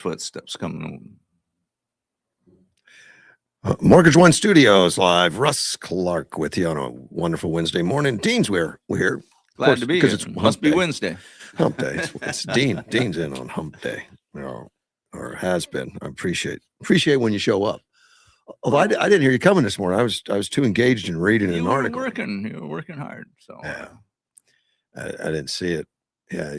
footsteps coming. Mortgage One Studios live. Russ Clark with you on a wonderful Wednesday morning. Dean's we're here. Glad to be because here. It's Must be day. Wednesday. Hump day. It's Dean. Dean's in on Hump Day, or has been. I appreciate when you show up. Although I didn't hear you coming this morning. I was too engaged in reading an article. You were working hard. So yeah, I didn't see it. Yeah,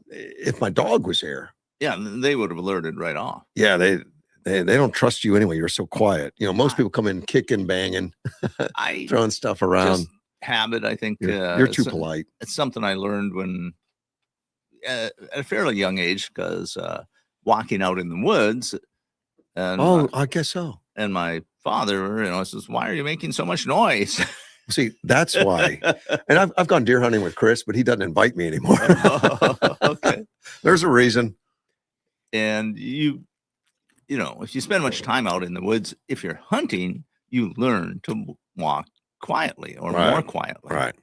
if my dog was here, yeah, they would have alerted right off. Yeah, they don't trust you anyway. You're so quiet. Most people come in kicking, banging, throwing stuff around. Just habit, I think. You're too polite. It's something I learned when at a fairly young age, because walking out in the woods. And I guess so. And my father, says, "Why are you making so much noise?" See, that's why. And I've gone deer hunting with Chris, but he doesn't invite me anymore. Okay, there's a reason. And if you spend much time out in the woods, if you're hunting, you learn to walk quietly or more quietly. Right.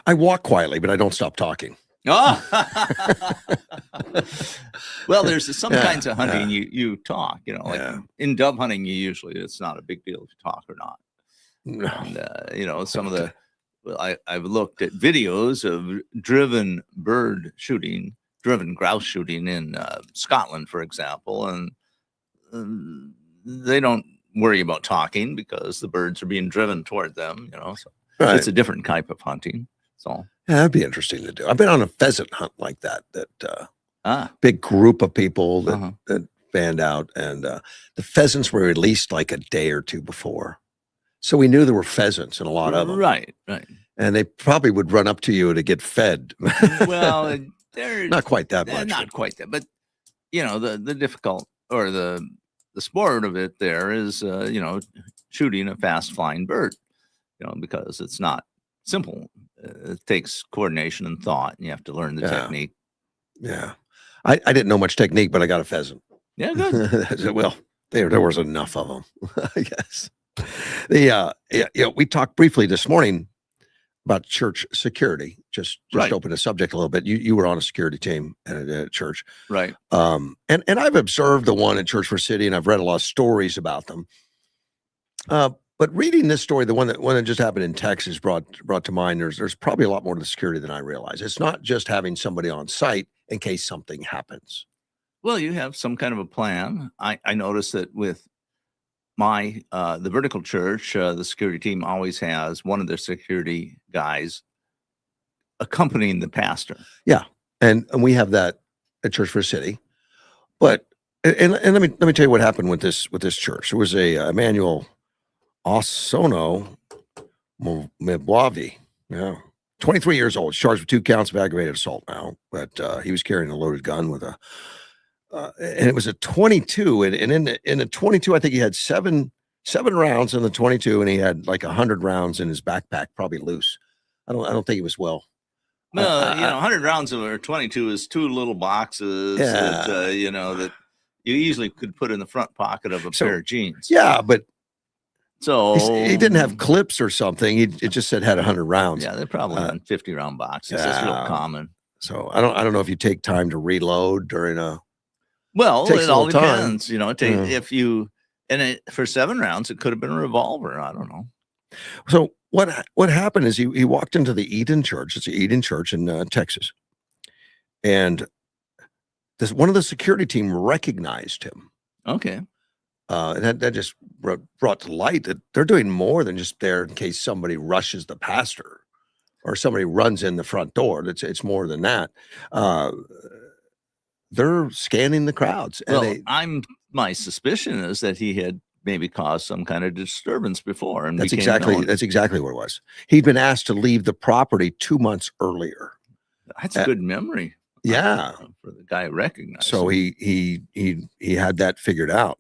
I walk quietly, but I don't stop talking. Oh, well, there's some kinds of hunting you talk, like in dove hunting, it's not a big deal if you talk or not. No. And, some of the, I've looked at videos of driven grouse shooting in Scotland, for example, and they don't worry about talking because the birds are being driven toward them, so it's a different type of hunting. So that'd be interesting to do. I've been on a pheasant hunt like that big group of people that band out, and the pheasants were released like a day or two before. So we knew there were pheasants and a lot of them. Right. And they probably would run up to you to get fed. Well, they're not quite that much. Not quite that, but the difficult or the sport of it there is shooting a fast flying bird, because it's not simple. It takes coordination and thought, and you have to learn the technique. Yeah. I didn't know much technique, but I got a pheasant. Yeah, good. Well, there was enough of them, I guess. We talked briefly this morning about church security. Just open the subject a little bit. You were on a security team at a church, right? And I've observed the one at Church for City, and I've read a lot of stories about them. But reading this story, the one that just happened in Texas brought to mind. There's probably a lot more to the security than I realize. It's not just having somebody on site in case something happens. Well, you have some kind of a plan. I noticed that with the vertical church, the security team always has one of their security guys accompanying the pastor. Yeah, and we have that at Church for City. But and let me tell you what happened with this church. It was a Emmanuel Osono Mebwavi, 23 years old, charged with 2 counts of aggravated assault now, but he was carrying a loaded gun with and it was a 22, and in the 22, I think he had seven rounds in the 22, and he had like 100 rounds in his backpack, probably loose. I don't think he was well. No, 100 rounds of 22 is 2 little boxes that you easily could put in the front pocket of a pair of jeans. Yeah, but so he didn't have clips or something. It just said had 100 rounds. Yeah, they're probably on 50 round boxes. That's real common. So I don't know if you take time to reload during a. Well, it all depends. If you for 7 rounds, it could have been a revolver. I don't know. So what happened is he walked into the Eden Church. It's the Eden Church in Texas, and one of the security team recognized him. Okay. And that just brought to light that they're doing more than just there in case somebody rushes the pastor or somebody runs in the front door. It's more than that. They're scanning the crowds. And my suspicion is that he had maybe caused some kind of disturbance before. And that's exactly what it was. He'd been asked to leave the property 2 months earlier. That's a good memory. Yeah. For the guy recognized. So he had that figured out.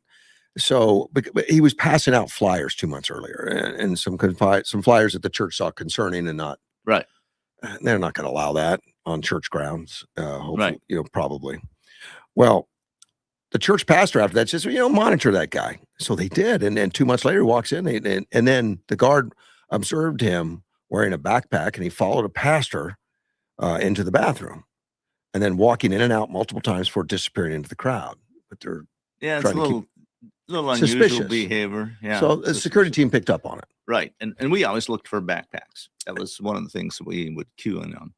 So but he was passing out flyers 2 months earlier, and some flyers that the church saw concerning and not. Right. They're not going to allow that on church grounds. Hopefully, right. Probably. Well, the church pastor after that says, monitor that guy. So they did. And then 2 months later, he walks in and then the guard observed him wearing a backpack, and he followed a pastor into the bathroom. and then walking in and out multiple times before disappearing into the crowd. But they're Yeah, it's trying a to keep little unusual suspicious behavior. Yeah. So the security team picked up on it. Right. And we always looked for backpacks. That was one of the things that we would cue in on.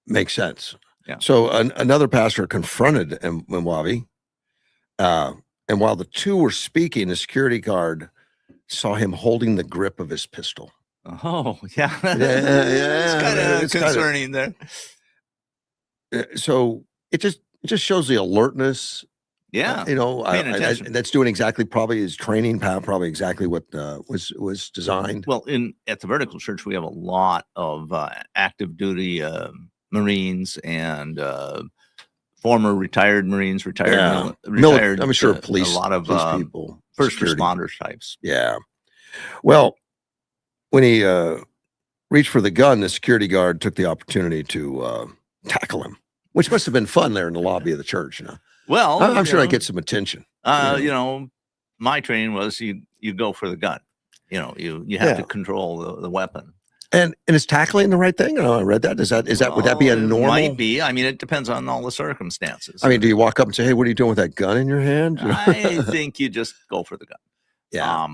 Makes sense. Yeah. So another pastor confronted Mwavi, and while the two were speaking, the security guard saw him holding the grip of his pistol. Oh, yeah. Yeah, It's kind of it's concerning there. So it just shows the alertness. Yeah. Paying attention. That's doing exactly probably his training, probably exactly what was designed. Well, at the Vertical Church, we have a lot of active duty Marines and former retired Marines, retired. I'm sure police. A lot of police people, first security responders types. Yeah. Well, when he reached for the gun, the security guard took the opportunity to tackle him, which must have been fun there in the lobby of the church. Well, I'm sure I get some attention. My training was you go for the gun. You have to control the weapon. And is tackling the right thing? I read that. Is that would that be a normal? It might be. I mean, it depends on all the circumstances. I mean, do you walk up and say, "Hey, what are you doing with that gun in your hand?" I think you just go for the gun. Yeah.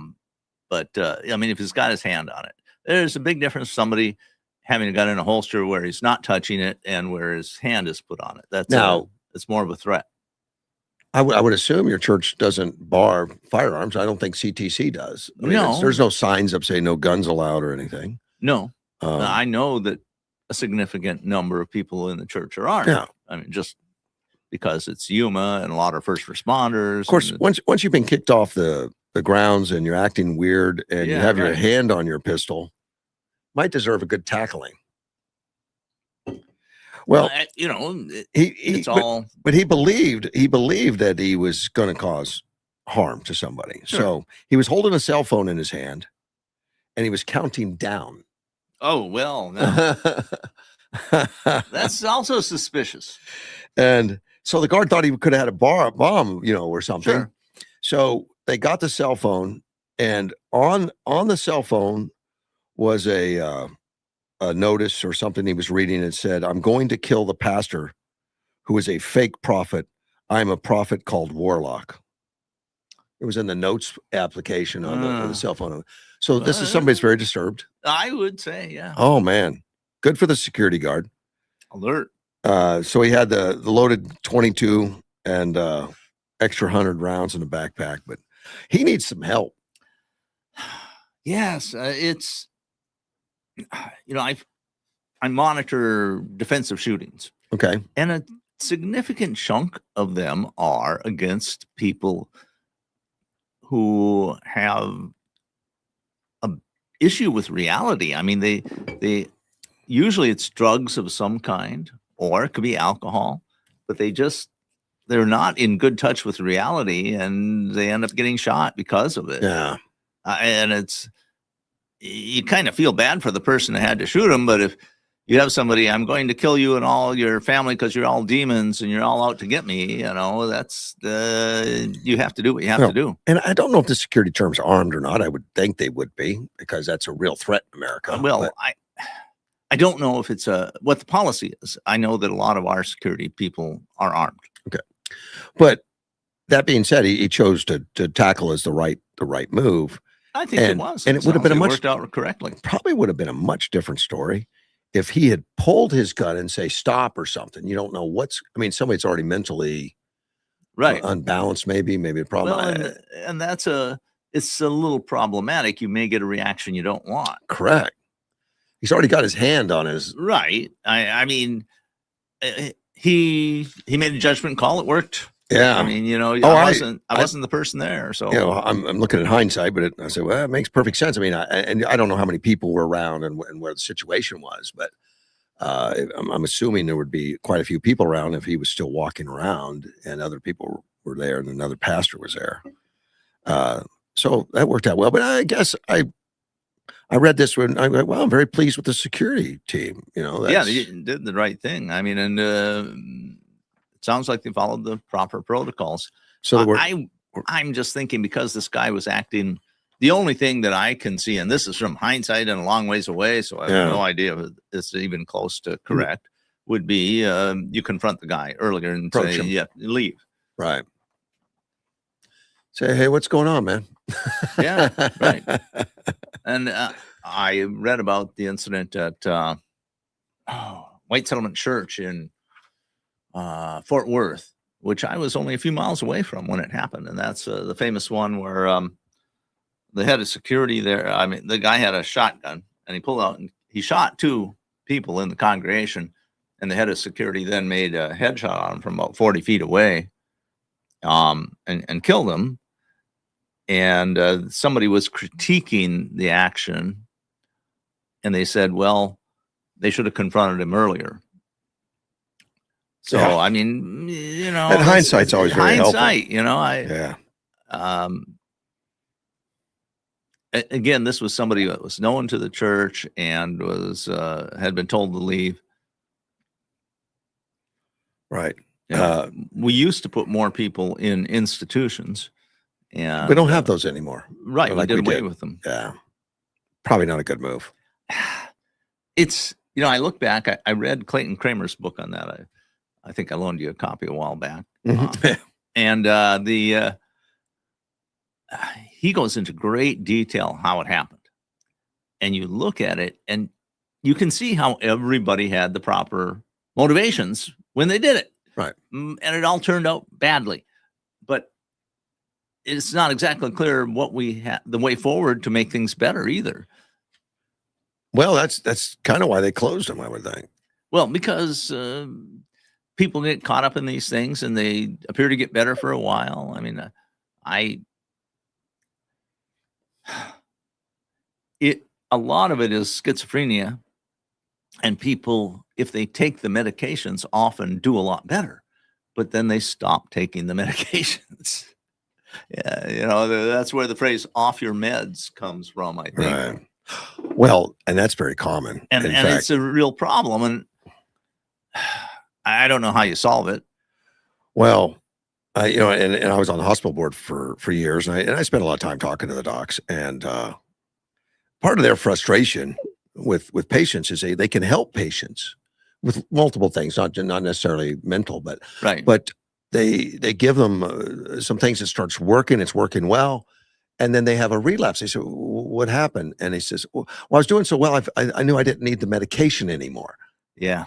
But I mean, if he's got his hand on it, there's a big difference. Somebody having a gun in a holster where he's not touching it and where his hand is put on it. It's more of a threat. I would assume your church doesn't bar firearms. I don't think CTC does. I mean, there's no signs up saying no guns allowed or anything. No, I know that a significant number of people in the church are armed. Yeah. I mean, just because it's Yuma and a lot of first responders. Of course, once you've been kicked off the grounds and you're acting weird and you have your hand on your pistol, might deserve a good tackling. Well, but he believed that he was going to cause harm to somebody. Sure. So he was holding a cell phone in his hand and he was counting down. Oh, well, no. That's also suspicious. And so the guard thought he could have had a bomb, or something. Sure. So they got the cell phone, and on the cell phone was a notice or something he was reading. It said, "I'm going to kill the pastor who is a fake prophet. I'm a prophet called Warlock." It was in the notes application on the cell phone. So this is somebody that's very disturbed. I would say, yeah. Oh, man. Good for the security guard. Alert. So he had the loaded 22 and extra 100 rounds in the backpack, but he needs some help. Yes, it's, I monitor defensive shootings. Okay. And a significant chunk of them are against people who have an issue with reality. I mean, they usually it's drugs of some kind, or it could be alcohol, but they're not in good touch with reality, and they end up getting shot because of it. Yeah. And you kind of feel bad for the person that had to shoot him, but if you have somebody, "I'm going to kill you and all your family because you're all demons and you're all out to get me," that's you have to do what you have to do. And I don't know if the security terms are armed or not. I would think they would be, because that's a real threat in America. Well, I don't know if it's what the policy is. I know that a lot of our security people are armed. Okay. But that being said, he chose to tackle as the right move. I think it was. And it would have been worked out correctly. Probably would have been a much different story if he had pulled his gun and say stop or something. You don't know somebody's already mentally unbalanced, maybe a problem. Well, and it's a little problematic. You may get a reaction you don't want. Correct. He's already got his hand on his right. I mean, he made a judgment call. It worked. Yeah. I mean, I wasn't the person there. So I'm looking at hindsight, but I said, well, it makes perfect sense. I mean, I don't know how many people were around and where the situation was, but I'm assuming there would be quite a few people around if he was still walking around and other people were there and another pastor was there. So that worked out well. But I guess I read this when I went, well, I'm very pleased with the security team. They did the right thing. I mean, and it sounds like they followed the proper protocols. So I'm just thinking, because this guy was acting, the only thing that I can see, and this is from hindsight and a long ways away, so I have no idea if it's even close to correct, would be you confront the guy earlier and Approach say, him. yeah, leave. Right. Say, hey, what's going on, man? Yeah, right. And I read about the incident at White Settlement Church in Fort Worth, which I was only a few miles away from when it happened. And that's the famous one where the head of security there, I mean, the guy had a shotgun and he pulled out and he shot 2 people in the congregation. And the head of security then made a headshot on him from about 40 feet away and killed him. And somebody was critiquing the action. And they said, well, they should have confronted him earlier. So, Yeah. I mean, you know, And hindsight's always very helpful. hindsight, you know, Yeah. Again, this was somebody that was known to the church and was had been told to leave. Right. You know, we used to put more people in institutions, and We don't have those anymore. right. like we did we away did. with them. Yeah. Probably not a good move. It's, you know, I look back. I read Clayton Kramer's book on that. I think I loaned you a copy a while back, and he goes into great detail how it happened. And you look at it, and you can see how everybody had the proper motivations when they did it. Right. And it all turned out badly. But it's not exactly clear what we have, the way forward to make things better either. Well, that's kind of why they closed them, I would think. Well, because people get caught up in these things and they appear to get better for a while. I mean, a lot of it is schizophrenia, and people, if they take the medications, often do a lot better, but then they stop taking the medications. Yeah, you know, that's where the phrase "off your meds" comes from, I think. Right. Well, and that's very common. And In fact, it's a real problem, and I don't know how you solve it. well, you know, and I was on the hospital board for years, and I spent a lot of time talking to the docs, and part of their frustration with patients is they can help patients with multiple things, not necessarily mental, but Right. but they give them some things that starts working, it's working well, and then they have a relapse. They say, "What happened?" And he says, "Well, I was doing so well, I knew I didn't need the medication anymore." Yeah.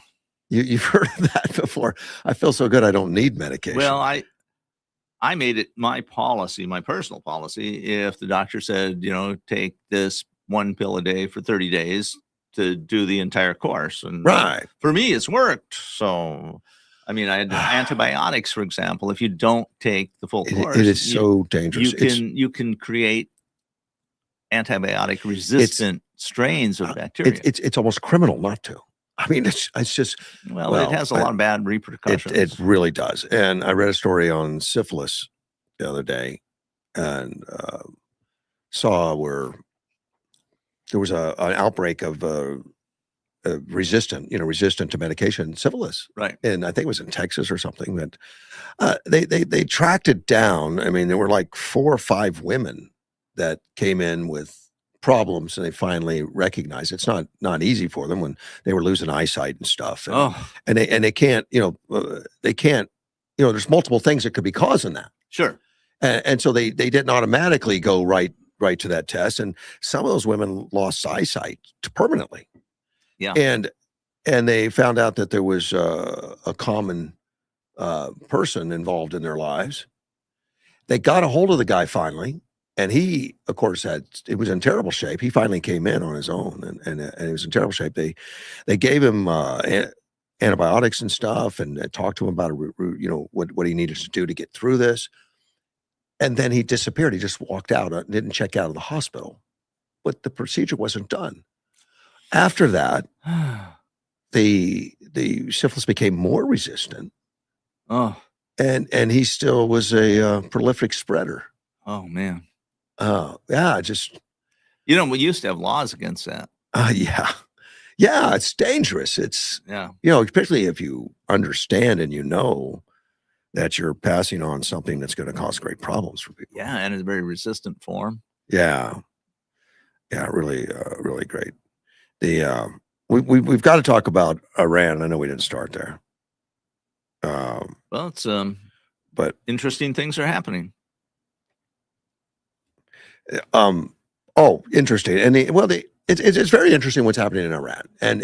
You've heard of that before. I feel so good, I don't need medication. Well, I made it my policy, my personal policy, if the doctor said, you know, take this 1 pill a day for 30 days, to do the entire course. And right. for me, it's worked. So, I mean, I had antibiotics, for example. If you don't take the full course, it is so dangerous. You can create antibiotic resistant strains of bacteria. It's almost criminal not to. I mean, it's just, well, it has a lot of bad repercussions. It really does. And I read a story on syphilis the other day, and saw where there was an outbreak of resistant to medication, syphilis. Right. And I think it was in Texas or something, that they tracked it down. I mean, there were like 4 or 5 women that came in with problems, and they finally recognized it's not easy for them when they were losing eyesight and stuff. And they can't, there's multiple things that could be causing that. Sure. And so they didn't automatically go right to that test, and some of those women lost eyesight permanently. Yeah. And they found out that there was a common person involved in their lives. They got a hold of the guy finally, and he, of course, he was in terrible shape. He finally came in on his own, and he was in terrible shape. They gave him antibiotics and stuff, and talked to him about what he needed to do to get through this. And then he disappeared. He just walked out and didn't check out of the hospital, but the procedure wasn't done. After that, the syphilis became more resistant. Oh. And he still was a prolific spreader. Oh man. Yeah, just, we used to have laws against that. Yeah, it's dangerous. It's, especially if you understand and that you're passing on something that's going to cause great problems for people. Yeah, and it's a very resistant form. Yeah, really, really great. we've got to talk about Iran. I know we didn't start there. Well, it's but interesting things are happening. Interesting. And it's very interesting what's happening in Iran. And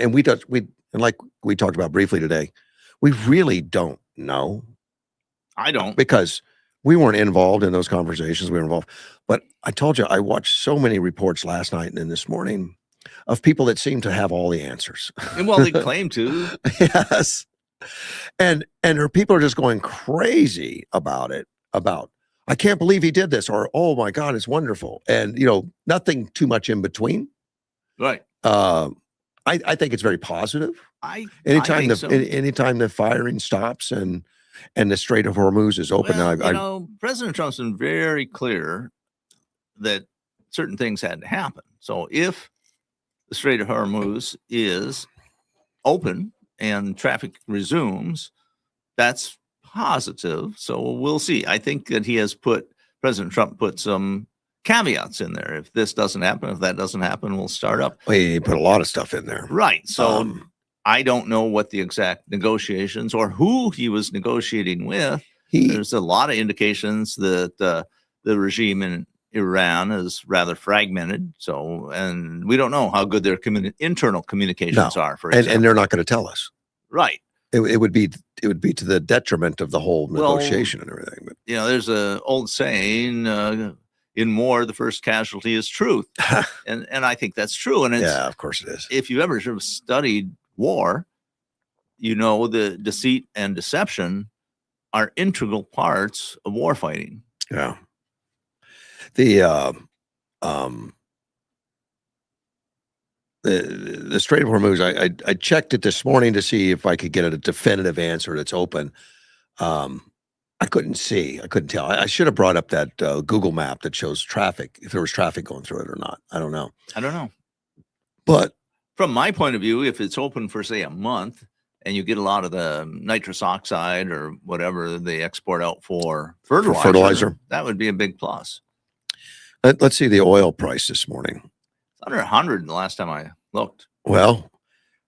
like we talked about briefly today, we really don't know. I don't, because we weren't involved in those conversations. We were involved, but I told you I watched so many reports last night and this morning of people that seem to have all the answers. And well, they claim to. Yes, and people are just going crazy about it. I can't believe he did this, or oh my God, it's wonderful, and nothing too much in between. Right. I think it's very positive. Anytime the firing stops and the Strait of Hormuz is open. Well, President Trump's been very clear that certain things had to happen. So if the Strait of Hormuz is open and traffic resumes, that's positive. So we'll see. I think that President Trump put some caveats in there. If this doesn't happen, if that doesn't happen, we'll start up. Well, he put a lot of stuff in there. Right. So I don't know what the exact negotiations or who he was negotiating with. There's a lot of indications that the regime in Iran is rather fragmented. So, and we don't know how good their internal communications are. For example, and they're not going to tell us. Right. It would be to the detriment of the whole negotiation and everything. But there's an old saying: in war, the first casualty is truth, and I think that's true. And yeah, of course it is. If you ever studied war, the deceit and deception are integral parts of war fighting. Yeah. The Strait of Hormuz, I checked it this morning to see if I could get a definitive answer that's open. I couldn't tell. I should have brought up that Google map that shows traffic, if there was traffic going through it or not. I don't know. But from my point of view, if it's open for, say, a month and you get a lot of the nitrous oxide or whatever they export out for fertilizer, that would be a big plus. Let's see the oil price this morning. It's under 100 the last time I looked. Well,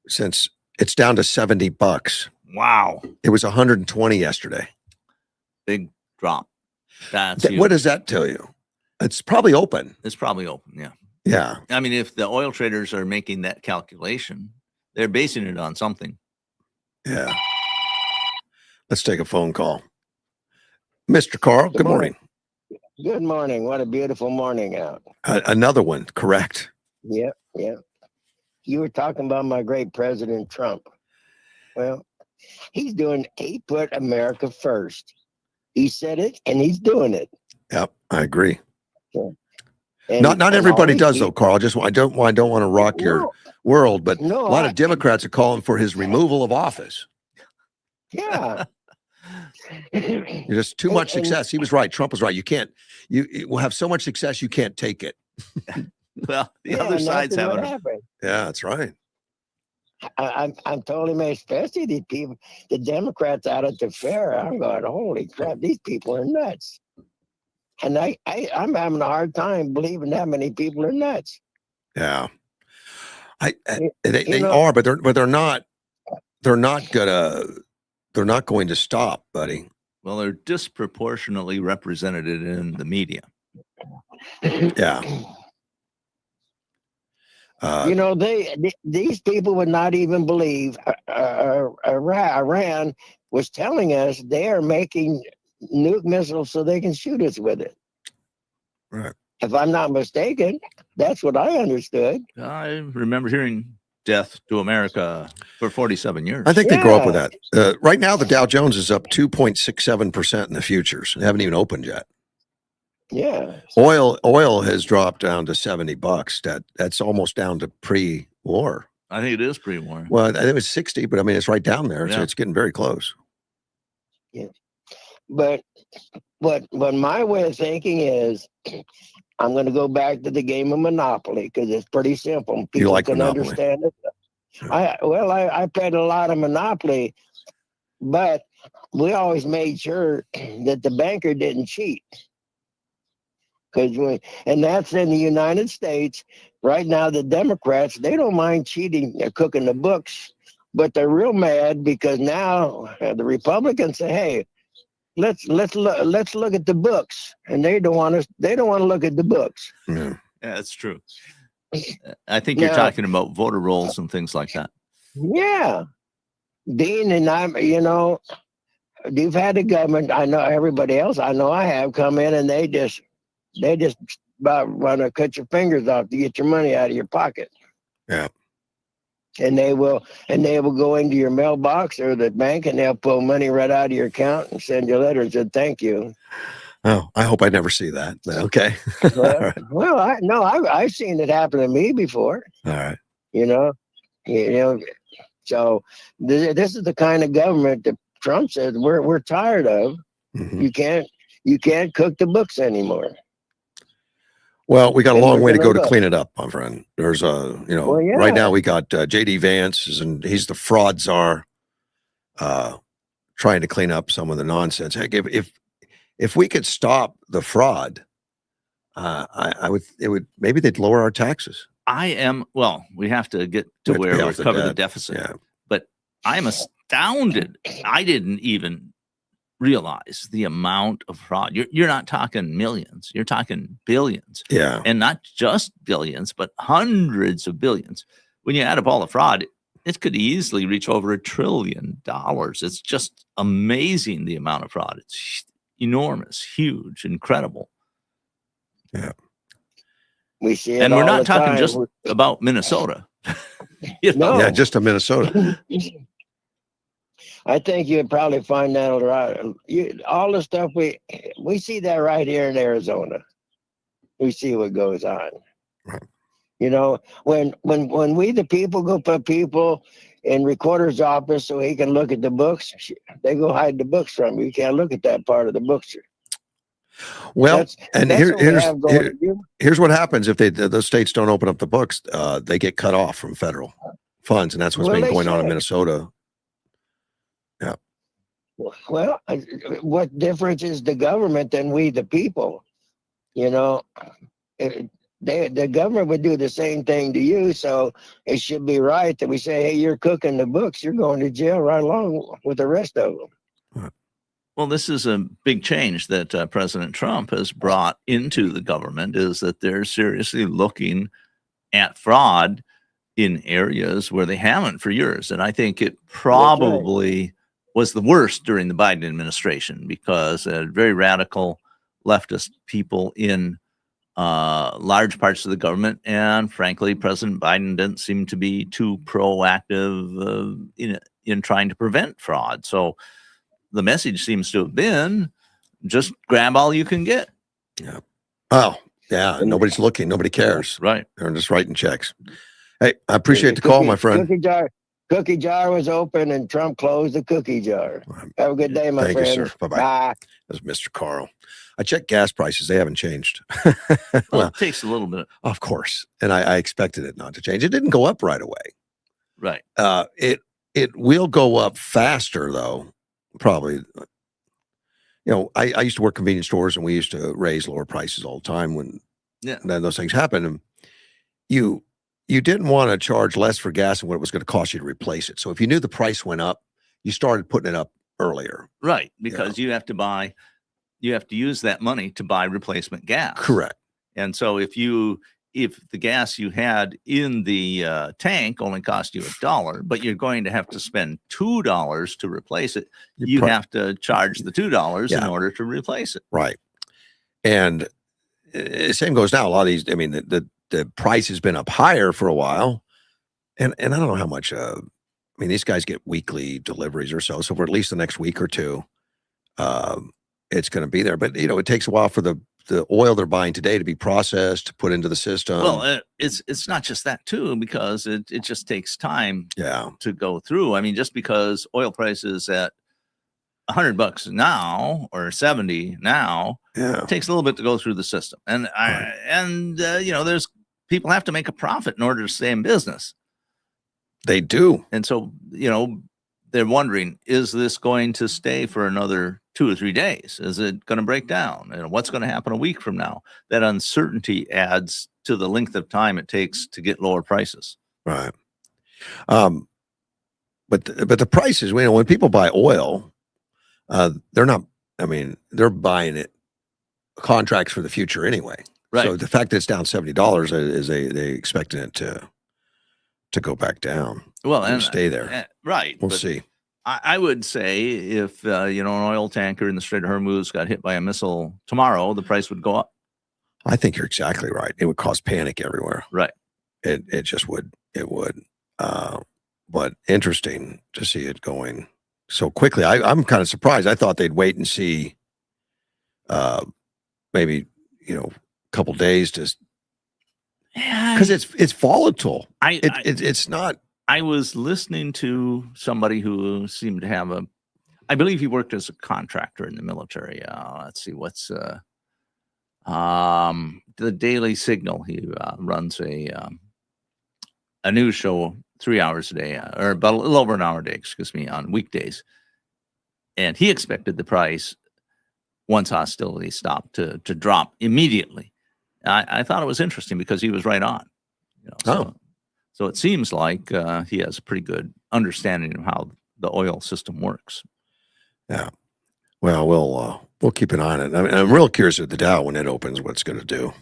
since it's down to $70. Wow. It was 120 yesterday. Big drop. What does that tell you? It's probably open. It's probably open, yeah. Yeah. I mean, if the oil traders are making that calculation, they're basing it on something. Yeah. Let's take a phone call. Mr. Carl, good morning. Good morning. What a beautiful morning out. Another one, correct. Yep. You were talking about my great President Trump. Well, he put America first. He said it and he's doing it. Yep, I agree. Yeah. Not everybody does though, Carl. I don't want to rock your world, but a lot of Democrats are calling for his removal of office. Yeah. Just too much success. He was right. Trump was right. You will have so much success you can't take it. Well, the other side's having Yeah, that's right. I'm totally amazed, especially these people, the Democrats out at the fair. I'm going, holy crap, these people are nuts. And I'm having a hard time believing that many people are nuts. Yeah, they are, but they're not. They're not going to stop, buddy. Well, they're disproportionately represented in the media. Yeah. These people would not even believe Iran was telling us they are making nuke missiles so they can shoot us with it. Right. If I'm not mistaken, that's what I understood. I remember hearing death to America for 47 years. I think they grow up with that. Right now, the Dow Jones is up 2.67% in the futures. They haven't even opened yet. Yeah. Oil has dropped down to $70. That's almost down to pre-war. I think it is pre-war. Well, I think it was 60, but I mean, it's right down there. Yeah. So it's getting very close. Yeah. But my way of thinking is I'm going to go back to the game of Monopoly because it's pretty simple. People can understand it. Yeah. I played a lot of Monopoly, but we always made sure that the banker didn't cheat. And that's in the United States. right now the Democrats, they don't mind cheating, cooking the books, but they're real mad because now the Republicans say, "Hey, let's look at the books," and they don't want to look at the books. Yeah. Yeah, that's true. I think you're Now, talking about voter rolls and things like that. yeah, Dean and you've had the government. I know everybody else. I know I have come in and they just about want to cut your fingers off to get your money out of your pocket. Yeah. And they will go into your mailbox or the bank and they'll pull money right out of your account and send you a letter and say thank you. Oh, I hope I never see that. But okay. Well, All right. well, I've seen it happen to me before. All right. You know. So this is the kind of government that Trump says we're tired of. Mhm. You can't cook the books anymore. Well, we got a And long we're way to gonna go to look. clean it up, my friend. There's Well, right yeah. now we got JD Vance, and he's the fraud czar, trying to clean up some of the nonsense. Heck, if we could stop the fraud, it would maybe they'd lower our taxes. Well, we have to get We to have to where pay we off the cover the debt. deficit. Yeah. But I'm astounded. I didn't even realize the amount of fraud. You're not talking millions. You're talking billions. Yeah. And not just billions, but hundreds of billions. When you add up all the fraud, it could easily reach over $1 trillion. It's just amazing the amount of fraud. It's enormous, huge, incredible. Yeah. We see it And we're all not the talking time. just about Minnesota. You know? No. Yeah, just to Minnesota. I think you'd probably find that all the stuff we see that right here in Arizona. We see what goes on. Right. You know, when we the people go put people in recorder's office so he can look at the books, they go hide the books from you. You can't look at that part of the books. Well, and that's what we have going. here's what happens if those states don't open up the books. They get cut off from federal funds, and that's what's Well, been they going on in say. Minnesota. Well, what difference is the government than we the people? You know, the government would do the same thing to you, so it should be right that we say, hey, you're cooking the books, you're going to jail right along with the rest of them. Well, this is a big change that President Trump has brought into the government, is that they're seriously looking at fraud in areas where they haven't for years. And I think it probably was the worst during the Biden administration because very radical leftist people in large parts of the government. And frankly, President Biden didn't seem to be too proactive in trying to prevent fraud. So the message seems to have been just grab all you can get. Yeah. Oh, yeah. Nobody's looking. Nobody cares. Right. They're just writing checks. Hey, I appreciate the call, my friend. Cookie jar was open and Trump closed the cookie jar. Have a good day, my friend. Thank you, sir. Bye-bye. Bye. That's Mr. Carl. I checked gas prices. They haven't changed. Well, it takes a little bit. Of course. And I expected it not to change. It didn't go up right away. Right. It will go up faster, though. Probably. I used to work convenience stores and we used to raise lower prices all the time when then those things happen. And you didn't want to charge less for gas than what it was going to cost you to replace it. So if you knew the price went up, you started putting it up earlier. Right. Because you have to use that money to buy replacement gas. Correct. And so if the gas you had in the tank only cost you $1, but you're going to have to spend $2 to replace it, you have to charge the $2 in order to replace it. Right. And same goes now. A lot of these, I mean, the price has been up higher for a while. And I don't know how much, these guys get weekly deliveries or so. So for at least the next week or two, it's going to be there. But, it takes a while for the oil they're buying today to be processed, put into the system. Well, it's not just that too, because it just takes time to go through. I mean, just because oil prices at $100 now or 70 now, it takes a little bit to go through the system. And there's people have to make a profit in order to stay in business. They do. And so, they're wondering, is this going to stay for another 2 or 3 days? Is it going to break down? What's going to happen a week from now? That uncertainty adds to the length of time it takes to get lower prices. Right. But the prices, when people buy oil, they're not, I mean, they're buying it contracts for the future anyway. Right. So the fact that it's down $70 is they expecting it to go back down. Well, and and stay there. Right. We'll but see. I would say if an oil tanker in the Strait of Hormuz got hit by a missile tomorrow, the price would go up. I think you're exactly right. It would cause panic everywhere. Right. It just would. It would. But interesting to see it going so quickly. I'm kind of surprised. I thought they'd wait and see. Maybe a couple days to, because it's volatile. It's not. I was listening to somebody who seemed to have I believe he worked as a contractor in the military. Let's see, what's the Daily Signal. He runs a news show 3 hours a day, or about a little over an hour a day, excuse me, on weekdays. And he expected the price, once hostilities stopped, to drop immediately. I thought it was interesting because he was right on. So it seems like he has a pretty good understanding of how the oil system works. Yeah. Well, we'll keep an eye on it. I mean, I'm real curious at the Dow when it opens, what it's going to do.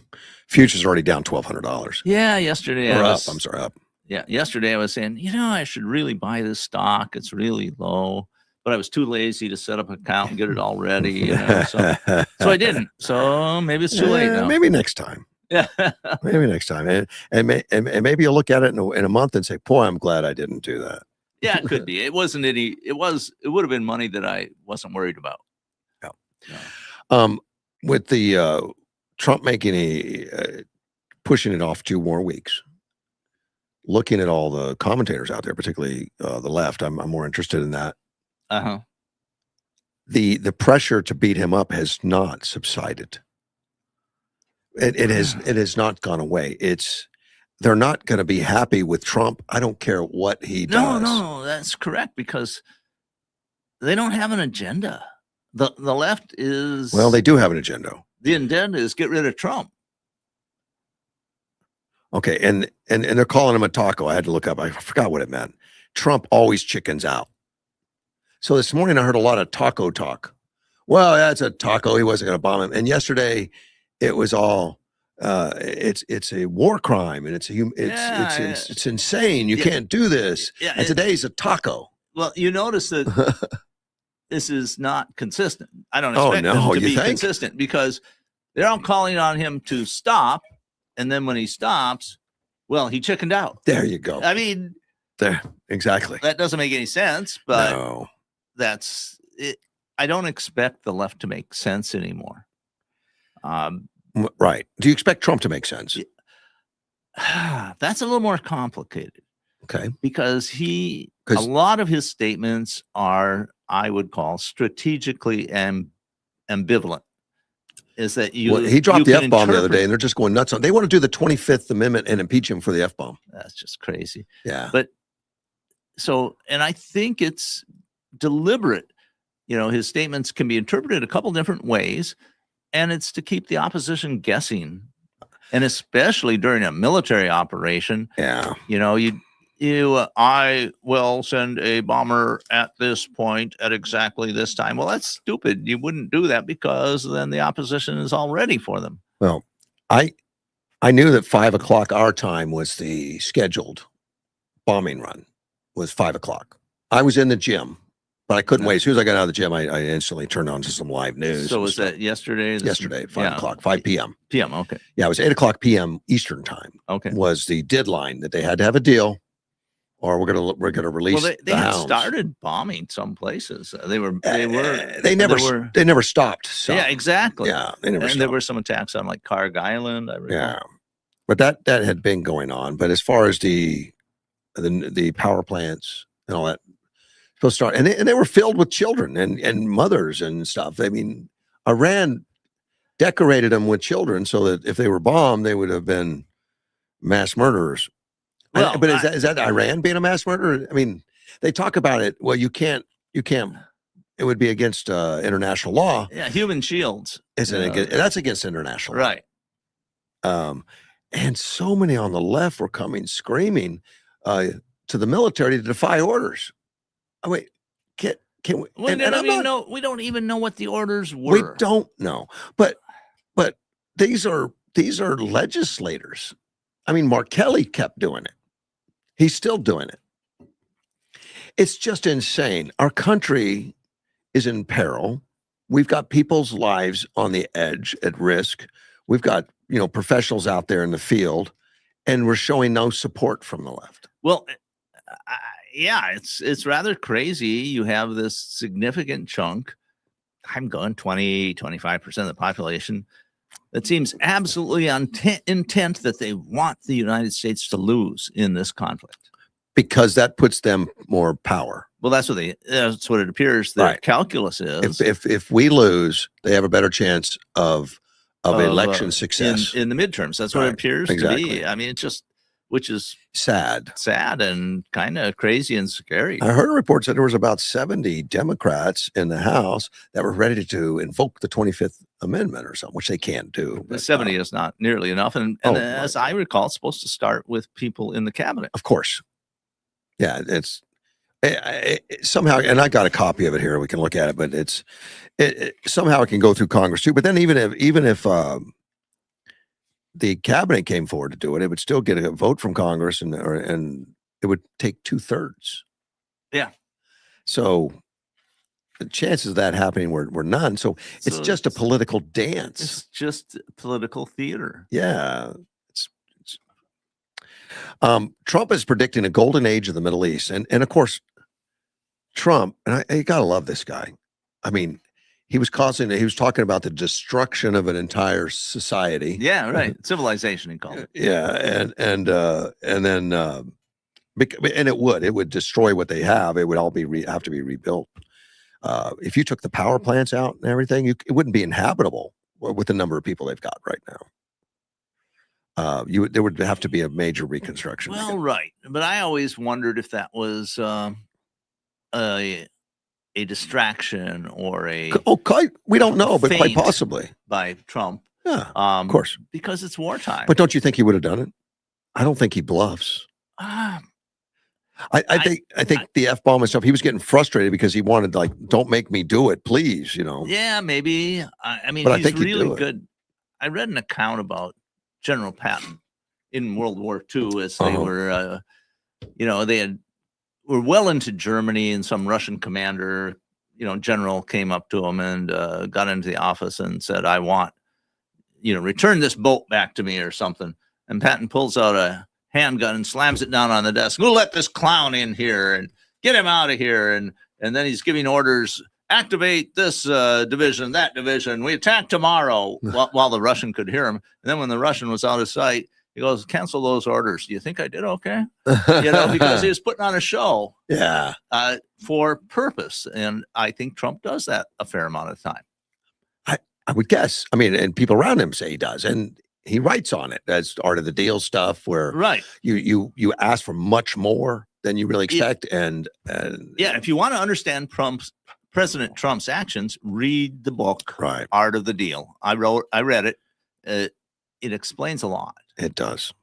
Futures already down $1,200. Yeah, yesterday up. I'm sorry, up. Yeah, yesterday I was saying, I should really buy this stock. It's really low, but I was too lazy to set up an account and get it all ready. So I didn't. So maybe it's too late now. Maybe next time. Yeah, maybe next time, and maybe you'll look at it in a month and say, "Boy, I'm glad I didn't do that." Yeah, it could be. It wasn't any. It would have been money that I wasn't worried about. Yeah. With the Trump making pushing it off 2 more weeks. Looking at all the commentators out there, particularly the left, I'm more interested in that. The pressure to beat him up has not subsided. It has not gone away. They're not going to be happy with Trump. I don't care what he does. No, that's correct, because they don't have an agenda. The left is, well, they do have an agenda. The agenda is get rid of Trump. Okay, and they're calling him a taco. I had to look up. I forgot what it meant. Trump always chickens out. So this morning I heard a lot of taco talk. Well, that's a taco. He wasn't going to bomb him. And yesterday it was all it's a war crime, and it's insane. You can't do this. Yeah, and today's a taco. Well, you notice that this is not consistent. I don't expect them to be consistent, because they're all calling on him to stop, and then when he stops, well, he chickened out. There you go. I mean, there, exactly. That doesn't make any sense, but no. That's it. I don't expect the left to make sense anymore. Right. Do you expect Trump to make sense? That's a little more complicated. Okay. Because a lot of his statements are, I would call, strategically ambivalent. Is that he dropped the F-bomb the other day, and they're just going nuts on. They want to do the 25th Amendment and impeach him for the F-bomb. That's just crazy. Yeah. But and I think it's deliberate. His statements can be interpreted a couple different ways, and it's to keep the opposition guessing. And especially during a military operation. Yeah. I will send a bomber at this point at exactly this time. Well, that's stupid. You wouldn't do that, because then the opposition is all ready for them. Well, I knew that 5 o'clock our time was the scheduled bombing run, was 5 o'clock. I was in the gym, but I couldn't wait. As soon as I got out of the gym, I instantly turned on to some live news. So was that yesterday? Yesterday, 5 o'clock, 5 p.m. PM, okay. Yeah, it was 8 o'clock p.m. Eastern time. Okay. Was the deadline that they had to have a deal, or we're gonna release. Well, they had started bombing some places. They never stopped. So. Yeah, exactly. Yeah, they never. And stopped. there were some attacks on like Carg Island. I recall. Yeah, but that had been going on. But as far as the power plants and all that, supposed to start, and they were filled with children and mothers and stuff. I mean, Iran decorated them with children so that if they were bombed, they would have been mass murderers. Well, but is that Iran being a mass murderer? I mean, they talk about it. Well, you can't. It would be against international law. Yeah, human shields. That's against international law. Right. And so many on the left were coming screaming to the military to defy orders. Oh, wait, can we? We And don't I'm even not, know. We don't even know what the orders we were. don't know, but these are legislators. I mean, Mark Kelly kept doing it. He's still doing it. It's just insane. Our country is in peril. We've got people's lives on the edge at risk. We've got, professionals out there in the field, and we're showing no support from the left. Well, yeah, it's rather crazy. You have this significant chunk, I'm going 20-25% of the population, that seems absolutely intent that they want the United States to lose in this conflict. Because that puts them more power. Well, that's what it appears their calculus is. If we lose, they have a better chance of election success in the midterms. That's what it appears to be. I mean, which is sad and kind of crazy and scary. I heard a report said there was about 70 Democrats in the House that were ready to invoke the 25th Amendment or something, which they can't do. The 70 is not nearly enough. And as I recall, it's supposed to start with people in the cabinet. Of course. Yeah, it's somehow, and I got a copy of it here. We can look at it, but somehow it can go through Congress too. But then even if the cabinet came forward to do it, it would still get a vote from Congress, and it would take 2/3. Yeah. So the chances of that happening were none. So it's just a political dance. It's just political theater. Yeah. Trump is predicting a golden age of the Middle East. And of course, Trump, and I gotta love this guy. I mean, he was talking about the destruction of an entire society. Yeah, right. Civilization, he called it. Yeah. And then it would destroy what they have. It would all have to be rebuilt. If you took the power plants out and everything, it wouldn't be inhabitable with the number of people they've got right now. There would have to be a major reconstruction. Well, right. But I always wondered if that was a distraction or we don't know, but quite possibly by Trump. Yeah, of course, because it's wartime. But don't you think he would have done it? I don't think he bluffs. I think the F-bomb and stuff, he was getting frustrated because he wanted, like, don't make me do it, please, Yeah, maybe. I mean, but he's I think really good. I read an account about General Patton in World War II as they were, they were well into Germany, and some Russian commander, general came up to him and got into the office and said, I want, return this boat back to me or something. And Patton pulls out a handgun and slams it down on the desk. We'll let this clown in here and get him out of here. And then he's giving orders, activate this division, that division. We attack tomorrow, while the Russian could hear him. And then when the Russian was out of sight, he goes, cancel those orders. Do you think I did okay? Because he was putting on a show. Yeah. For purpose. And I think Trump does that a fair amount of time. I would guess. I mean, and people around him say he does. And he writes on it as art of the deal stuff where you ask for much more than you really expect. And if you want to understand President Trump's actions, read the book, Art of the Deal. I read it. It explains a lot. It does.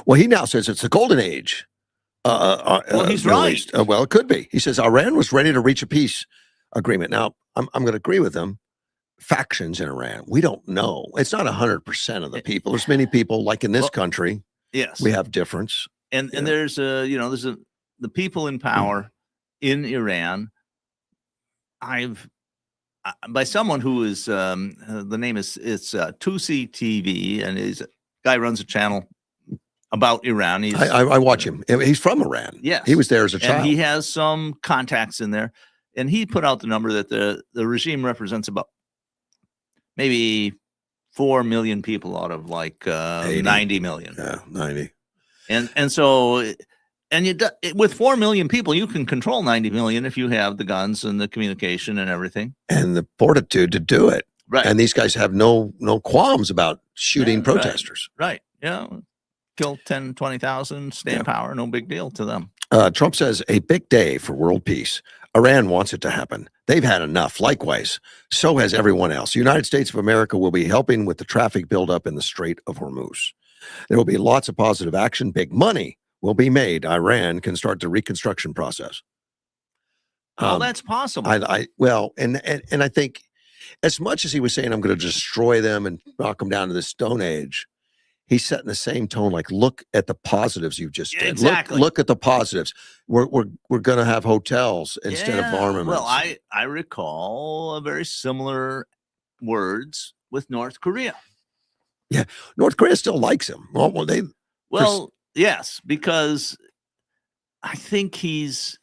Well, he now says it's the golden age. Well, he's right. Well, it could be. He says Iran was ready to reach a peace agreement. Now, I'm going to agree with him. Factions in Iran, we don't know. It's not 100% of the people. There's many people, like in this country. Yes, we have difference. And there's the people in power in Iran. By someone who is the name is Tusi TV, and he's a guy runs a channel about Iran. I watch him. He's from Iran. Yes, he was there as a child. And he has some contacts in there, and he put out the number that the regime represents about maybe 4 million people out of like 90 million. Yeah, 90. And so. And with 4 million people, you can control 90 million if you have the guns and the communication and everything. And the fortitude to do it. Right. And these guys have no qualms about shooting protesters. Right. Yeah. Kill 10, 20,000, stay in power. No big deal to them. Trump says a big day for world peace. Iran wants it to happen. They've had enough. Likewise, so has everyone else. The United States of America will be helping with the traffic buildup in the Strait of Hormuz. There will be lots of positive action. Big money will be made. Iran can start the reconstruction process. Well, that's possible. And I think as much as he was saying, I'm going to destroy them and knock them down to the Stone Age, he's setting the same tone. Like, look at the positives you just did. Exactly. Look at the positives. We're going to have hotels instead of armaments. Well, I recall a very similar words with North Korea. Yeah, North Korea still likes him. Well, yes, because I think he's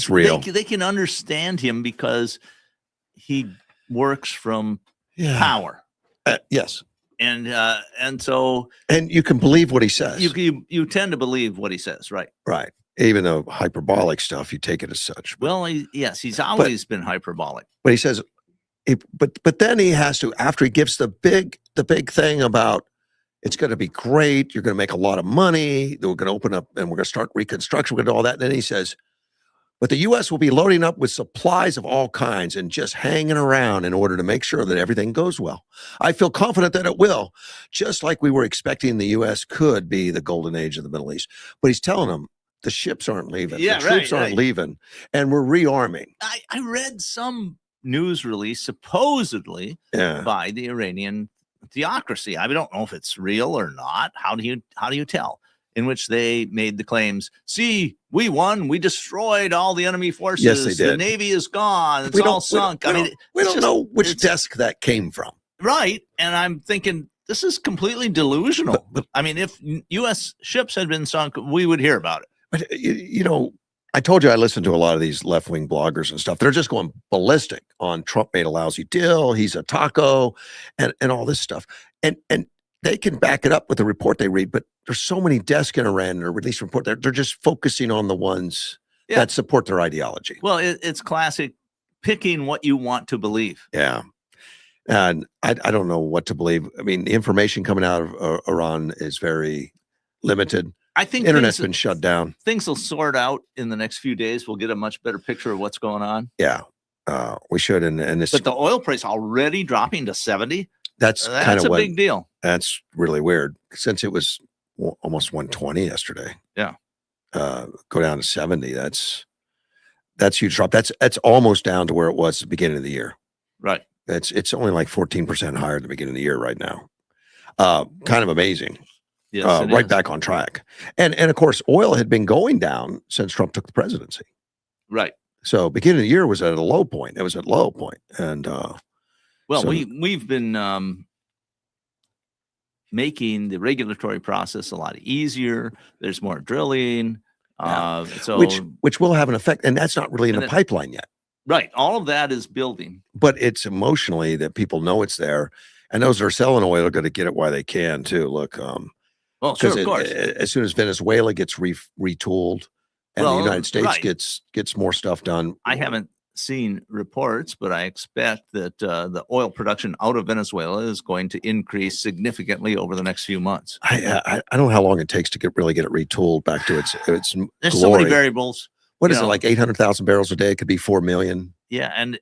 real. They can understand him because he works from power. Yes. And so you can believe what he says. You tend to believe what he says, right? Right. Even though hyperbolic stuff, you take it as such. Well, he's always been hyperbolic. But he says, but then he has to, after he gives the big thing about it's going to be great, you're going to make a lot of money, we're going to open up and we're going to start reconstruction, we're going to do all that. And then he says, but the U.S. will be loading up with supplies of all kinds and just hanging around in order to make sure that everything goes well. I feel confident that it will, just like we were expecting the U.S. could be the golden age of the Middle East. But he's telling them the ships aren't leaving, the troops aren't leaving, and we're rearming. I read some news release supposedly by the Iranian theocracy. I don't know if it's real or not. How do you tell? In which they made the claims, see, we won, we destroyed all the enemy forces. Yes, they did. The Navy is gone, it's all sunk. We don't know which desk that came from. Right. And I'm thinking, this is completely delusional. I mean, if U.S. ships had been sunk, we would hear about it. But, I told you I listened to a lot of these left-wing bloggers and stuff. They're just going ballistic on Trump made a lousy deal, he's a taco, and all this stuff. And they can back it up with the report they read, but there's so many desks in Iran or release report. They're just focusing on the ones that support their ideology. Well, it's classic picking what you want to believe. Yeah. And I don't know what to believe. I mean, the information coming out of Iran is very limited. I think the internet's been shut down. Things will sort out in the next few days. We'll get a much better picture of what's going on. Yeah, we should. But the oil price already dropping to 70. That's kind of a big deal. That's really weird since it was almost 120 yesterday. Yeah. Go down to 70. That's huge drop. That's almost down to where it was at the beginning of the year. Right. It's only like 14% higher at the beginning of the year right now. Kind of amazing. Yes, right back on track. And of course, oil had been going down since Trump took the presidency. Right. So beginning of the year was at a low point. It was at a low point. And well, we've been making the regulatory process a lot easier. There's more drilling. So which will have an effect. And that's not really in the pipeline yet. Right. All of that is building. But it's emotionally that people know it's there. And those that are selling oil are going to get it while they can too. Look, well, sure, of course. As soon as Venezuela gets retooled and the United States gets more stuff done. I haven't seen reports, but I expect that the oil production out of Venezuela is going to increase significantly over the next few months. I don't know how long it takes to really get it retooled back to its There's glory. So many variables. What is it, like 800,000 barrels a day? It could be 4 million. Yeah, and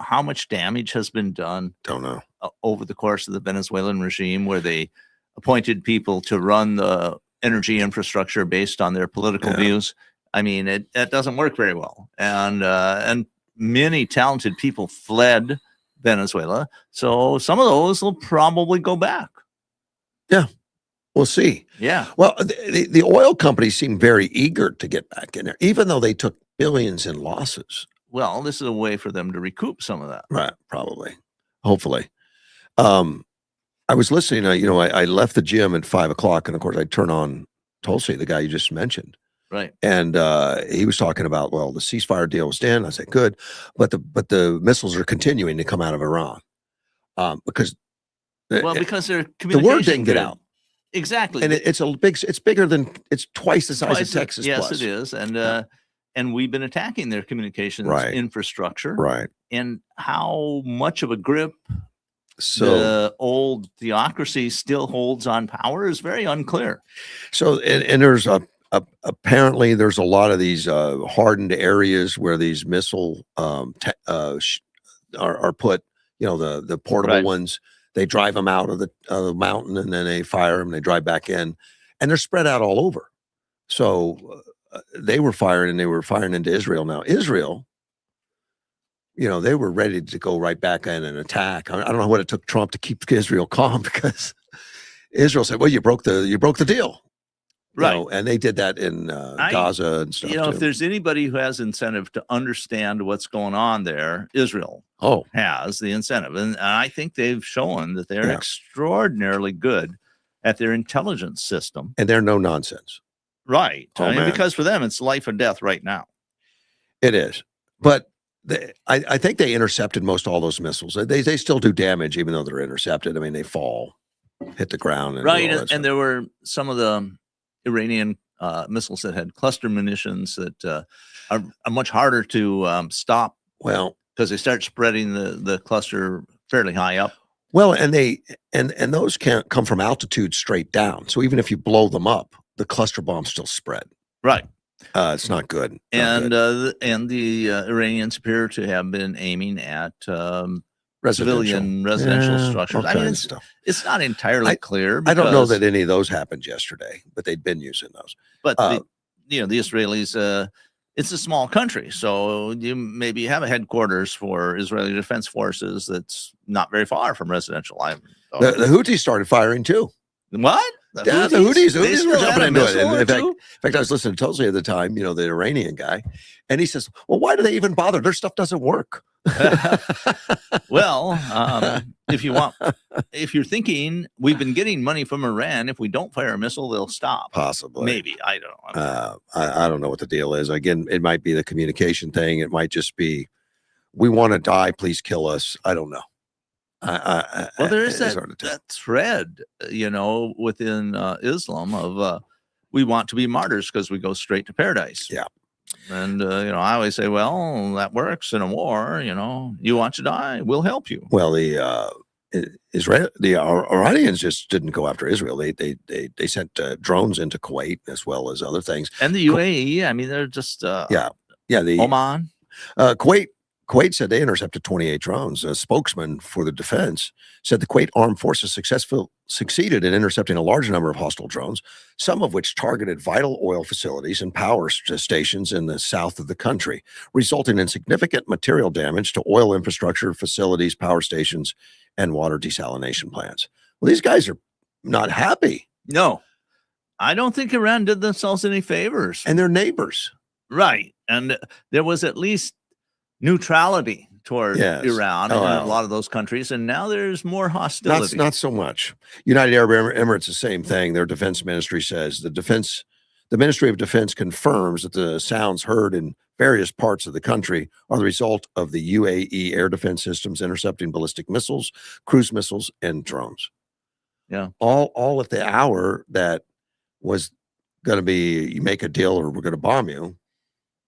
how much damage has been done? Don't know. Over the course of the Venezuelan regime, where they appointed people to run the energy infrastructure based on their political views. I mean, that doesn't work very well. And many talented people fled Venezuela. So some of those will probably go back. Yeah, we'll see. Yeah. Well, the oil companies seem very eager to get back in there, even though they took billions in losses. Well, this is a way for them to recoup some of that. Right. Probably. Hopefully. I was listening, I left the gym at 5:00 and of course I turn on Tulsi, the guy you just mentioned. Right. And he was talking about, well, the ceasefire deal was in. I said, good. But the missiles are continuing to come out of Iran. Because they're the word didn't get out. Exactly. And it's bigger than, it's twice the size of Texas. Yes, plus. it is. And we've been attacking their communications infrastructure. Right. And how much of a grip the old theocracy still holds on power is very unclear. So, and there's apparently there's a lot of these hardened areas where these missile are put, the portable ones They drive them out of the mountain, and then they fire them. They drive back in, and they're spread out all over. So they were firing, and they were firing into Israel. Now Israel, they were ready to go right back in and attack. I don't know what it took Trump to keep Israel calm, because Israel said, "Well, you broke the deal." Right. And they did that in Gaza and stuff. If there's anybody who has incentive to understand what's going on there, Israel has the incentive. And I think they've shown that they're extraordinarily good at their intelligence system. And they're no nonsense. Right. Because for them, it's life or death right now. It is. But I think they intercepted most all those missiles. They still do damage, even though they're intercepted. I mean, they fall, hit the ground. And there were some of the Iranian missiles that had cluster munitions that are much harder to stop. Well, because they start spreading the cluster fairly high up. Well, and those can't come from altitude straight down. So even if you blow them up, the cluster bombs still spread. Right. It's not good. The Iranians appear to have been aiming at civilian residential structures. I mean, it's not entirely clear. I don't know that any of those happened yesterday, but they'd been using those. But the Israelis, it's a small country, so you maybe have a headquarters for Israeli Defense Forces that's not very far from residential. The Houthis started firing too. What? The Houthis were jumping into it. And in fact, I was listening to Tulsi at the time, the Iranian guy, and he says, "Well, why do they even bother? Their stuff doesn't work." Well, if you're thinking we've been getting money from Iran, if we don't fire a missile, they'll stop. Possibly. Maybe. I don't know. I don't know what the deal is. Again, it might be the communication thing. It might just be, we want to die. Please kill us. I don't know. Well, there is that thread, within Islam of we want to be martyrs because we go straight to paradise. Yeah. And, I always say, well, that works in a war. You want to die, we'll help you. Well, the Iranians just didn't go after Israel. They sent drones into Kuwait as well as other things. And the UAE, I mean, they're just the Oman. Kuwait said they intercepted 28 drones. A spokesman for the defense said the Kuwait Armed Forces succeeded in intercepting a large number of hostile drones, some of which targeted vital oil facilities and power stations in the south of the country, resulting in significant material damage to oil infrastructure, facilities, power stations, and water desalination plants. Well, these guys are not happy. No, I don't think Iran did themselves any favors. And they're neighbors. Right. And there was at least neutrality toward Iran and a lot of those countries, and now there's more hostility. Not so much. United Arab Emirates, the same thing. Their defense ministry says the Ministry of Defense confirms that the sounds heard in various parts of the country are the result of the UAE air defense systems intercepting ballistic missiles, cruise missiles, and drones. Yeah, all at the hour that was going to be, you make a deal or we're going to bomb you.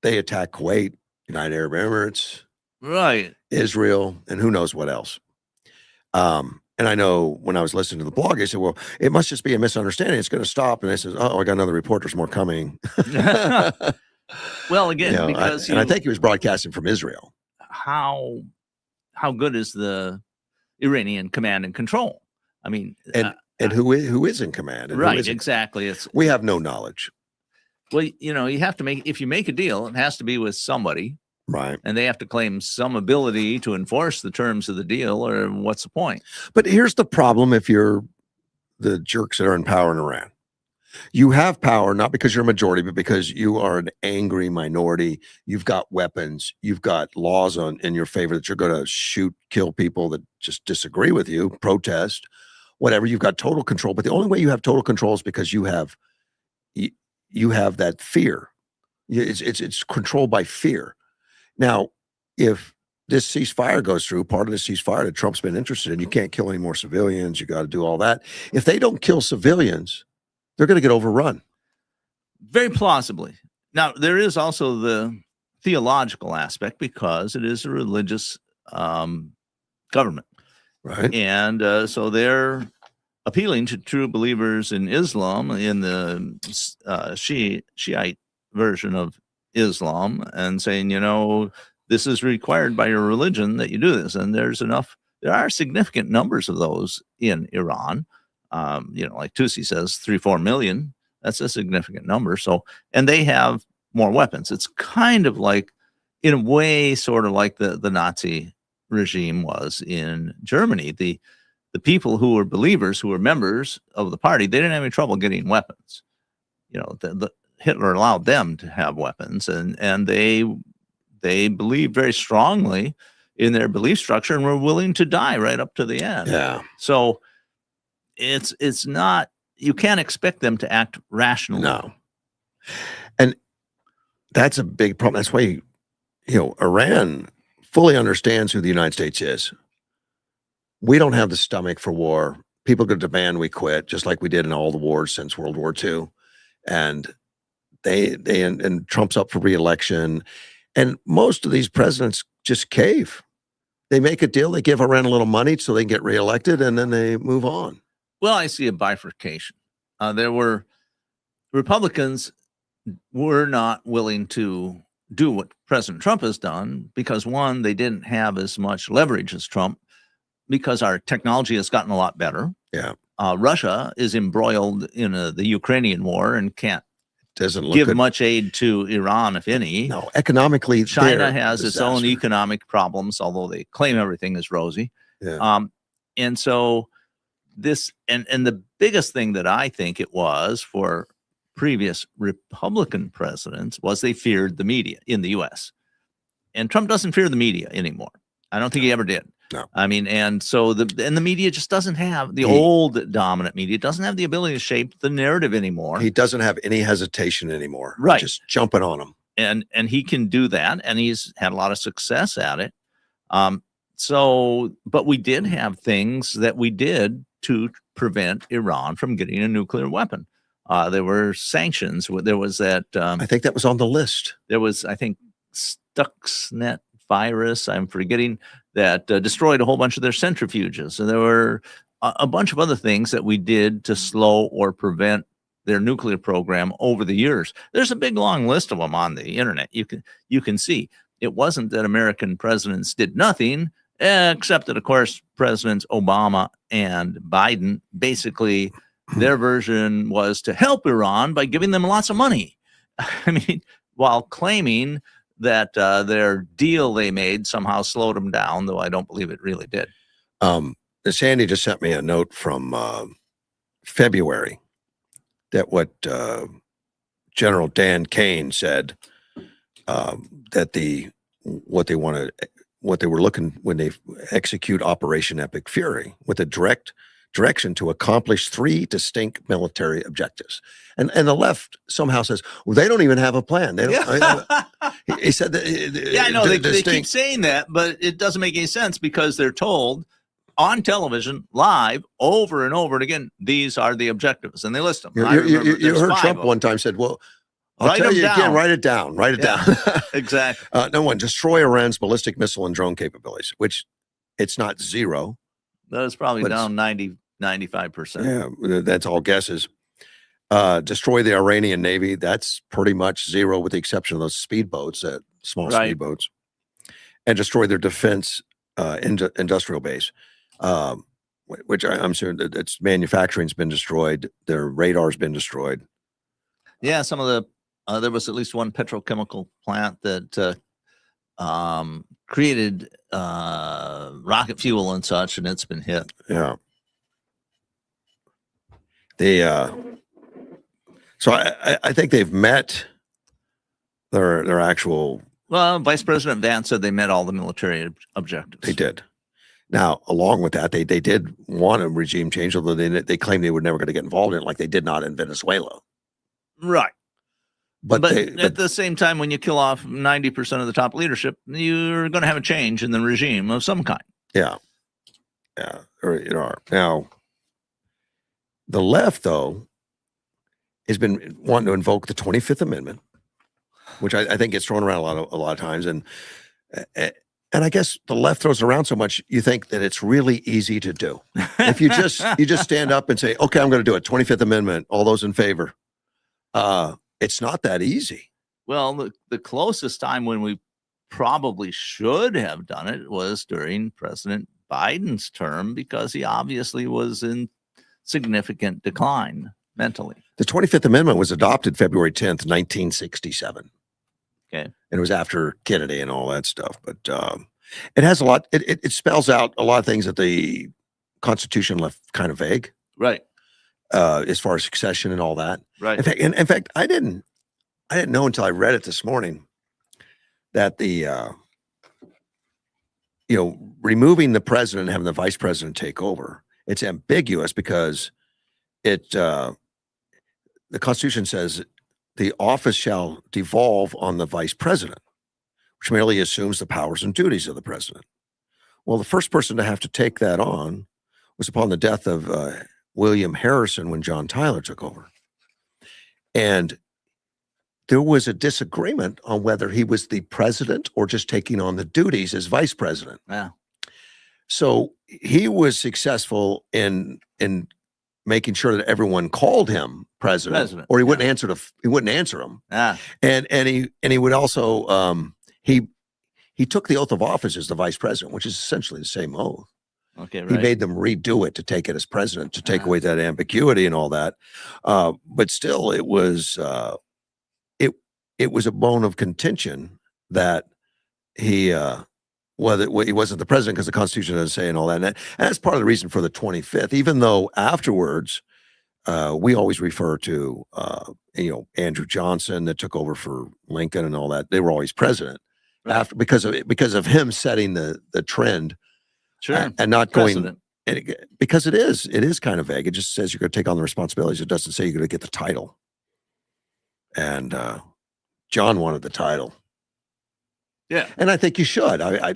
They attack Kuwait, United Arab Emirates, right, Israel, and who knows what else. And I know when I was listening to the blog, I said, well, it must just be a misunderstanding. It's going to stop. And they said, oh, I got another report. There's more coming. Well, again, because I think he was broadcasting from Israel. How good is the Iranian command and control? I mean, and who is in command? And right, exactly. We have no knowledge. Well, you have to if you make a deal, it has to be with somebody. Right. And they have to claim some ability to enforce the terms of the deal, or what's the point? But here's the problem if you're the jerks that are in power in Iran. You have power not because you're a majority, but because you are an angry minority. You've got weapons. You've got laws in your favor that you're going to kill people that just disagree with you, protest, whatever. You've got total control. But the only way you have total control is because you have that fear. It's controlled by fear. Now, if this ceasefire goes through, part of the ceasefire that Trump's been interested in, you can't kill any more civilians. You got to do all that. If they don't kill civilians, they're going to get overrun. Very plausibly. Now, there is also the theological aspect because it is a religious government. Right. And so they're appealing to true believers in Islam, in the Shiite version of Islam, and saying, this is required by your religion that you do this. And there's enough there are significant numbers of those in Iran. Like Tusi says, 3-4 million. That's a significant number. So, and they have more weapons. It's kind of like, in a way, sort of like the Nazi regime was in Germany. The people who were believers, who were members of the party, they didn't have any trouble getting weapons. Hitler allowed them to have weapons, and they believed very strongly in their belief structure and were willing to die right up to the end. Yeah. So it's not, you can't expect them to act rationally. No. And that's a big problem. That's why, Iran fully understands who the United States is. We don't have the stomach for war. People could demand we quit, just like we did in all the wars since World War II. And and Trump's up for re-election. And most of these presidents just cave. They make a deal. They give Iran a little money so they can get reelected, and then they move on. Well, I see a bifurcation. There were Republicans were not willing to do what President Trump has done because, one, they didn't have as much leverage as Trump because our technology has gotten a lot better. Yeah. Russia is embroiled in the Ukrainian war and can't Doesn't give good. Much aid to Iran, if any. No, economically, China has its own disaster. economic problems, although they claim everything is rosy. Yeah. And so this, and the biggest thing that I think it was for previous Republican presidents was they feared the media in the U.S. And Trump doesn't fear the media anymore. I don't think he ever did. No. I mean, and so the media just doesn't have, the old dominant media doesn't have the ability to shape the narrative anymore. He doesn't have any hesitation anymore. Right. Just jumping on them. And he can do that, and he's had a lot of success at it. But we did have things that we did to prevent Iran from getting a nuclear weapon. There were sanctions. There was that. I think that was on the list. There was, I think, Stuxnet virus, I'm forgetting, that destroyed a whole bunch of their centrifuges. And there were a bunch of other things that we did to slow or prevent their nuclear program over the years. There's a big long list of them on the internet. You can see it wasn't that American presidents did nothing, except that, of course, Presidents Obama and Biden, basically their version was to help Iran by giving them lots of money. I mean, while claiming that their deal they made somehow slowed them down, though I don't believe it really did. Sandy just sent me a note from February that what General Dan Kane said, that what they were looking when they execute Operation Epic Fury with a direction to accomplish 3 distinct military objectives. And the left somehow says, well, they don't even have a plan. They don't. He said that. Yeah, I know they keep saying that, but it doesn't make any sense because they're told on television, live, over and over and again, these are the objectives, and they list them. You heard Trump one time said, well, I'll tell you again, write it down. Write it down. Exactly. No one, destroy Iran's ballistic missile and drone capabilities, which it's not zero. That is probably down 95%. Yeah, that's all guesses. Destroy the Iranian Navy. That's pretty much zero with the exception of those speedboats, small speedboats. And destroy their defense industrial base, which I'm sure that its manufacturing's been destroyed. Their radar's been destroyed. Yeah, some of the, there was at least one petrochemical plant that created rocket fuel and such, and it's been hit. Yeah. So I think they've met their actual. Well, Vice President Vance said they met all the military objectives. They did. Now, along with that, they did want a regime change, although they claimed they were never going to get involved in it, like they did not in Venezuela. Right. But at the same time, when you kill off 90% of the top leadership, you're going to have a change in the regime of some kind. Yeah. Yeah. Now, the left, though, has been wanting to invoke the 25th Amendment, which I think gets thrown around a lot of times. And I guess the left throws it around so much, you think that it's really easy to do. If you just stand up and say, okay, I'm going to do it. 25th Amendment, all those in favor. It's not that easy. Well, the closest time when we probably should have done it was during President Biden's term because he obviously was in significant decline mentally. The 25th Amendment was adopted February 10th, 1967. Okay. And it was after Kennedy and all that stuff. But it has a lot, it spells out a lot of things that the Constitution left kind of vague. Right. As far as succession and all that. Right. In fact, I didn't know until I read it this morning that the removing the president and having the vice president take over, it's ambiguous because the Constitution says the office shall devolve on the vice president, which merely assumes the powers and duties of the president. Well, the first person to have to take that on was upon the death of William Harrison when John Tyler took over. And there was a disagreement on whether he was the president or just taking on the duties as vice president. Yeah. So he was successful in making sure that everyone called him president. Or he wouldn't answer him. Yeah. And he would also he took the oath of office as the vice president, which is essentially the same oath. Okay, right. He made them redo it to take it as president, to take away that ambiguity and all that. But still, it was it was a bone of contention that he he wasn't the president because the Constitution doesn't say and all that. And that's part of the reason for the 25th, even though afterwards we always refer to Andrew Johnson that took over for Lincoln and all that. They were always president after because of him setting the trend. Sure. And not Precedent. going because it is kind of vague. It just says you're going to take on the responsibilities. It doesn't say you're going to get the title. And John wanted the title. Yeah. And I think you should. I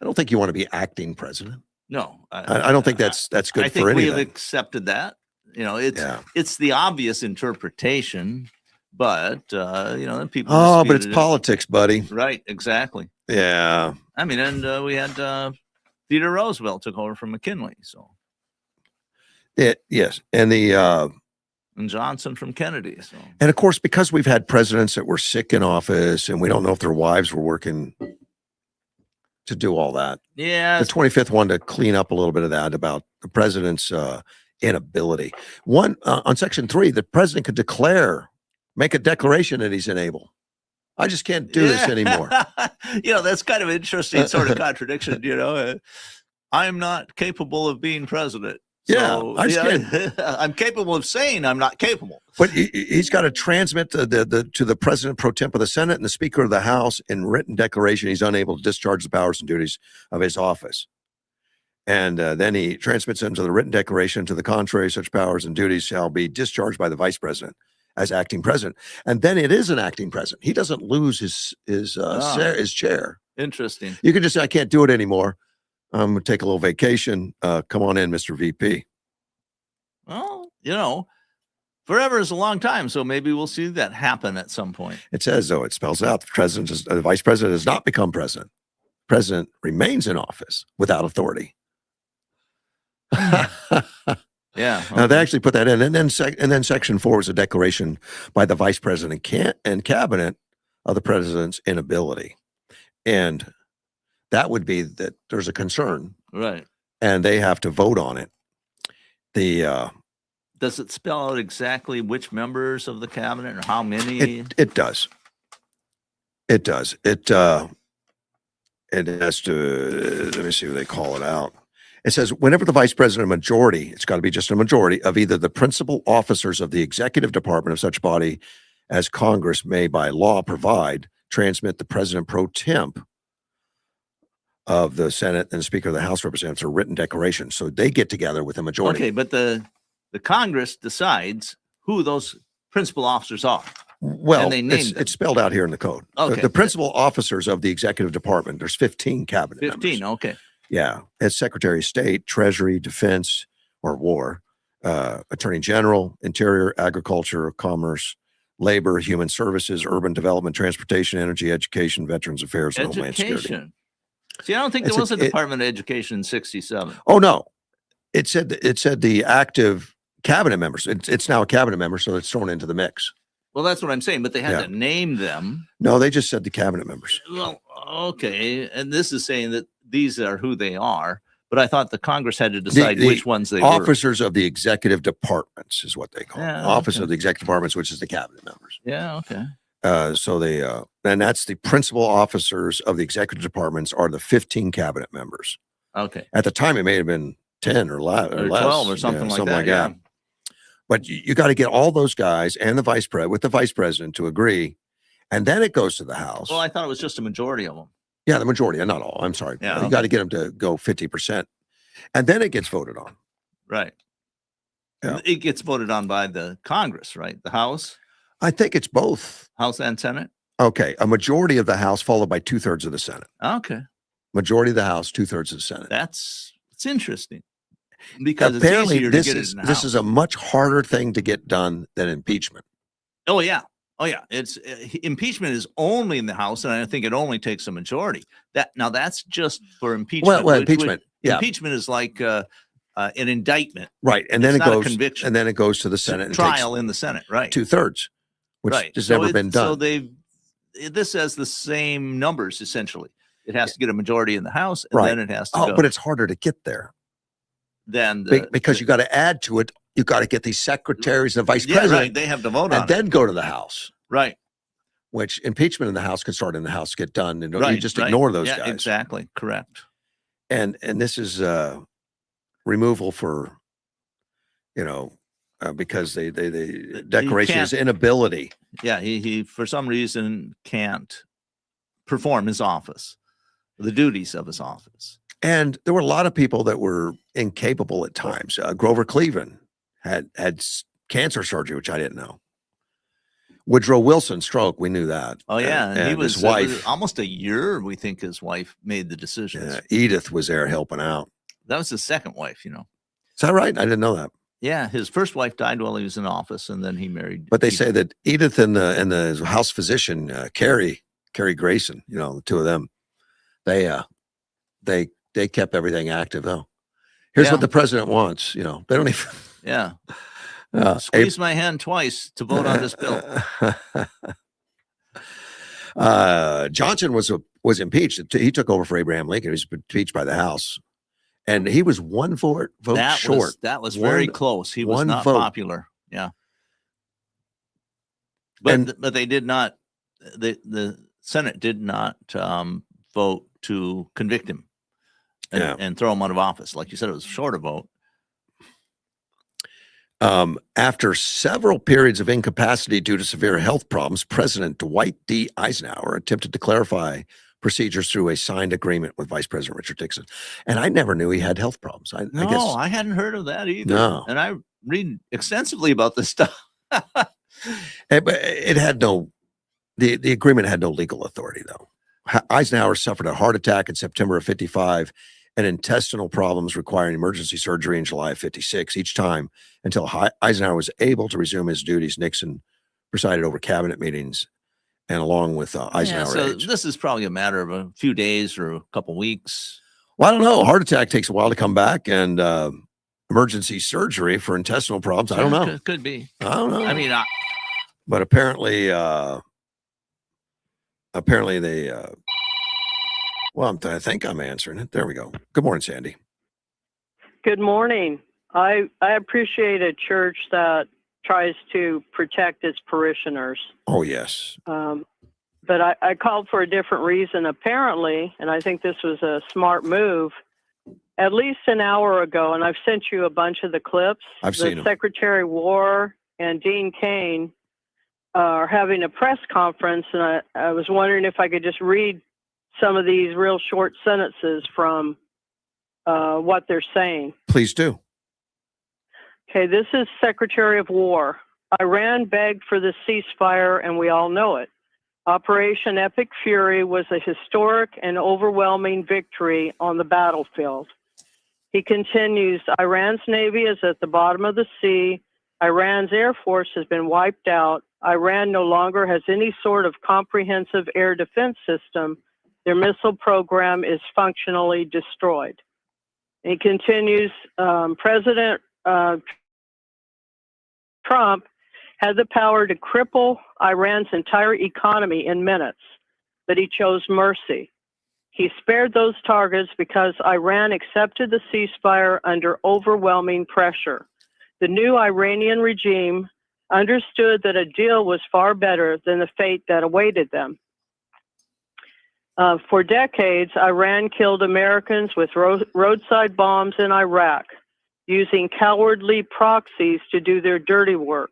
don't think you want to be acting president. No. I don't think that's good I think for anything. we have accepted that. It's the obvious interpretation, but people. Oh, but it's disputed it. politics, buddy. Right. Exactly. Yeah. I mean, and we had Theodore Roosevelt took over from McKinley, so yes, and and Johnson from Kennedy. So, and of course, because we've had presidents that were sick in office, and we don't know if their wives were working to do all that. Yeah, the 25th wanted to clean up a little bit of that about the president's inability. One on Section 3, the president could make a declaration that he's unable. I just can't do this anymore. That's kind of interesting sort of contradiction. I'm not capable of being president. So, I'm capable of saying I'm not capable. But he's got to transmit to the president pro temp of the Senate and the Speaker of the House in written declaration he's unable to discharge the powers and duties of his office. And then he transmits them to the written declaration. To the contrary, such powers and duties shall be discharged by the vice president as acting president. And then it is an acting president. He doesn't lose his chair. Interesting. You can just say, I can't do it anymore. I'm going to take a little vacation. Come on in, Mr. VP. Well, forever is a long time. So maybe we'll see that happen at some point. It says, though, it spells out the vice president does not become president. President remains in office without authority. Yeah. Okay. Now they actually put that in, and then Section 4 is a declaration by the vice president and cabinet of the president's inability, and that would be that there's a concern, right? And they have to vote on it. Does it spell out exactly which members of the cabinet or how many? It does. It does. It has to. Let me see what they call it out. It says, whenever the vice president majority, it's got to be just a majority of either the principal officers of the executive department of such body as Congress may by law provide, transmit the president pro temp of the Senate and the Speaker of the House of Representatives a written declaration. So they get together with a majority. Okay, but the Congress decides who those principal officers are. Well, and they name it's spelled out here in the code. Okay. The principal officers of the executive department, there's 15 cabinet members. 15, okay. Yeah, it's Secretary of State, Treasury, Defense, or War, Attorney General, Interior, Agriculture, Commerce, Labor, Human Services, Urban Development, Transportation, Energy, Education, Veterans Affairs, and Homeland Security. See, I don't think there was a Department of Education in 67. Oh no, it said the active cabinet members. It's now a cabinet member, so it's thrown into the mix. Well, that's what I'm saying, but they had to name them. No, they just said the cabinet members. Well, okay, and this is saying that these are who they are, But I thought the Congress had to decide The which ones they were. officers of the executive departments is what they call Yeah, them. Office okay. of the executive departments, which is the cabinet members. Yeah, okay. So they, and that's the principal officers of the executive departments are the 15 cabinet members. Okay. At the time, it may have been 10 or, less, Or 12 or something like that. Yeah. But you got to get all those guys and the vice president with the vice president to agree. And then it goes to the House. Well, I thought it was just a majority of them. Yeah, the majority, not all. I'm sorry. Yeah, You got to get them to go 50%. And then it gets voted on. Right. Yeah. It gets voted on by the Congress, right? The House? I think it's both. House and Senate? Okay. A majority of the House followed by 2/3 of the Senate. Okay. Majority of the House, 2/3 of the Senate. It's interesting. Because apparently it's easier to get it in the this House. is a much harder thing to get done than impeachment. Oh, yeah. Oh, yeah. It's impeachment is only in the House, and I think it only takes a majority. That's just for impeachment. Well, impeachment. Yeah. Impeachment is like an indictment. Right. And then It's it not a goes conviction. and then it goes to the Senate and Trial in the Senate, right? 2/3, which Right. has never been done. So this has the same numbers essentially. It has to get a majority in the House, and then it has to go. But it's harder to get there. Then because you got to add to it. You got to get these secretaries and vice president. Right. They have to vote on and then go to the House. Right. Which impeachment in the House can start in the House, get done, and Right, you just ignore those yeah, guys. Exactly. Correct. And this is removal for, because they declaration is inability. Yeah, he for some reason can't perform his office, the duties of his office. And there were a lot of people that were incapable at times. Grover Cleveland had cancer surgery, which I didn't know. Woodrow Wilson, stroke, we knew that. Oh, yeah. And he was, his wife. Almost a year, we think his wife made the decisions. Edith was there helping out. That was his second wife, Is that right? I didn't know that. Yeah, his first wife died while he was in office, and then he married. But they say that Edith and the house physician, Carrie Grayson, the two of them, they kept everything active though. Here's what the president wants. They don't even. Yeah. Squeeze my hand twice to vote on this bill. Johnson was impeached. He took over for Abraham Lincoln. He was impeached by the House, and he was one vote short. That was very close. He was not popular. Yeah. But they did not. The Senate did not vote to convict him and throw him out of office. Like you said, it was short a vote. After several periods of incapacity due to severe health problems, President Dwight D. Eisenhower attempted to clarify procedures through a signed agreement with Vice President Richard Nixon. And I never knew he had health problems. I guess I hadn't heard of that either. No. And I read extensively about this stuff. But it had the agreement had no legal authority, though. Eisenhower suffered a heart attack in September of 55 and intestinal problems requiring emergency surgery in July of 56. Each time until Eisenhower was able to resume his duties, Nixon presided over cabinet meetings and along with Eisenhower. So this is probably a matter of a few days or a couple weeks. Well, I don't know. Heart attack takes a while to come back, and emergency surgery for intestinal problems. I don't know. Could be. I don't know. I mean, but apparently they. Well, I think I'm answering it. There we go. Good morning, Sandy. Good morning. I appreciate a church that tries to protect its parishioners. Oh, yes. But I called for a different reason, apparently, and I think this was a smart move. At least an hour ago, and I've sent you a bunch of the clips. I've seen them. Secretary of War and Dean Cain are having a press conference, and I was wondering if I could just read some of these real short sentences from what they're saying. Please do. Okay, this is Secretary of War. Iran begged for the ceasefire, and we all know it. Operation Epic Fury was a historic and overwhelming victory on the battlefield. He continues, Iran's Navy is at the bottom of the sea. Iran's Air Force has been wiped out. Iran no longer has any sort of comprehensive air defense system. Their missile program is functionally destroyed. He continues, President Trump had the power to cripple Iran's entire economy in minutes, but he chose mercy. He spared those targets because Iran accepted the ceasefire under overwhelming pressure. The new Iranian regime understood that a deal was far better than the fate that awaited them. For decades, Iran killed Americans with roadside bombs in Iraq, using cowardly proxies to do their dirty work.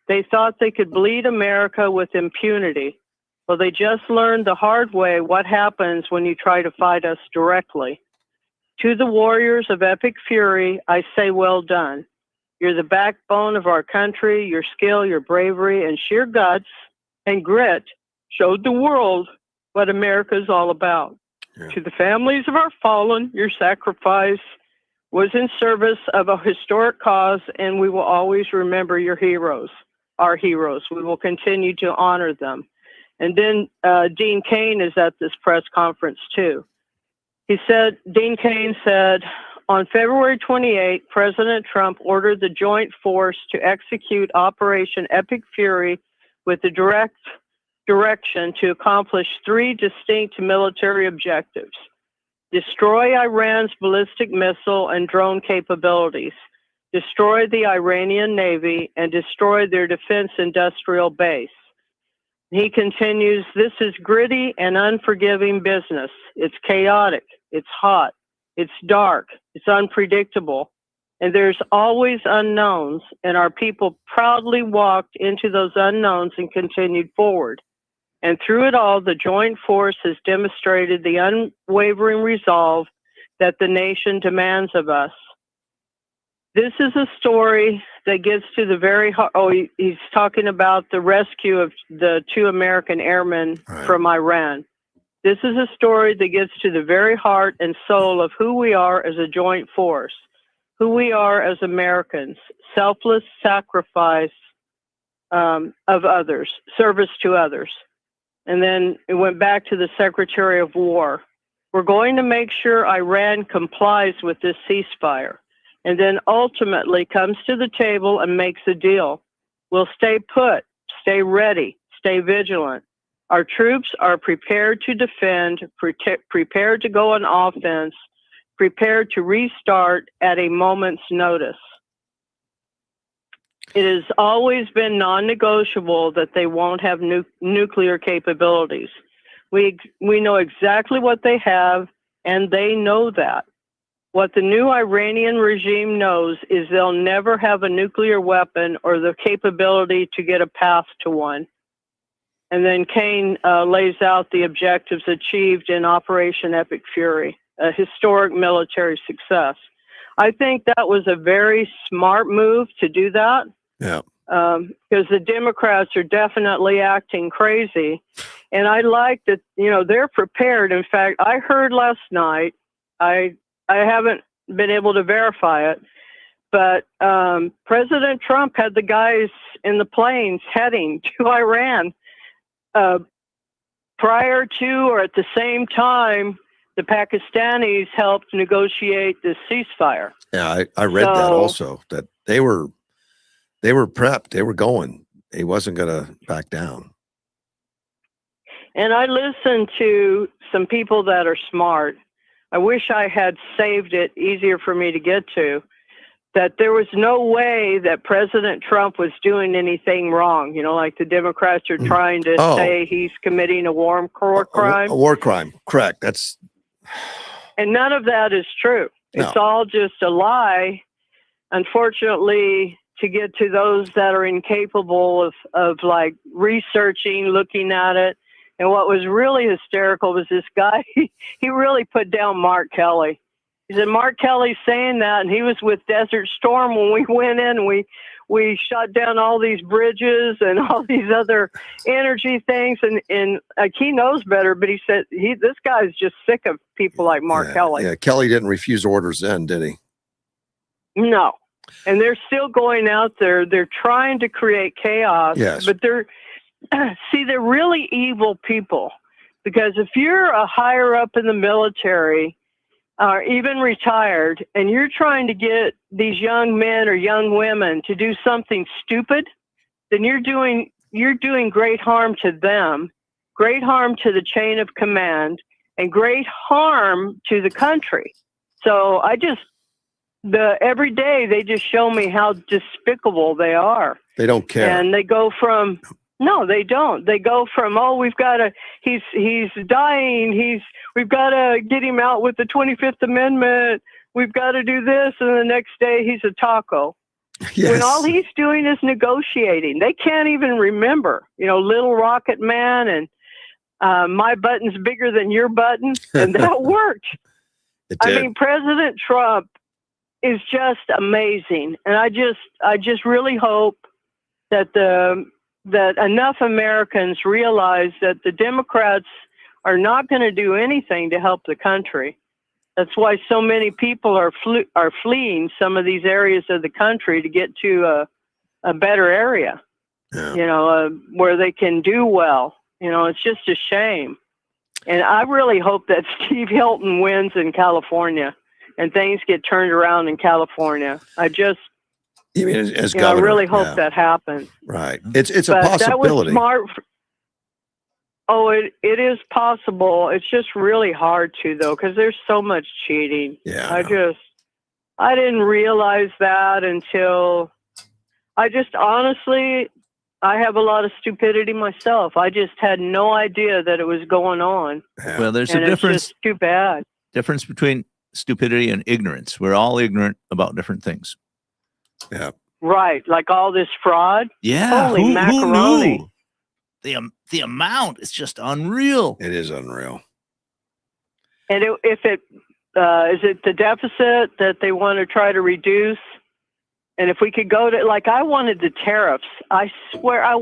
They thought they could bleed America with impunity. Well, they just learned the hard way what happens when you try to fight us directly. To the warriors of epic fury, I say well done. You're the backbone of our country. Your skill, your bravery, and sheer guts and grit showed the world what America is all about. Yeah. To the families of our fallen, your sacrifice was in service of a historic cause, and we will always remember your heroes, our heroes. We will continue to honor them. And then Dean Cain is at this press conference too. Dean Cain said, on February 28, President Trump ordered the joint force to execute Operation Epic Fury with the direction to accomplish 3 distinct military objectives: destroy Iran's ballistic missile and drone capabilities, destroy the Iranian Navy, and destroy their defense industrial base. He continues, this is gritty and unforgiving business. It's chaotic, it's hot, it's dark, it's unpredictable, and there's always unknowns, and our people proudly walked into those unknowns and continued forward. And through it all, the joint force has demonstrated the unwavering resolve that the nation demands of us. This is a story that gets to the very heart. Oh, he's talking about the rescue of the 2 American airmen from Iran. This is a story that gets to the very heart and soul of who we are as a joint force, who we are as Americans, selfless sacrifice of others, service to others. And then it went back to the Secretary of War. We're going to make sure Iran complies with this ceasefire, and then ultimately comes to the table and makes a deal. We'll stay put, stay ready, stay vigilant. Our troops are prepared to defend, prepared to go on offense, prepared to restart at a moment's notice. It has always been non-negotiable that they won't have nuclear capabilities. We know exactly what they have, and they know that. What the new Iranian regime knows is they'll never have a nuclear weapon or the capability to get a path to one. And then Cain lays out the objectives achieved in Operation Epic Fury, a historic military success. I think that was a very smart move to do that. Yeah. Because the Democrats are definitely acting crazy. And I like that, they're prepared. In fact, I heard last night, I haven't been able to verify it, but President Trump had the guys in the planes heading to Iran prior to or at the same time the Pakistanis helped negotiate the ceasefire. Yeah, I read that also, that they were prepped. They were going. He wasn't going to back down. And I listened to some people that are smart. I wish I had saved it easier for me to get to, that there was no way that President Trump was doing anything wrong. Like the Democrats are trying to say he's committing a war crime. A war crime, correct. And none of that is true. No. It's all just a lie. Unfortunately, to get to those that are incapable of like researching, looking at it. And what was really hysterical was this guy, he really put down Mark Kelly. He said, Mark Kelly's saying that, and he was with Desert Storm when we went in, we shut down all these bridges and all these other energy things, and he knows better, but he said this guy's just sick of people like Mark Kelly. Yeah, Kelly didn't refuse orders then, did he? No. And they're still going out there. They're trying to create chaos, yes. But they're really evil people, because if you're a higher up in the military or even retired and you're trying to get these young men or young women to do something stupid, then you're doing great harm to them, great harm to the chain of command, and great harm to the country. So every day they just show me how despicable they are. They don't care. And they go from, no, they don't. They go from, oh, he's dying. We've got to get him out with the 25th Amendment. We've got to do this. And the next day he's a taco. Yes. When all he's doing is negotiating. They can't even remember, Little Rocket Man and my button's bigger than your button. And that worked. I mean, President Trump is just amazing. And I just really hope that that enough Americans realize that the Democrats are not going to do anything to help the country. That's why so many people are fleeing some of these areas of the country to get to a better area, where they can do well. It's just a shame. And I really hope that Steve Hilton wins in California and things get turned around in California. You mean as governor? I really hope that happens. Right. It's a possibility. That was smart. Oh, it is possible. It's just really hard to, though, because there's so much cheating. Yeah. I didn't realize that until honestly, I have a lot of stupidity myself. I just had no idea that it was going on. Yeah. Well, there's a difference. It's just too bad. Difference between stupidity and ignorance. We're all ignorant about different things. Yeah. Right. Like all this fraud. Yeah. Holy macaroni. Who knew? The amount is just unreal. It is unreal. And is it the deficit that they want to try to reduce? And if we could go to, I wanted the tariffs. I swear I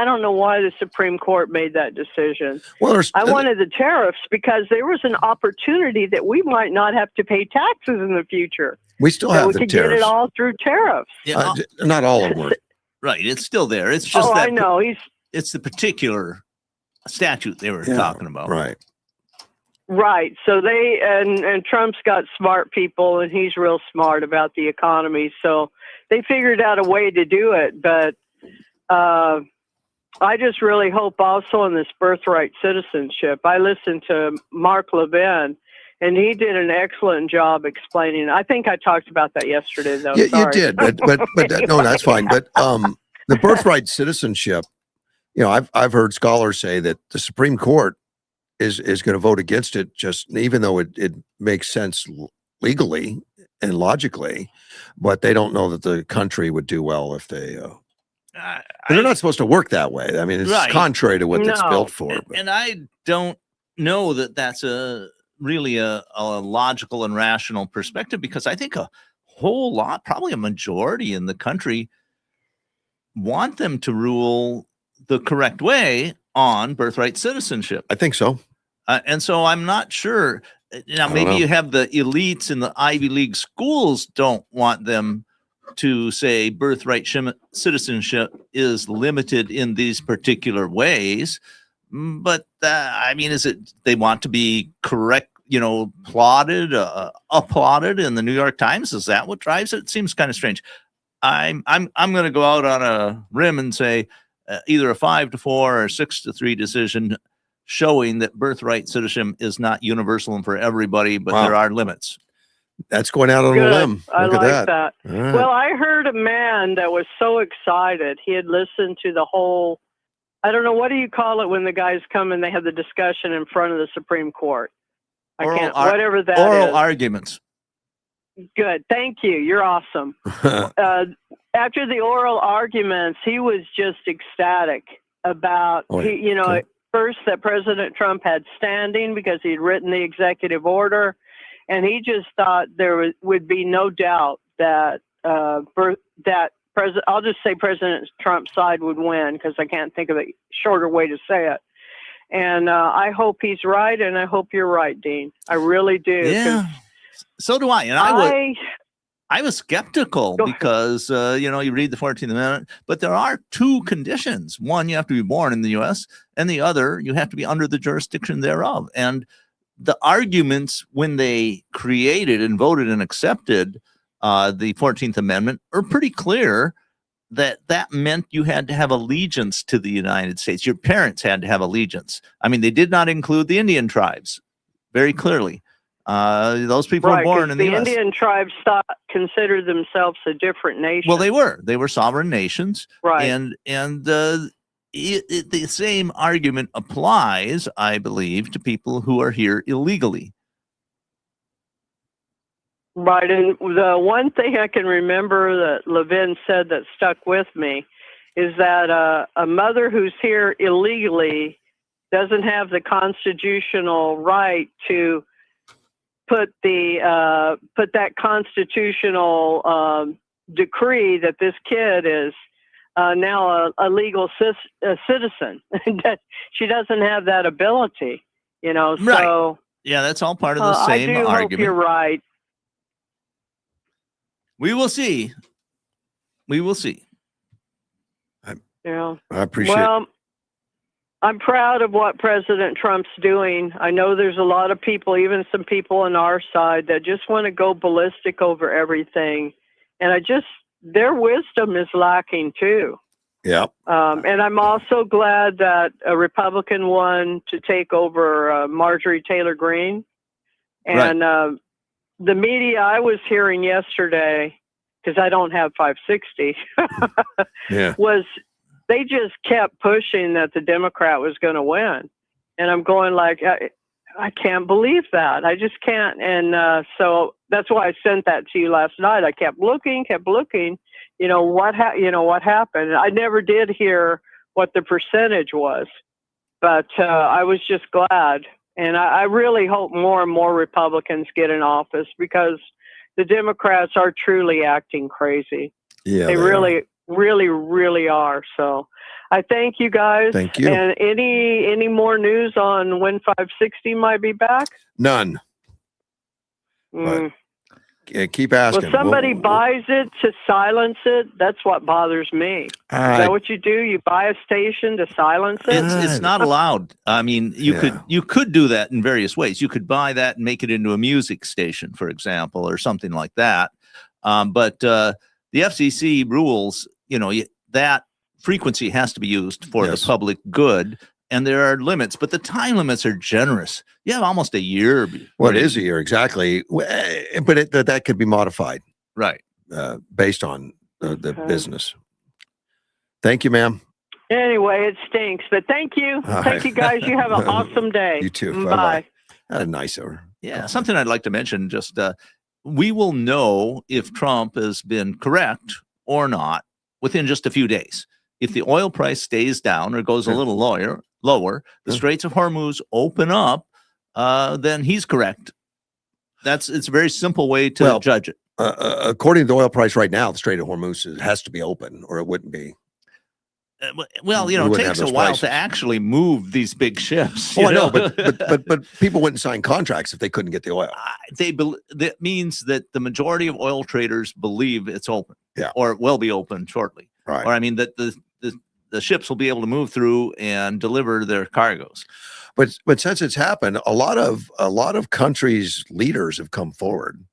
don't know why the Supreme Court made that decision. Well, I wanted the tariffs because there was an opportunity that we might not have to pay taxes in the future. We still have we the could tariffs. get it all through tariffs. Yeah, not all of them. Right. It's still there. It's just that I know. It's the particular statute they were talking about. Right. Right. So they and Trump's got smart people, and he's real smart about the economy. So they figured out a way to do it. But I just really hope also in this birthright citizenship. I listened to Mark Levin, and he did an excellent job explaining. I think I talked about that yesterday, though. Yeah, Sorry. you did, but no, that's fine. But the birthright citizenship, I've heard scholars say that the Supreme Court is going to vote against it, just even though it makes sense legally and logically, but they don't know that the country would do well if they. They're not supposed to work that way. I mean, it's contrary to what it's built for. And I don't know that that's really a logical and rational perspective, because I think a whole lot, probably a majority in the country, want them to rule the correct way on birthright citizenship. I think so. And so I'm not sure. Now, maybe you have the elites in the Ivy League schools don't want them to say birthright citizenship is limited in these particular ways. But I mean, is it they want to be correct, applauded in the New York Times? Is that what drives it? It seems kind of strange. I'm going to go out on a limb and say either a 5-4 or 6-3 decision showing that birthright citizenship is not universal and for everybody, but there are limits. That's going out on a limb. I Look like at that. Right. Well, I heard a man that was so excited. He had listened to the whole, I don't know, what do you call it when the guys come and they have the discussion in front of the Supreme Court? Whatever that is. Oral arguments. Good. Thank you. You're awesome. After the oral arguments, he was just ecstatic about, first that President Trump had standing because he'd written the executive order. And he just thought there would be no doubt that I'll just say President Trump's side would win, because I can't think of a shorter way to say it. And I hope he's right, and I hope you're right, Dean. I really do. Yeah, so do I. And I was skeptical because, you read the 14th Amendment, but there are two conditions. One, you have to be born in the U.S., and the other, you have to be under the jurisdiction thereof. And the arguments when they created and voted and accepted the 14th Amendment are pretty clear that meant you had to have allegiance to the United States. Your parents had to have allegiance. I mean, they did not include the Indian tribes. very clearly. Those people were Right, born 'cause in the the US. Indian tribes considered themselves a different nation. Well, they were sovereign nations, right. and the same argument applies, I believe, to people who are here illegally. Right, and the one thing I can remember that Levin said that stuck with me is that a mother who's here illegally doesn't have the constitutional right to put that constitutional decree that this kid is now a legal citizen. That she doesn't have that ability, you know. So Right. Yeah, that's all part of the same I do argument. hope you're right. We will see. We will see. Yeah. I appreciate. Well, I'm proud of what President Trump's doing. I know there's a lot of people, even some people on our side, that just want to go ballistic over everything, and their wisdom is lacking too. Yeah. And I'm also glad that a Republican won to take over Marjorie Taylor Greene. And the media I was hearing yesterday, because I don't have 560, Yeah. was they just kept pushing that the Democrat was going to win. And I'm going like, I can't believe that. I just can't. And so that's why I sent that to you last night. I kept looking, you know, what happened. I never did hear what the percentage was, but I was just glad. And I really hope more and more Republicans get in office, because the Democrats are truly acting crazy. Yeah. They really are. So I thank you guys. Thank you. And any more news on when 560 might be back? None. Mm. Keep asking. Well, somebody buys it to silence it. That's what bothers me. Is that what you do? You buy a station to silence it? It's not allowed. I mean, you could do that in various ways. You could buy that and make it into a music station, for example, or something like that. But the FCC rules, you know, that frequency has to be used for the public good. And there are limits, but the time limits are generous. You have almost a year. Well, it is a year, exactly. But that could be modified. Right. Based on the business. Thank you, ma'am. Anyway, it stinks, but thank you. Thank you, guys. You have an awesome day. You too. Bye. Had a nice hour. Yeah. Something I'd like to mention, just we will know if Trump has been correct or not within just a few days. If the oil price stays down or goes a little lower, the Straits of Hormuz open up, then he's correct. It's a very simple way to judge it. According to the oil price right now, the Strait of Hormuz has to be open, or it wouldn't be. Well, you know, it takes a while to actually move these big ships. I know, but people wouldn't sign contracts if they couldn't get the oil. That means that the majority of oil traders believe it's open, or it will be open shortly. Right. Or I mean that the ships will be able to move through and deliver their cargoes. But since it's happened, a lot of countries' leaders have come forward,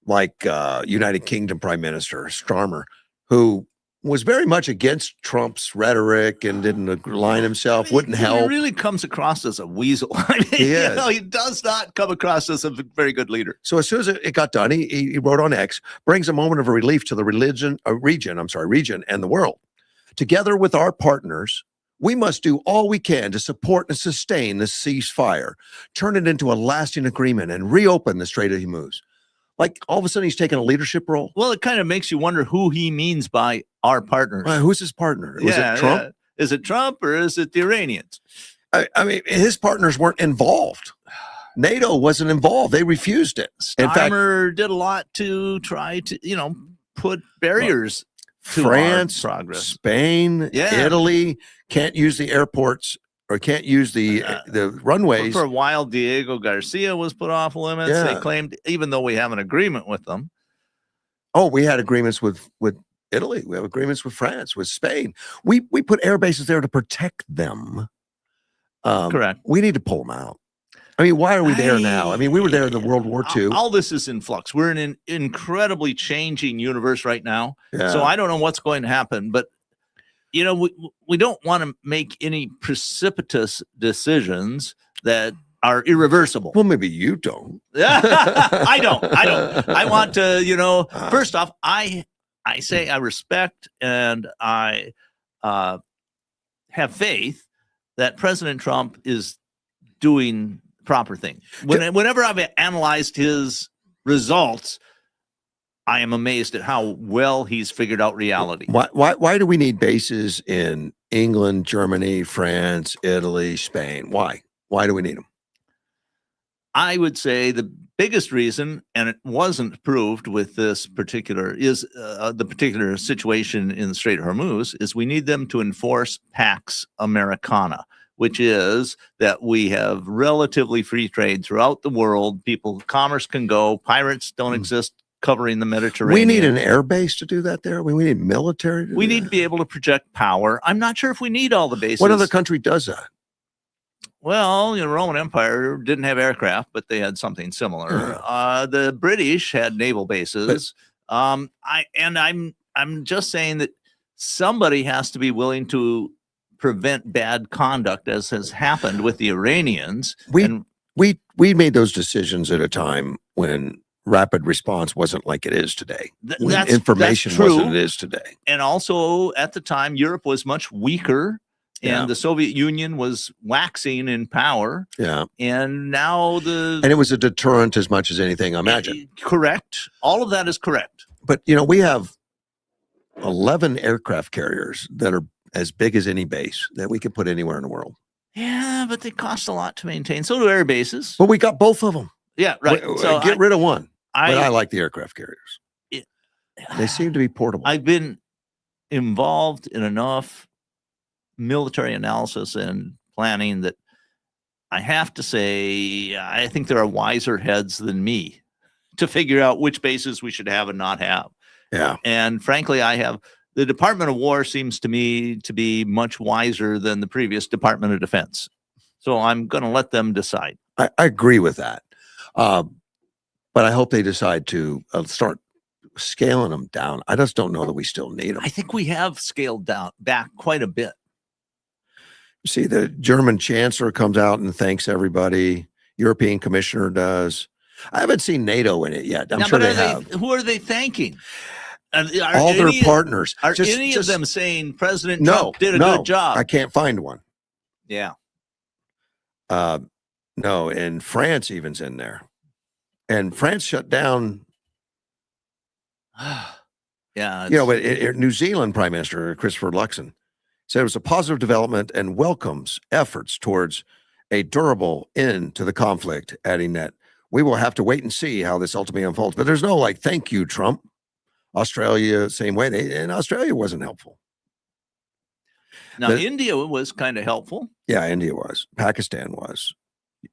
like United Kingdom Prime Minister Starmer, who was very much against Trump's rhetoric and didn't align himself, wouldn't help. He really comes across as a weasel. I mean, he does not come across as a very good leader. So as soon as it got done, he wrote on X, brings a moment of relief to the region and the world. Together with our partners, we must do all we can to support and sustain the ceasefire, turn it into a lasting agreement, and reopen the Strait of Hormuz. Like all of a sudden he's taking a leadership role. Well, it kind of makes you wonder who he means by our partners. Who's his partner? Was it Trump? Yeah. Is it Trump or is it the Iranians? I mean, his partners weren't involved. NATO wasn't involved. They refused it. Starmer did a lot to try to, put barriers to France, our progress. Spain, Italy can't use the airports or can't use the runways. For a while, Diego Garcia was put off limits. Yeah. They claimed, even though we have an agreement with them. Oh, we had agreements with Italy. We have agreements with France, with Spain. We put air bases there to protect them. Correct. We need to pull them out. I mean, why are we there now? I mean, we were there in the World War II. All this is in flux. We're in an incredibly changing universe right now. Yeah. So I don't know what's going to happen, but we don't want to make any precipitous decisions that are irreversible. Well, maybe you don't. I don't. I want to, first off, I say I respect and I have faith that President Trump is doing proper thing. Whenever I've analyzed his results, I am amazed at how well he's figured out reality. Why do we need bases in England, Germany, France, Italy, Spain? Why do we need them? I would say the biggest reason, and it wasn't proved with this particular, is the particular situation in the Strait of Hormuz, is we need them to enforce Pax Americana, which is that we have relatively free trade throughout the world. Commerce can go, pirates don't exist covering the Mediterranean. We need an air base to do that there. We need military. We need to be able to project power. I'm not sure if we need all the bases. What other country does that? Well, the Roman Empire didn't have aircraft, but they had something similar. The British had naval bases. I'm just saying that somebody has to be willing to prevent bad conduct, as has happened with the Iranians. We made those decisions at a time when rapid response wasn't like it is today. Information wasn't it is today. And also at the time, Europe was much weaker. And the Soviet Union was waxing in power. Yeah. And now and it was a deterrent as much as anything, I imagine. Correct. All of that is correct. But, we have 11 aircraft carriers that are as big as any base that we could put anywhere in the world. Yeah, but they cost a lot to maintain. So do air bases. But we got both of them. Yeah, right. So get rid of one. But I like the aircraft carriers. They seem to be portable. I've been involved in enough military analysis and planning that I have to say I think there are wiser heads than me to figure out which bases we should have and not have. Yeah. And frankly, the Department of War seems to me to be much wiser than the previous Department of Defense. So I'm going to let them decide. I agree with that. But I hope they decide to start scaling them down. I just don't know that we still need them. I think we have scaled back quite a bit. See, the German chancellor comes out and thanks everybody. European commissioner does. I haven't seen NATO in it yet. I'm sure they have. Who are they thanking? All their partners. Are any of them saying President Trump did a good job? I can't find one. Yeah. No, and France even's in there. And France shut down. Yeah. But New Zealand Prime Minister Christopher Luxon said it was a positive development and welcomes efforts towards a durable end to the conflict, adding that we will have to wait and see how this ultimately unfolds. But there's no thank you, Trump. Australia, same way. And Australia wasn't helpful. Now, India was kind of helpful. Yeah, India was. Pakistan was.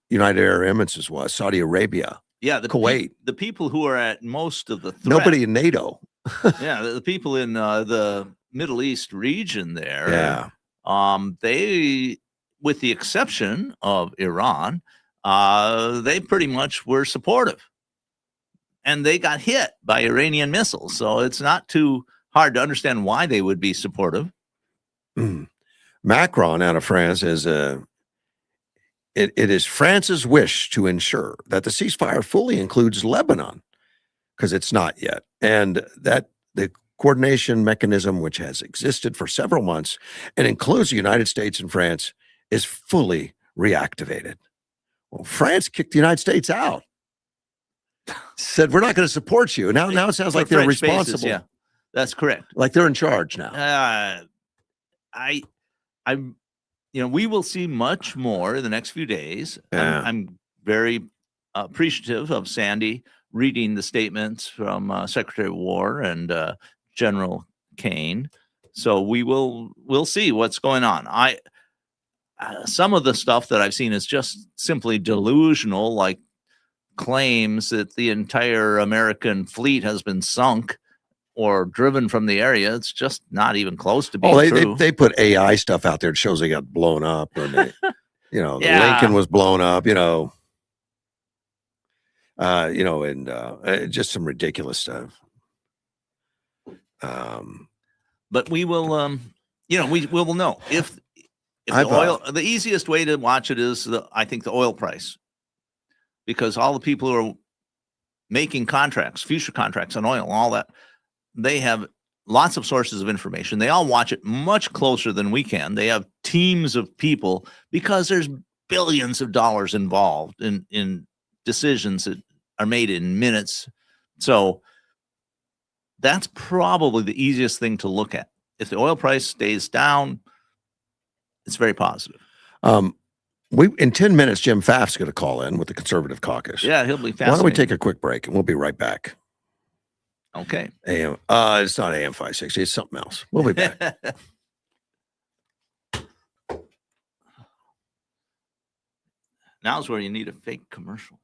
United Arab Emirates was. Saudi Arabia. Yeah, Kuwait. The people who are at most of the threat. Nobody in NATO. Yeah, the people in the Middle East region there. Yeah. They, with the exception of Iran, they pretty much were supportive. And they got hit by Iranian missiles. So it's not too hard to understand why they would be supportive. Macron out of France is it is France's wish to ensure that the ceasefire fully includes Lebanon, because it's not yet. And that the coordination mechanism, which has existed for several months and includes the United States and France, is fully reactivated. Well, France kicked the United States out. Said, we're not going to support you. Now it sounds like they're French responsible. bases, yeah, that's correct. Like they're in charge now. We will see much more in the next few days. Yeah. I'm very appreciative of Sandy reading the statements from Secretary of War and General Kane. So we'll see what's going on. Some of the stuff that I've seen is just simply delusional, like claims that the entire American fleet has been sunk or driven from the area. It's just not even close to being true. They put AI stuff out there that shows they got blown up, or the Lincoln was blown up, and just some ridiculous stuff. But we will, we will know if the oil. The easiest way to watch it is I think the oil price. because all the people who are making contracts, future contracts on oil, all that, they have lots of sources of information. They all watch it much closer than we can. They have teams of people because there's billions of dollars involved in decisions that are made in minutes. So that's probably the easiest thing to look at. If the oil price stays down, it's very positive. In 10 minutes, Jim Pfaff's going to call in with the Conservative Caucus. Yeah, he'll be fascinating. Why don't we take a quick break and we'll be right back. Okay. It's not AM 560. It's something else. We'll be back. Now's where you need a fake commercial.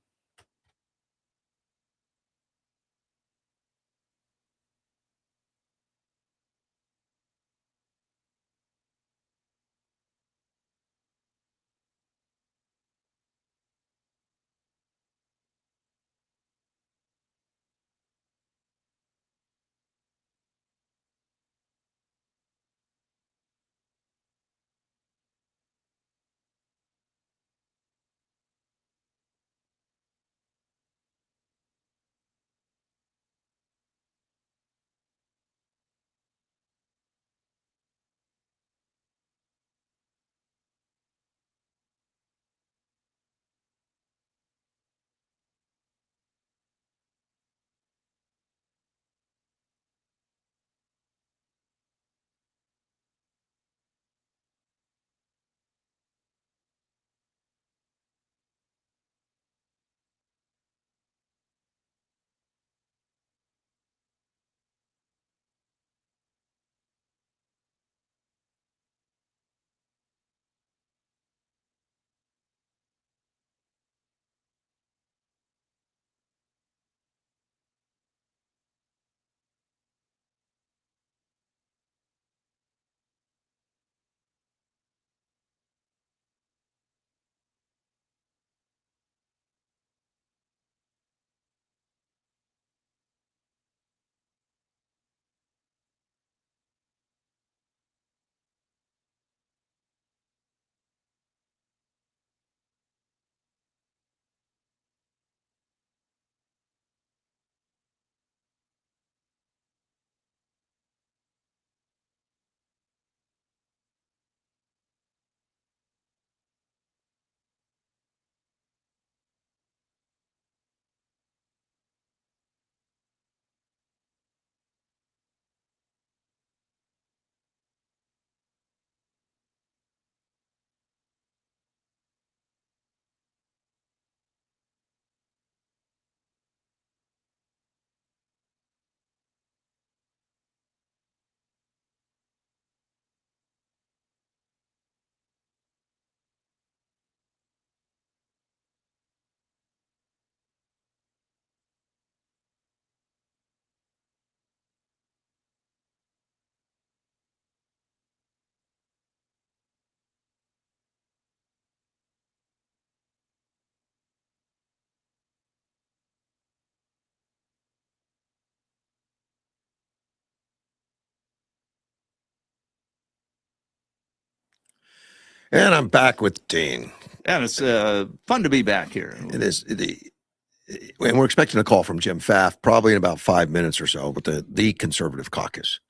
And I'm back with Dean. And it's fun to be back here. It is. And we're expecting a call from Jim Pfaff probably in about 5 minutes or so with the Conservative Caucus,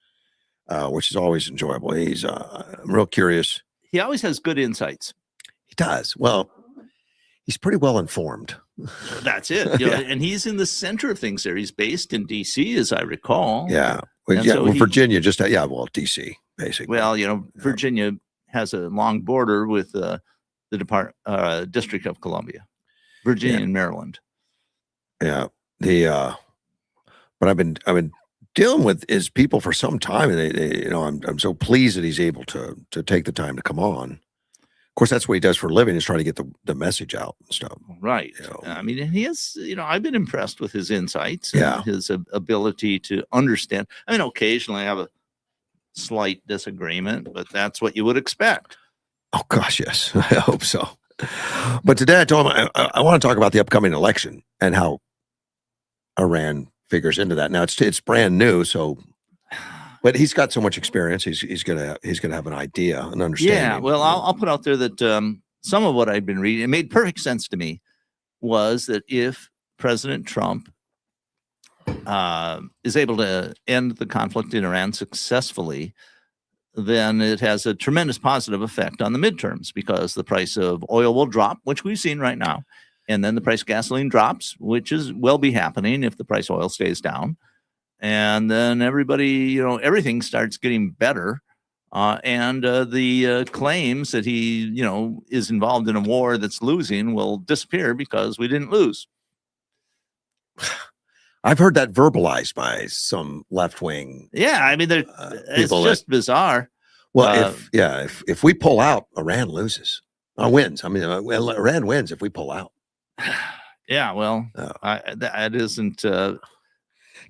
which is always enjoyable. I'm real curious. He always has good insights. He does. Well, he's pretty well informed. That's it. You know, and he's in the center of things there. He's based in D.C., as I recall. Yeah. Well, So Virginia D.C., basically. Well, Virginia has a long border with the District of Columbia, Virginia and Maryland. Yeah. But I've been dealing with his people for some time, and I'm so pleased that he's able to take the time to come on. Of course, that's what he does for a living, is trying to get the message out and stuff. Right. I mean, he has, I've been impressed with his insights and his ability to understand. I mean, occasionally I have a slight disagreement, but that's what you would expect. Oh gosh, yes. I hope so. But today I told him I want to talk about the upcoming election and how Iran figures into that. Now it's brand new, but he's got so much experience. He's gonna have an idea, an understanding. Yeah. Well, I'll put out there that some of what I've been reading, it made perfect sense to me. was that if President Trump is able to end the conflict in Iran successfully, then it has a tremendous positive effect on the midterms because the price of oil will drop, which we've seen right now. And then the price of gasoline drops, which will be happening if the price of oil stays down. And then everybody, everything starts getting better. And the claims that he, is involved in a war that's losing will disappear because we didn't lose. I've heard that verbalized by some left wing. Yeah, I mean, it's just bizarre. Well, if we pull out, Iran loses, wins. I mean, Iran wins if we pull out. Yeah, well, that isn't.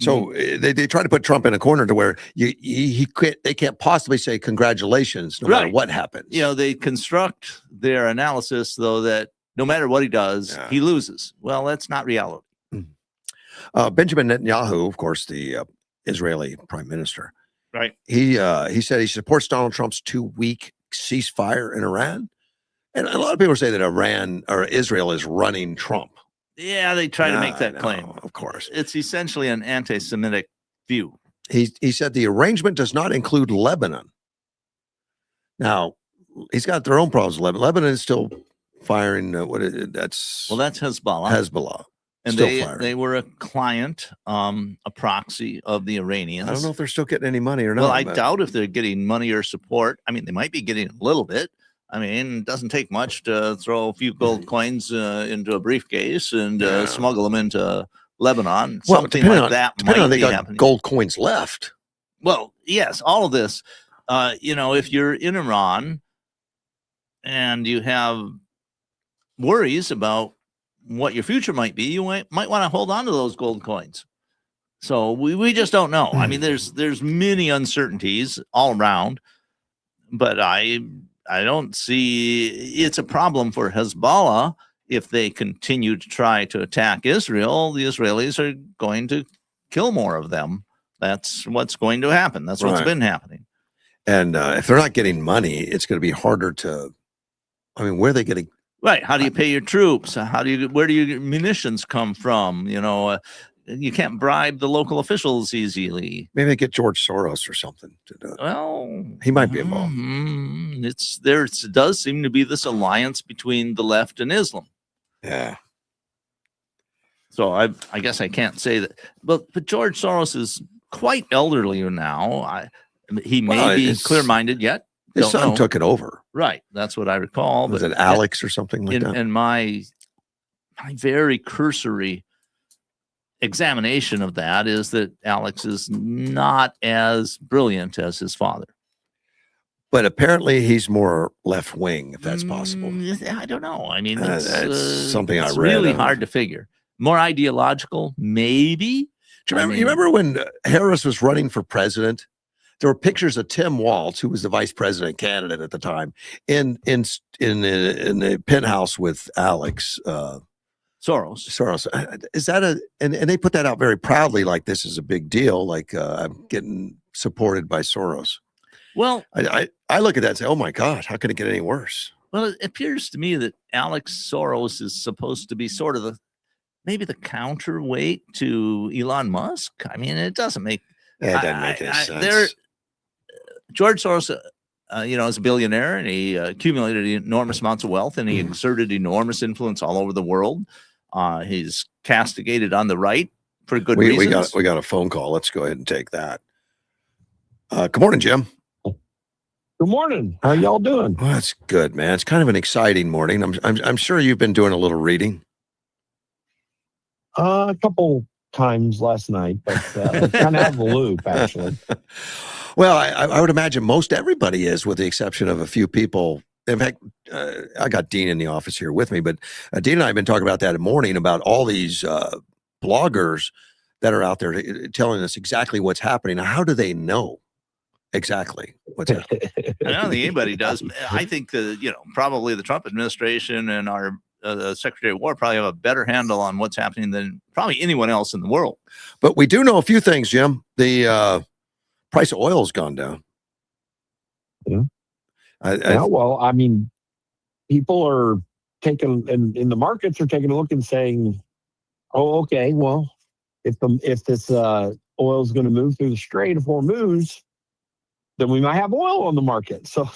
So they try to put Trump in a corner to where they can't possibly say congratulations no matter what happens. They construct their analysis though that no matter what he does, he loses. Well, that's not reality. Benjamin Netanyahu, of course, the Israeli prime minister, right? He said he supports Donald Trump's 2-week ceasefire in Iran, and a lot of people say that Iran or Israel is running Trump. Yeah, they try to make that claim. Of course, it's essentially an anti-Semitic view. He said the arrangement does not include Lebanon. Now, he's got their own problems. Lebanon is still firing. That's Hezbollah. Hezbollah. And they were a client, a proxy of the Iranians. I don't know if they're still getting any money or not. Well, I doubt if they're getting money or support. I mean, they might be getting a little bit. I mean, it doesn't take much to throw a few gold coins into a briefcase and smuggle them into Lebanon. Well, something like that might they be got happening. Gold coins left. Well, yes, all of this. If you're in Iran and you have worries about what your future might be, you might want to hold on to those gold coins. So we just don't know. I mean, there's many uncertainties all around, but I don't see it's a problem for Hezbollah if they continue to try to attack Israel. The Israelis are going to kill more of them. That's what's going to happen. That's what's been happening. And if they're not getting money, it's going to be harder to. I mean, where are they getting? Right. How do you pay your troops? Where do your munitions come from? You can't bribe the local officials easily. Maybe they get George Soros or something to do it. Well, he might be involved. It does seem to be this alliance between the left and Islam. Yeah. So I guess I can't say that, but George Soros is quite elderly now. He may be clear-minded yet. His son took it over. Right. That's what I recall. Was it Alex or something like that? And my very cursory examination of that is that Alex is not as brilliant as his father. But apparently he's more left-wing, if that's possible. I don't know. I mean, that's something I read. It's really hard to figure. More ideological, maybe. Do you remember when Harris was running for president? There were pictures of Tim Walz, who was the vice president candidate at the time, in the penthouse with Alex Soros. Is that and they put that out very proudly, like this is a big deal, like I'm getting supported by Soros. Well, I look at that and say, oh my God, how could it get any worse? Well, it appears to me that Alex Soros is supposed to be sort of maybe the counterweight to Elon Musk. I mean, it doesn't make any sense. George Soros, is a billionaire, and he accumulated enormous amounts of wealth, and he exerted enormous influence all over the world. He's castigated on the right for good reasons. We got a phone call. Let's go ahead and take that. Good morning, Jim. Good morning. How y'all doing? Well, that's good, man. It's kind of an exciting morning. I'm sure you've been doing a little reading. A couple times last night, but kind of out of the loop, actually. Well, I would imagine most everybody is, with the exception of a few people. In fact, I got Dean in the office here with me, but Dean and I have been talking about that in the morning about all these bloggers that are out there telling us exactly what's happening. Now, how do they know exactly what's happening? I don't think anybody does. I think probably the Trump administration and our Secretary of War probably have a better handle on what's happening than probably anyone else in the world. But we do know a few things, Jim. The price of oil has gone down. Yeah. Well, I mean, people are taking, and in the markets are taking a look and saying, oh, okay, well, if this oil is going to move through the Strait of Hormuz, then we might have oil on the market. So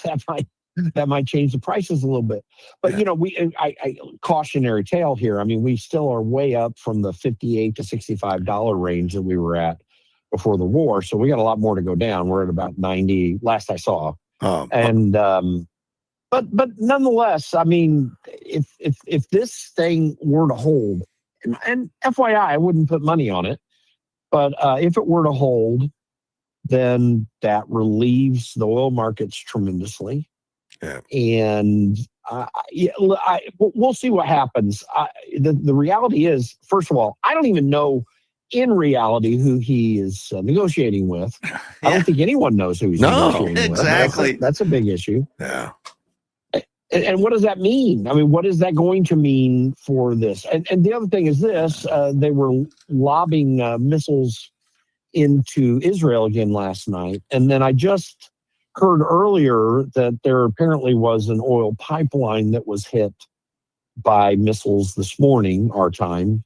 that might change the prices a little bit. But I cautionary tale here. I mean, we still are way up from the $58 to $65 range that we were at before the war. So we got a lot more to go down. We're at about 90 last I saw. And but nonetheless, I mean, if this thing were to hold, and FYI, I wouldn't put money on it, but if it were to hold, then that relieves the oil markets tremendously. Yeah. And we'll see what happens. The reality is, first of all, I don't even know in reality who he is negotiating with. Yeah. I don't think anyone knows who he's negotiating with. Exactly. That's a big issue. Yeah. And what does that mean? I mean, what is that going to mean for this? And the other thing is this, they were lobbing missiles into Israel again last night. And then I just heard earlier that there apparently was an oil pipeline that was hit by missiles this morning, our time.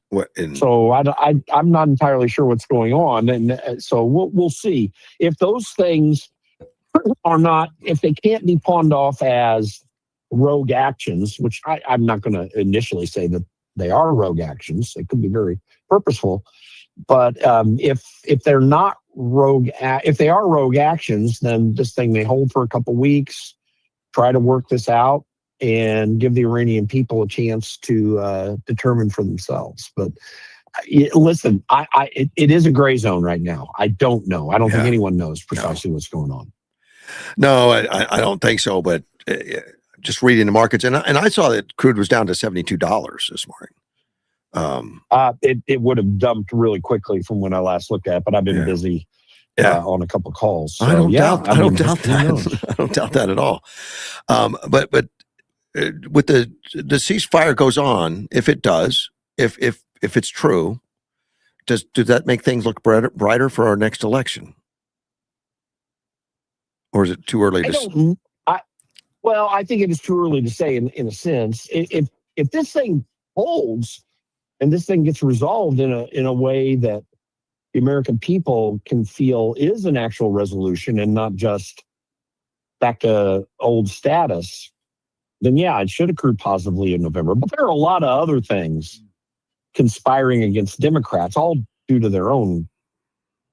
So I'm not entirely sure what's going on. And so we'll see. If those things are not, if they can't be pawned off as rogue actions, which I'm not going to initially say that they are rogue actions. They could be very purposeful. But if they're not rogue, if they are rogue actions, then this thing may hold for a couple weeks, try to work this out, and give the Iranian people a chance to determine for themselves. But listen, it is a gray zone right now. I don't know. I don't think anyone knows precisely what's going on. No, I don't think so. But just reading the markets, and I saw that crude was down to $72 this morning. It would have dumped really quickly from when I last looked at it, but I've been busy on a couple of calls. So, I don't doubt that. I don't doubt that at all. But with the ceasefire goes on, if it does, if it's true, does that make things look brighter for our next election, or is it too early to? Well, I think it is too early to say. In a sense, if this thing holds. And this thing gets resolved in a way that the American people can feel is an actual resolution and not just back to old status, then it should accrue positively in November. But there are a lot of other things conspiring against Democrats, all due to their own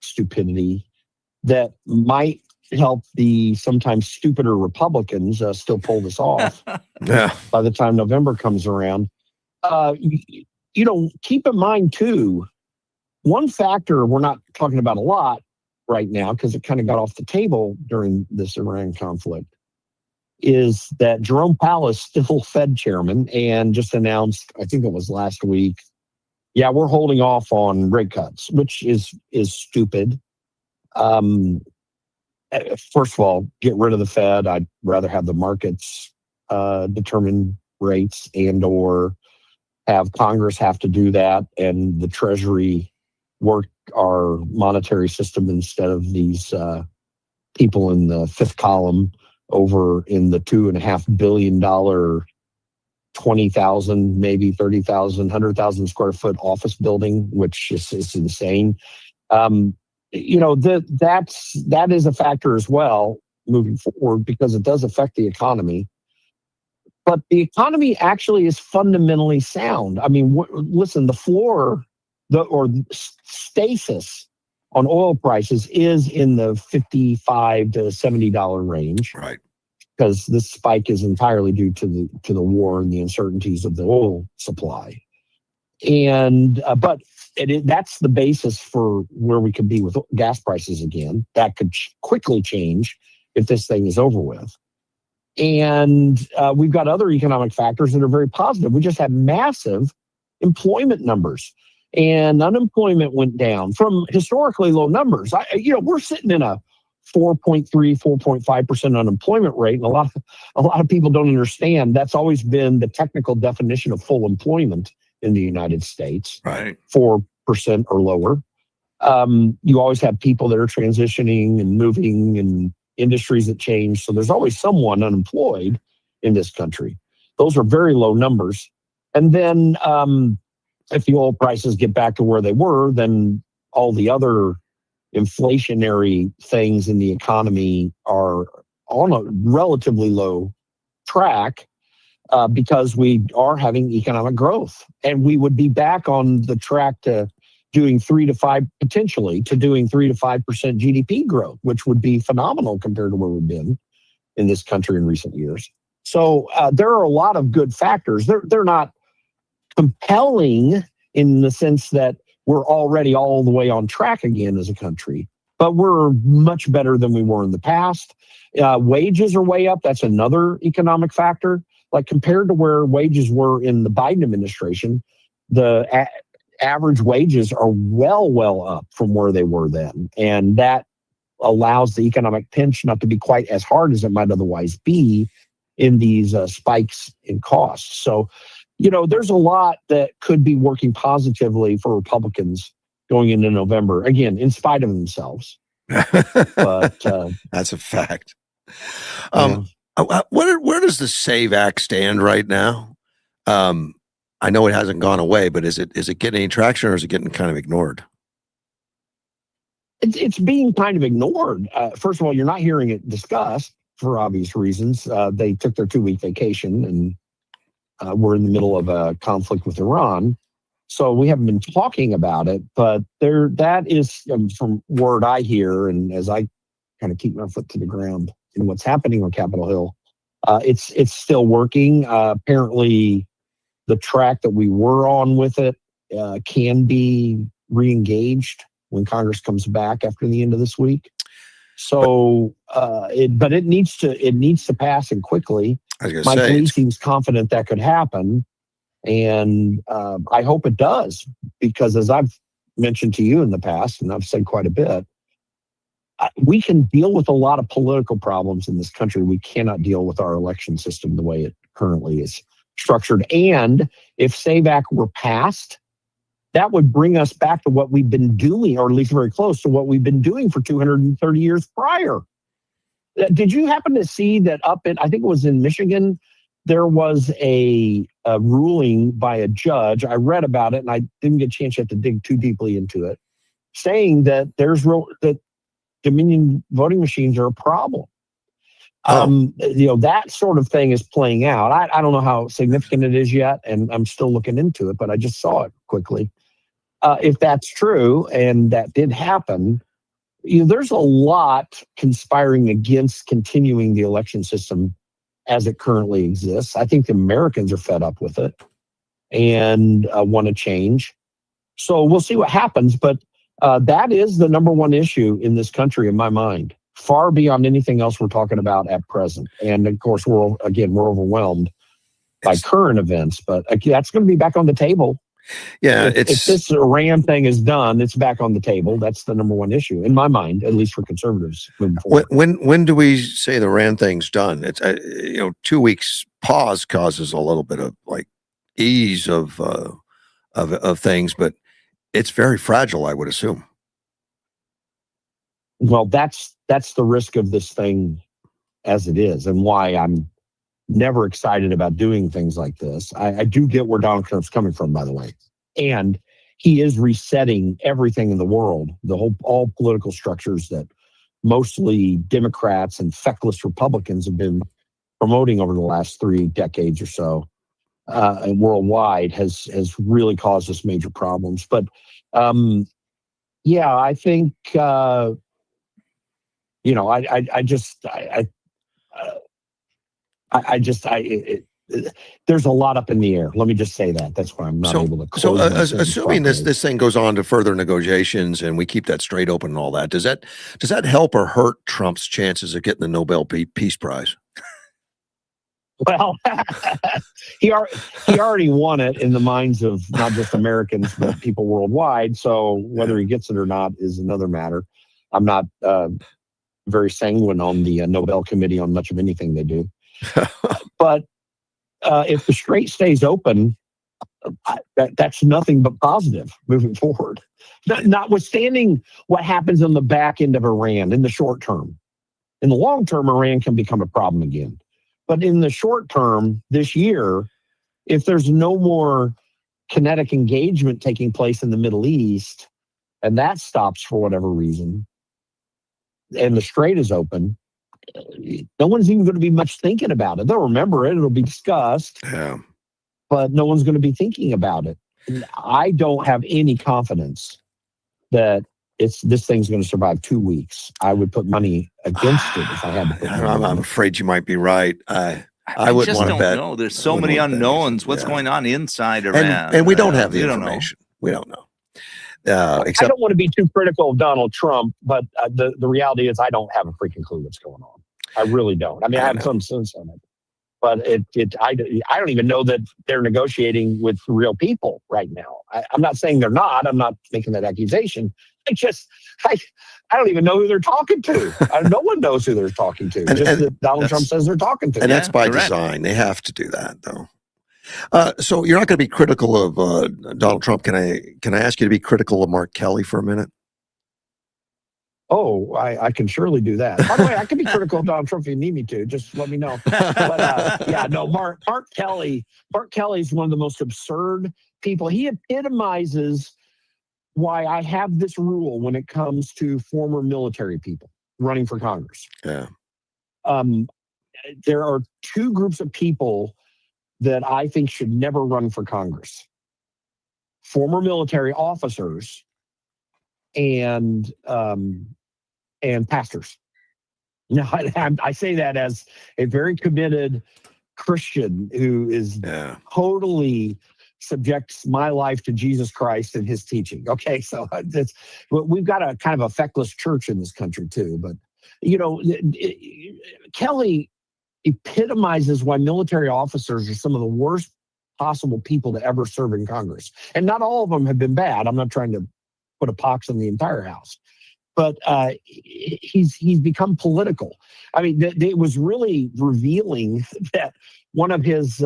stupidity, that might help the sometimes stupider Republicans still pull this off by the time November comes around. Keep in mind, too, one factor we're not talking about a lot right now because it kind of got off the table during this Iran conflict is that Jerome Powell is still Fed chairman and just announced, I think it was last week, we're holding off on rate cuts, which is stupid. First of all, get rid of the Fed. I'd rather have the markets determine rates and or have Congress have to do that and the Treasury work our monetary system instead of these people in the fifth column over in the $2.5 billion, 20,000, maybe 30,000, 100,000 square foot office building, which is insane. That is a factor as well moving forward because it does affect the economy. But the economy actually is fundamentally sound. I mean, listen, the floor or stasis on oil prices is in the $55 to $70 range, right? Because this spike is entirely due to the war and the uncertainties of the oil supply. And but that's the basis for where we could be with gas prices again. That could quickly change if this thing is over with. And we've got other economic factors that are very positive. We just had massive employment numbers, and unemployment went down from historically low numbers. We're sitting in a 4.3, 4.5% unemployment rate, and a lot of people don't understand that's always been the technical definition of full employment in the United States, right? 4% or lower. You always have people that are transitioning and moving and industries that change. So there's always someone unemployed in this country. Those are very low numbers. And then if the oil prices get back to where they were, then all the other inflationary things in the economy are on a relatively low track because we are having economic growth. And we would be back on the track to doing 3 to 5, potentially to doing 3 to 5% GDP growth, which would be phenomenal compared to where we've been in this country in recent years. So there are a lot of good factors. They're not compelling in the sense that we're already all the way on track again as a country, but we're much better than we were in the past. Wages are way up. That's another economic factor. Like compared to where wages were in the Biden administration, the average wages are well up from where they were then. And that allows the economic pinch not to be quite as hard as it might otherwise be in these spikes in costs. So, there's a lot that could be working positively for Republicans going into November, again, in spite of themselves. But that's a fact. Yeah. Where does the SAVE Act stand right now? I know it hasn't gone away, but is it getting any traction, or is it getting kind of ignored? It's being kind of ignored. First of all, you're not hearing it discussed for obvious reasons. They took their 2-week vacation, and we're in the middle of a conflict with Iran. So we haven't been talking about it, but that is from word I hear, and as I kind of keep my foot to the ground in what's happening on Capitol Hill, it's still working. Apparently, the track that we were on with it can be re-engaged when Congress comes back after the end of this week. So, but it needs to pass, and quickly. Mike Lee seems confident that could happen, and I hope it does, because as I've mentioned to you in the past, and I've said quite a bit, we can deal with a lot of political problems in this country. We cannot deal with our election system the way it currently is structured. And if SAVE Act were passed, that would bring us back to what we've been doing, or at least very close to what we've been doing for 230 years prior. Did you happen to see that up in, I think it was in Michigan, there was a ruling by a judge. I read about it, and I didn't get a chance yet to dig too deeply into it, saying that that Dominion voting machines are a problem. That sort of thing is playing out. I don't know how significant it is yet, and I'm still looking into it, but I just saw it quickly. If that's true, and that did happen, there's a lot conspiring against continuing the election system as it currently exists. I think the Americans are fed up with it and want to change. So we'll see what happens, but that is the number one issue in this country, in my mind, far beyond anything else we're talking about at present. And of course, we're overwhelmed by current events, but that's going to be back on the table. Yeah, if this Iran thing is done, it's back on the table. That's the number one issue in my mind, at least for conservatives moving forward. When do we say the Iran thing's done? It's 2 weeks pause causes a little bit of like ease of things, but it's very fragile, I would assume. Well, that's the risk of this thing as it is, and why I'm never excited about doing things like this. I do get where Donald Trump's coming from, by the way. And he is resetting everything in the world, all political structures that mostly Democrats and feckless Republicans have been promoting over the last 3 decades or so, and worldwide has really caused us major problems. But I think there's a lot up in the air. Let me just say that. That's why I'm not able to close. So, assuming this thing goes on to further negotiations and we keep that Strait open and all that, does that help or hurt Trump's chances of getting the Nobel Peace Prize? Well, he already won it in the minds of not just Americans but people worldwide. So whether he gets it or not is another matter. I'm not very sanguine on the Nobel Committee on much of anything they do. But if the Strait stays open, that's nothing but positive moving forward. Notwithstanding what happens on the back end of Iran in the short term. In the long term, Iran can become a problem again. But in the short term, this year, if there's no more kinetic engagement taking place in the Middle East, and that stops for whatever reason, and the strait is open, no one's even going to be much thinking about it. They'll remember it. It'll be discussed, but no one's going to be thinking about it. And I don't have any confidence that this thing's going to survive 2 weeks. I would put money against it if I had to put money I'm on it. afraid you might be right. I I wouldn't just want to don't bet. know. There's I so wouldn't many want to bet unknowns. against it. What's Yeah. going on inside Iran? And we don't have the we don't know. information. We don't know. I Except don't want to be too critical of Donald Trump, but the reality is I don't have a freaking clue what's going on. I really don't. I mean, I have some sense on it, but I don't even know that they're negotiating with real people right now. I'm not saying they're not. I'm not making that accusation. I don't even know who they're talking to. No one knows who they're talking to. And that Donald Trump says they're talking to. And that's by correct. design. They have to do that, though. So you're not going to be critical of Donald Trump. Can I ask you to be critical of Mark Kelly for a minute? Oh, I can surely do that. By the way, I can be critical of Donald Trump if you need me to. Just let me know. But yeah, no, Mark Kelly. Mark Kelly is one of the most absurd people. He epitomizes why I have this rule when it comes to former military people running for Congress. Yeah. There are two groups of people that I think should never run for Congress: former military officers and pastors. Now, I say that as a very committed Christian who is totally subjects my life to Jesus Christ and his teaching. Okay, so we've got a kind of a feckless church in this country too. But, Kelly epitomizes why military officers are some of the worst possible people to ever serve in Congress. And not all of them have been bad. I'm not trying to put a pox on the entire house. But he's become political. I mean, it was really revealing that one of his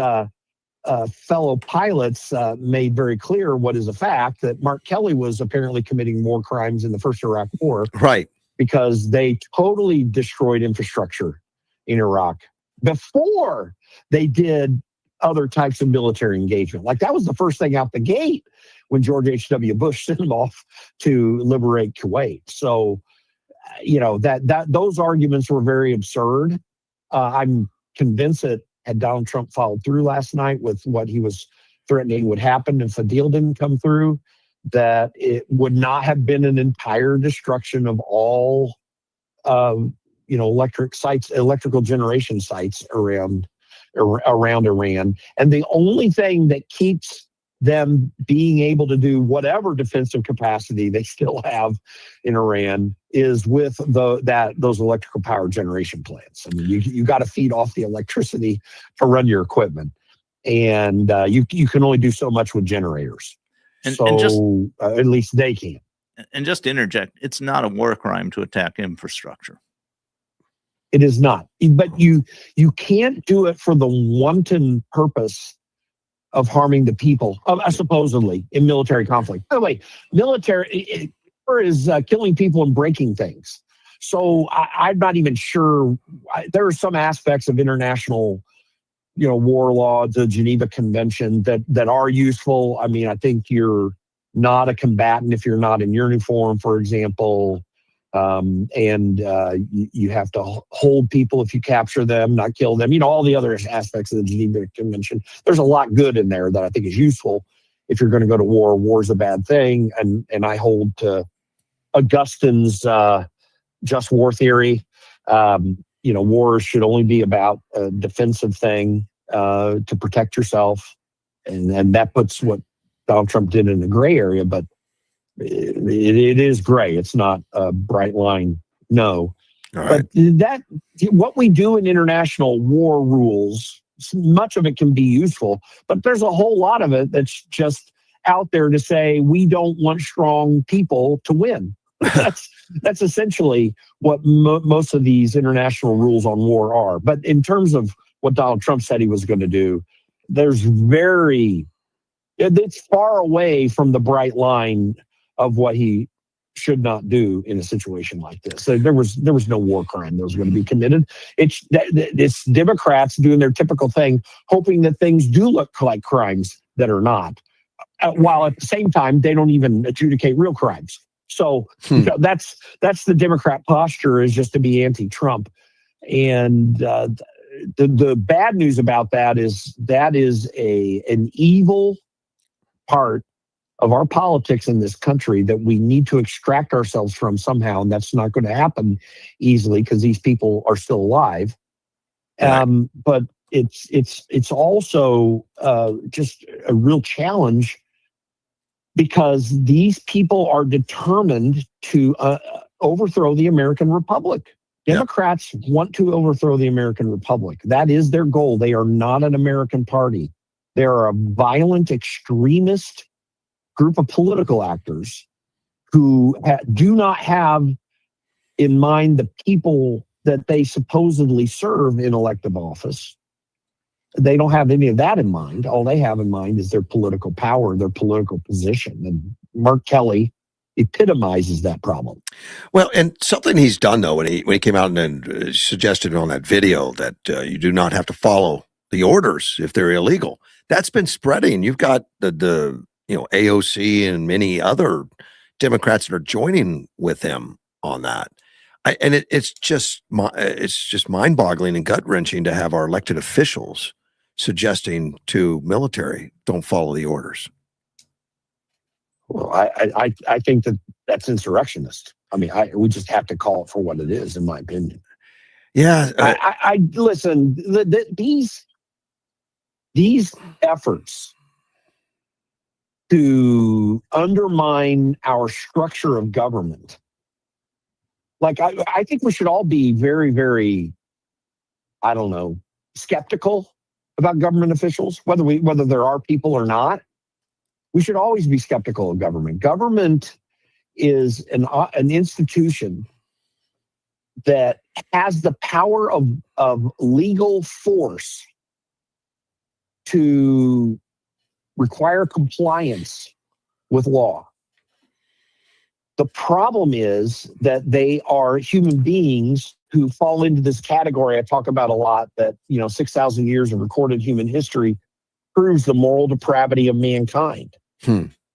fellow pilots made very clear what is a fact, that Mark Kelly was apparently committing war crimes in the first Iraq War. Right. Because they totally destroyed infrastructure in Iraq before they did other types of military engagement. Like that was the first thing out the gate when George H.W. Bush sent him off to liberate Kuwait. So, that those arguments were very absurd. I'm convinced that had Donald Trump followed through last night with what he was threatening would happen if the deal didn't come through, that it would not have been an entire destruction of all, electrical generation sites around Iran. And the only thing that keeps them being able to do whatever defensive capacity they still have in Iran is with those electrical power generation plants. I mean, you got to feed off the electricity to run your equipment, and you can only do so much with generators. At least they can. And just to interject, it's not a war crime to attack infrastructure. It is not, but you can't do it for the wanton purpose of harming the people, supposedly in military conflict. By the way, military is killing people and breaking things. So I'm not even sure. There are some aspects of international, war law, the Geneva Convention that are useful. I mean, I think you're not a combatant if you're not in uniform, for example. You have to hold people if you capture them, not kill them. All the other aspects of the Geneva Convention. There's a lot good in there that I think is useful if you're going to go to war. War's a bad thing, and I hold to Augustine's just war theory. War should only be about a defensive thing to protect yourself, and that puts what Donald Trump did in the gray area, but it is gray. It's not a bright line. No. Right. But what we do in international war rules, much of it can be useful, but there's a whole lot of it that's just out there to say we don't want strong people to win. That's essentially what most of these international rules on war are. But in terms of what Donald Trump said he was going to do, it's far away from the bright line of what he should not do in a situation like this. So there was no war crime that was going to be committed. It's Democrats doing their typical thing, hoping that things do look like crimes that are not, while at the same time they don't even adjudicate real crimes. So that's the Democrat posture, is just to be anti-Trump. And the bad news about that is an evil part of our politics in this country that we need to extract ourselves from somehow, and that's not going to happen easily because these people are still alive. Right. But it's also just a real challenge because these people are determined to overthrow the American Republic. Democrats want to overthrow the American Republic. That is their goal. They are not an American party. They are a violent, extremist group of political actors who do not have in mind the people that they supposedly serve in elective office. They don't have any of that in mind. All they have in mind is their political power, their political position. And Mark Kelly epitomizes that problem. Well, and something he's done, though, when he came out and suggested on that video that you do not have to follow the orders if they're illegal, that's been spreading. You've got the AOC and many other Democrats that are joining with him on that. It's just mind-boggling and gut-wrenching to have our elected officials suggesting to military, don't follow the orders. Well, I think that's insurrectionist. I mean, we just have to call it for what it is, in my opinion. Yeah. I listen, these efforts to undermine our structure of government, like I think we should all be very, very, I don't know, skeptical about government officials, whether there are people or not. We should always be skeptical of government. Government is an institution that has the power of legal force to require compliance with law. The problem is that they are human beings who fall into this category I talk about a lot, that 6,000 years of recorded human history proves the moral depravity of mankind.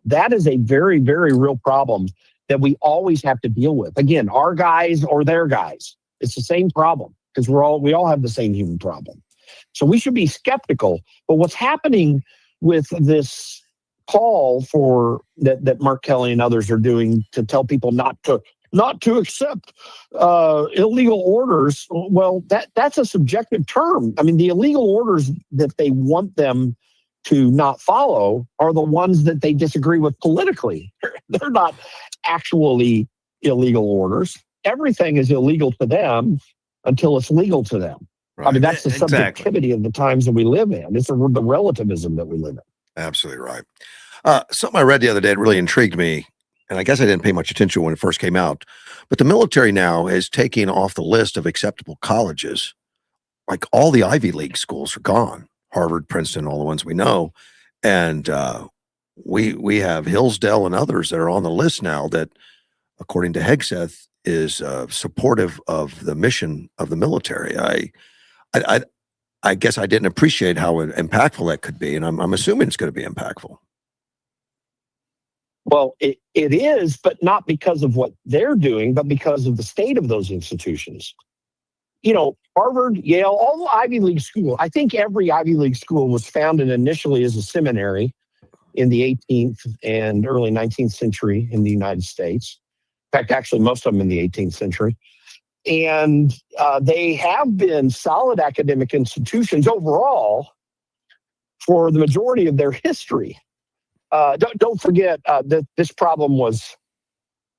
That is a very, very real problem that we always have to deal with. Again, our guys or their guys. It's the same problem because we all have the same human problem. So we should be skeptical. But what's happening with this call for that Mark Kelly and others are doing to tell people not to accept illegal orders, well, that's a subjective term. I mean, the illegal orders that they want them to not follow are the ones that they disagree with politically. They're not actually illegal orders. Everything is illegal to them until it's legal to them. Right. I mean, that's the subjectivity of the times that we live in. It's the relativism that we live in. Absolutely right. Something I read the other day that really intrigued me, and I guess I didn't pay much attention when it first came out, but the military now is taking off the list of acceptable colleges. Like all the Ivy League schools are gone. Harvard, Princeton, all the ones we know. And we have Hillsdale and others that are on the list now that, according to Hegseth, is supportive of the mission of the military. I guess I didn't appreciate how impactful that could be, and I'm assuming it's going to be impactful. Well, it is, but not because of what they're doing, but because of the state of those institutions. Harvard, Yale, all the Ivy League school. I think every Ivy League school was founded initially as a seminary in the 18th and early 19th century in the United States. In fact, actually, most of them in the 18th century. And they have been solid academic institutions overall for the majority of their history. Don't forget that this problem was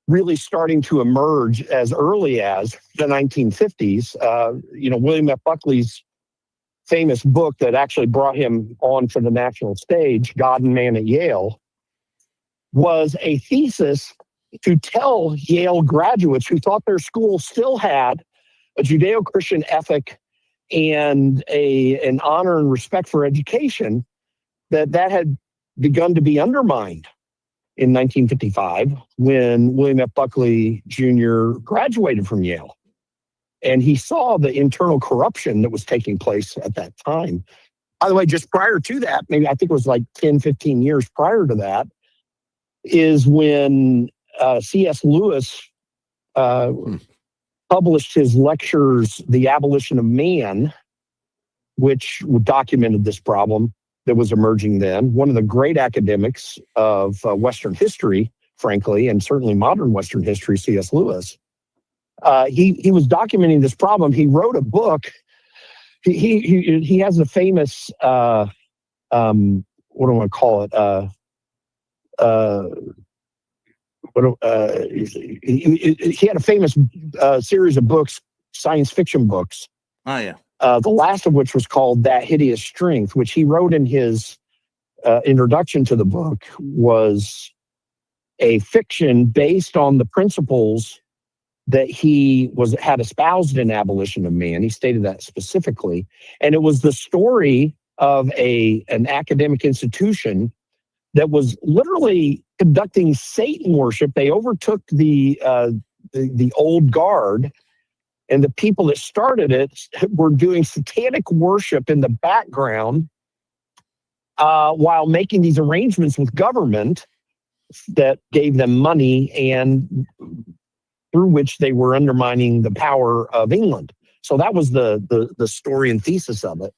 really starting to emerge as early as the 1950s. William F. Buckley's famous book that actually brought him on for the national stage, God and Man at Yale, was a thesis to tell Yale graduates who thought their school still had a Judeo-Christian ethic and an honor and respect for education that had begun to be undermined in 1955 when William F. Buckley Jr. graduated from Yale. And he saw the internal corruption that was taking place at that time. By the way, just prior to that, maybe I think it was like 10, 15 years prior to that, is when C.S. Lewis published his lectures, The Abolition of Man, which documented this problem that was emerging then. One of the great academics of Western history, frankly, and certainly modern Western history, C.S. Lewis. He was documenting this problem. He wrote a book. He has a famous what do I want to call it? He had a famous series of books, science fiction books. Oh yeah. The last of which was called That Hideous Strength, which he wrote in his introduction to the book, was a fiction based on the principles that he had espoused in Abolition of Man. He stated that specifically. And it was the story of an academic institution that was literally conducting Satan worship. They overtook the old guard, and the people that started it were doing satanic worship in the background while making these arrangements with government that gave them money and through which they were undermining the power of England. So that was the story and thesis of it.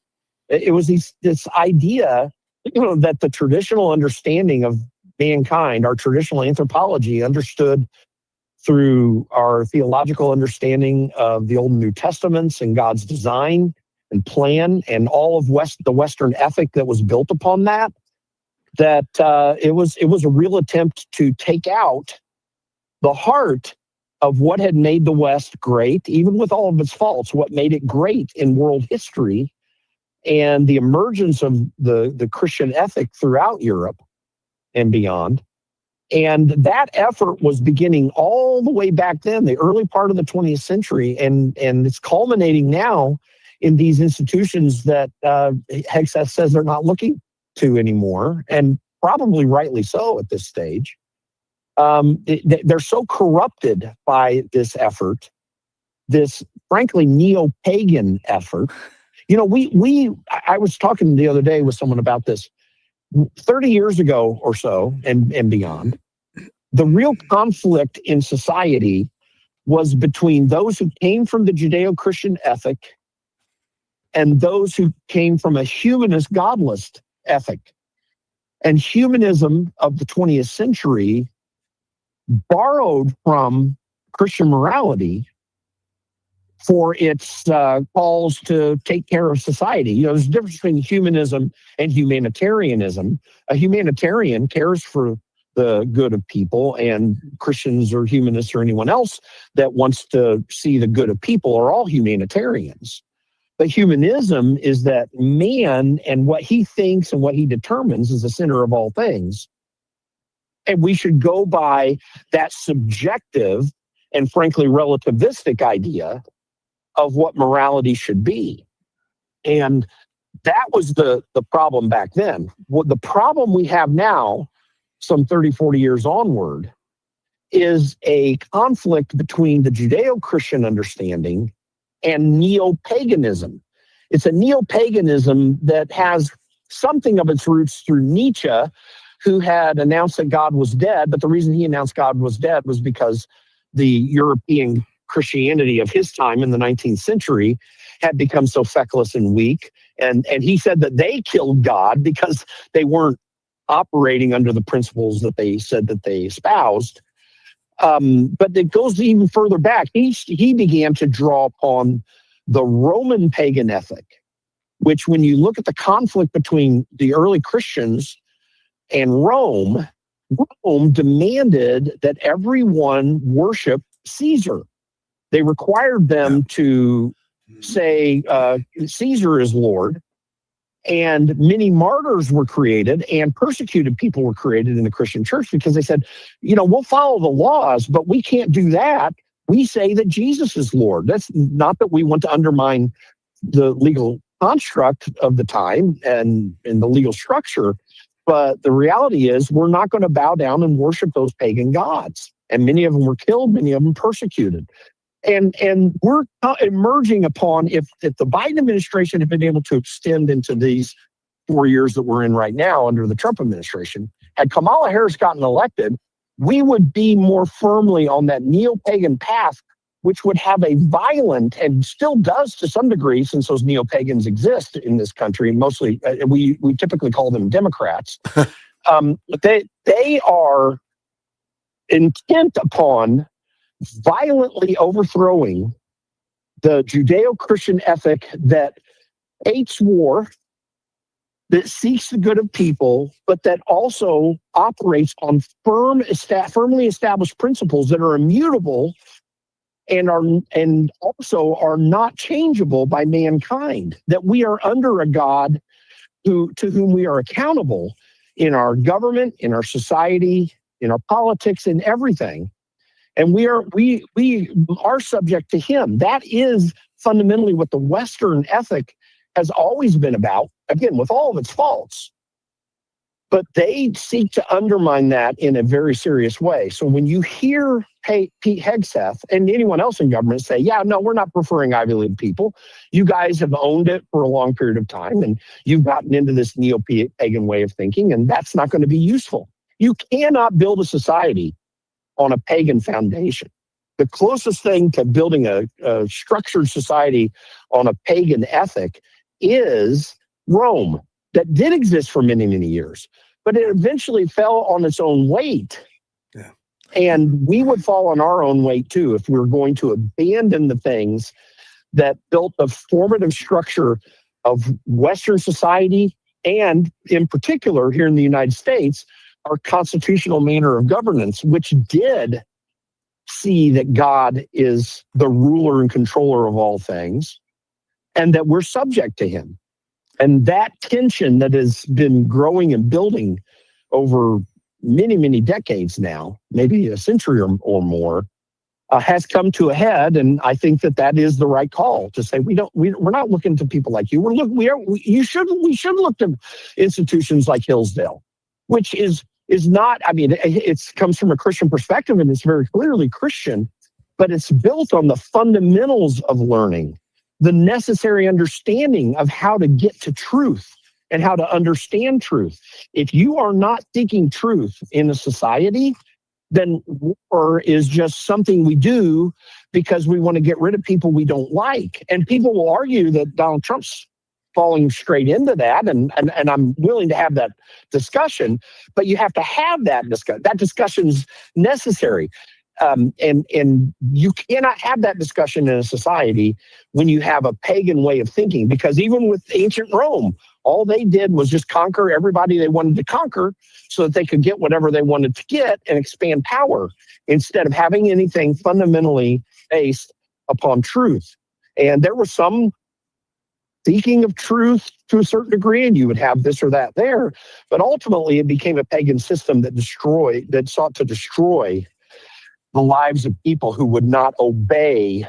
It was this idea, that the traditional understanding of mankind, our traditional anthropology, understood through our theological understanding of the Old and New Testaments and God's design and plan and all of the Western ethic that was built upon that, it was a real attempt to take out the heart of what had made the West great, even with all of its faults, what made it great in world history and the emergence of the Christian ethic throughout Europe and beyond. And that effort was beginning all the way back then, the early part of the 20th century, and it's culminating now in these institutions that Hegseth says they're not looking to anymore, and probably rightly so at this stage. They're so corrupted by this effort, this frankly neo-pagan effort. I was talking the other day with someone about this. 30 years ago or so and beyond, the real conflict in society was between those who came from the Judeo-Christian ethic and those who came from a humanist, godless ethic. And humanism of the 20th century borrowed from Christian morality for its calls to take care of society. There's a difference between humanism and humanitarianism. A humanitarian cares for the good of people, and Christians or humanists or anyone else that wants to see the good of people are all humanitarians. But humanism is that man and what he thinks and what he determines is the center of all things. And we should go by that subjective and frankly relativistic idea of what morality should be. And that was the problem back then. What the problem we have now, some 30, 40 years onward, is a conflict between the Judeo-Christian understanding and neo-paganism. It's a neo-paganism that has something of its roots through Nietzsche, who had announced that God was dead, but the reason he announced God was dead was because the European Christianity of his time in the 19th century had become so feckless and weak. And he said that they killed God because they weren't operating under the principles that they said that they espoused. But it goes even further back. He began to draw upon the Roman pagan ethic, which when you look at the conflict between the early Christians and Rome demanded that everyone worship Caesar. They required them to say Caesar is Lord, and many martyrs were created and persecuted people were created in the Christian church because they said, we'll follow the laws, but we can't do that. We say that Jesus is Lord. That's not that we want to undermine the legal construct of the time and the legal structure, But the reality is we're not going to bow down and worship those pagan gods. And many of them were killed, many of them persecuted. And we're emerging upon, if the Biden administration had been able to extend into these 4 years that we're in right now under the Trump administration, had Kamala Harris gotten elected, we would be more firmly on that neo-pagan path, which would have a violent, and still does to some degree, since those neo-pagans exist in this country, and mostly we typically call them Democrats. They are intent upon violently overthrowing the Judeo-Christian ethic that hates war, that seeks the good of people, but that also operates on firmly established principles that are immutable and also are not changeable by mankind. That we are under a God to whom we are accountable in our government, in our society, in our politics, in everything. And we are subject to him. That is fundamentally what the Western ethic has always been about, again, with all of its faults. But they seek to undermine that in a very serious way. So when you hear Pete Hegseth and anyone else in government say, yeah, no, we're not preferring Ivy League people. You guys have owned it for a long period of time, and you've gotten into this neo-pagan way of thinking, and that's not going to be useful. You cannot build a society on a pagan foundation. The closest thing to building a structured society on a pagan ethic is Rome, that did exist for many, many years, but it eventually fell on its own weight. Yeah. And we would fall on our own weight too if we were going to abandon the things that built the formative structure of Western society, and in particular here in the United States, our constitutional manner of governance, which did see that God is the ruler and controller of all things, and that we're subject to him. And that tension that has been growing and building over many, many decades now, maybe a century or more, has come to a head. And I think that is the right call to say we're not looking to people like you. We should look to institutions like Hillsdale, which is not. I mean, it comes from a Christian perspective, and it's very clearly Christian, but it's built on the fundamentals of learning, the necessary understanding of how to get to truth and how to understand truth. If you are not seeking truth in a society, then war is just something we do because we want to get rid of people we don't like. And people will argue that Donald Trump's falling straight into that, and I'm willing to have that discussion, but you have to have that discussion. That discussion's necessary. And you cannot have that discussion in a society when you have a pagan way of thinking, because even with ancient Rome, all they did was just conquer everybody they wanted to conquer so that they could get whatever they wanted to get and expand power, instead of having anything fundamentally based upon truth. And there was some seeking of truth to a certain degree, and you would have this or that there, but ultimately it became a pagan system that sought to destroy the lives of people who would not obey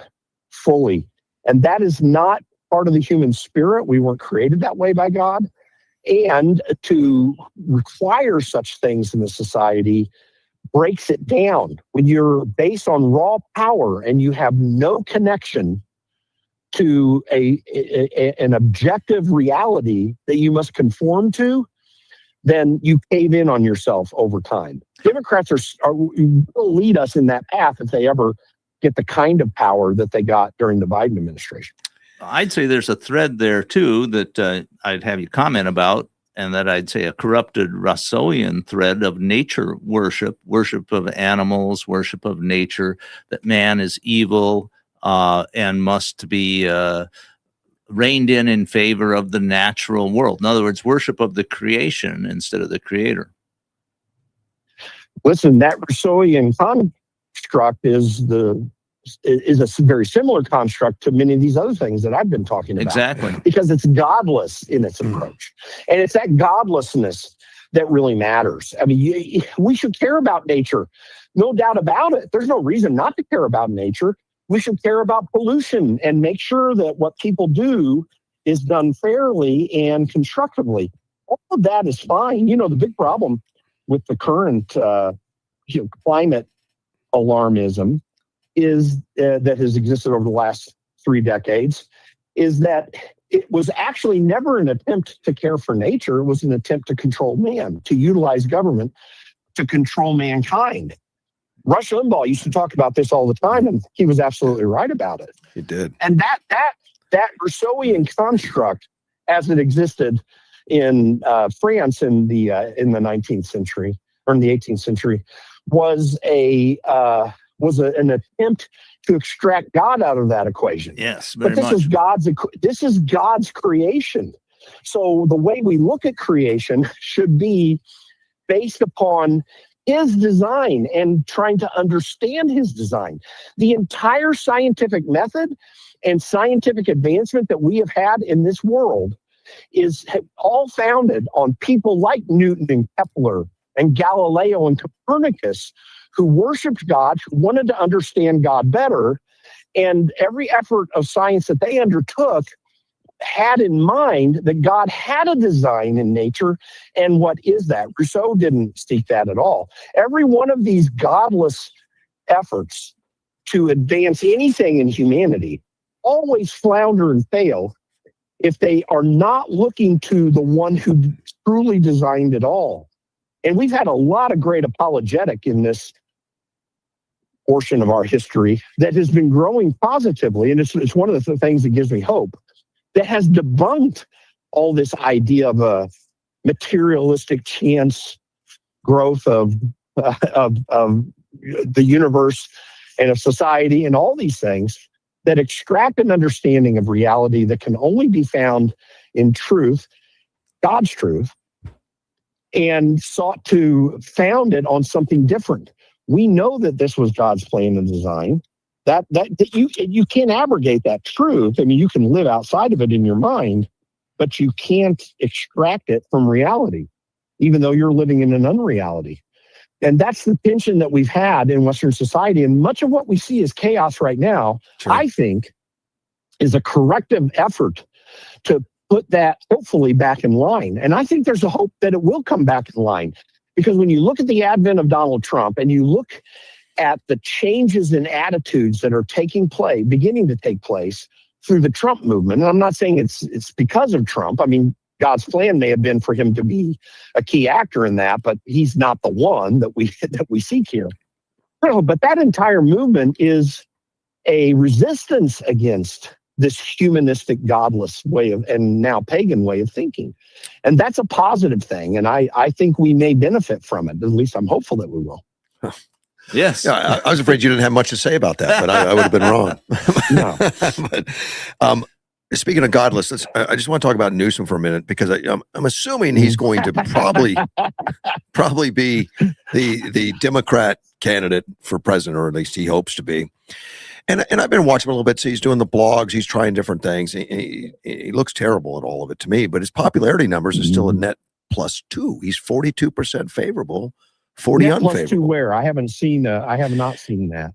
fully. And that is not part of the human spirit. We weren't created that way by God. And to require such things in the society breaks it down. When you're based on raw power and you have no connection to an objective reality that you must conform to, then you cave in on yourself over time. Democrats will lead us in that path if they ever get the kind of power that they got during the Biden administration. I'd say there's a thread there too that I'd have you comment about, and that I'd say a corrupted Russellian thread of nature worship of animals, worship of nature, that man is evil and must be reined in favor of the natural world. In other words, worship of the creation instead of the creator. Listen, that Russellian construct is a very similar construct to many of these other things that I've been talking about. Exactly. Because it's godless in its approach. And it's that godlessness that really matters. I mean, we should care about nature. No doubt about it. There's no reason not to care about nature. We should care about pollution and make sure that what people do is done fairly and constructively. all of that is fine. The big problem with the current climate alarmism is that has existed over the last 3 decades is that it was actually never an attempt to care for nature. It was an attempt to control man, to utilize government to control mankind. Rush Limbaugh used to talk about this all the time, and he was absolutely right about it. He did. And that Rousseauian construct, as it existed in France in the 19th century or in the 18th century, was an attempt to extract God out of that equation. Yes, but this is God's creation. So the way we look at creation should be based upon his design and trying to understand his design. The entire scientific method and scientific advancement that we have had in this world is all founded on people like Newton and Kepler and Galileo and Copernicus, who worshiped God, who wanted to understand God better. And every effort of science that they undertook had in mind that God had a design in nature. And what is that? Rousseau didn't seek that at all. Every one of these godless efforts to advance anything in humanity always flounder and fail if they are not looking to the one who truly designed it all. And we've had a lot of great apologetic in this portion of our history that has been growing positively. And it's one of the things that gives me hope, that has debunked all this idea of a materialistic chance growth of the universe and of society and all these things that extract an understanding of reality that can only be found in truth, God's truth, and sought to found it on something different. We know that this was God's plan and design. That you can't abrogate that truth. I mean, you can live outside of it in your mind, but you can't extract it from reality, even though you're living in an unreality. And that's the tension that we've had in Western society. And much of what we see as chaos right now, Sure. I think, is a corrective effort to put that hopefully back in line. And I think there's a hope that it will come back in line. Because when you look at the advent of Donald Trump and you look at the changes in attitudes that are beginning to take place through the Trump movement, and I'm not saying it's because of Trump. I mean, God's plan may have been for him to be a key actor in that, but he's not the one that we seek here. But that entire movement is a resistance against this humanistic, godless way of, and now pagan way of thinking. And that's a positive thing. And I think we may benefit from it. At least I'm hopeful that we will. Yes. Yeah, I was afraid you didn't have much to say about that, but I would have been wrong. No. But, speaking of godless, I just want to talk about Newsom for a minute, because I'm assuming he's going to probably be the Democrat candidate for president, or at least he hopes to be. And I've been watching him a little bit. So he's doing the blogs. He's trying different things. He looks terrible at all of it to me, but his popularity numbers is still a net +2. He's 42% favorable, 40 net unfavorable. +2 where? I have not seen that.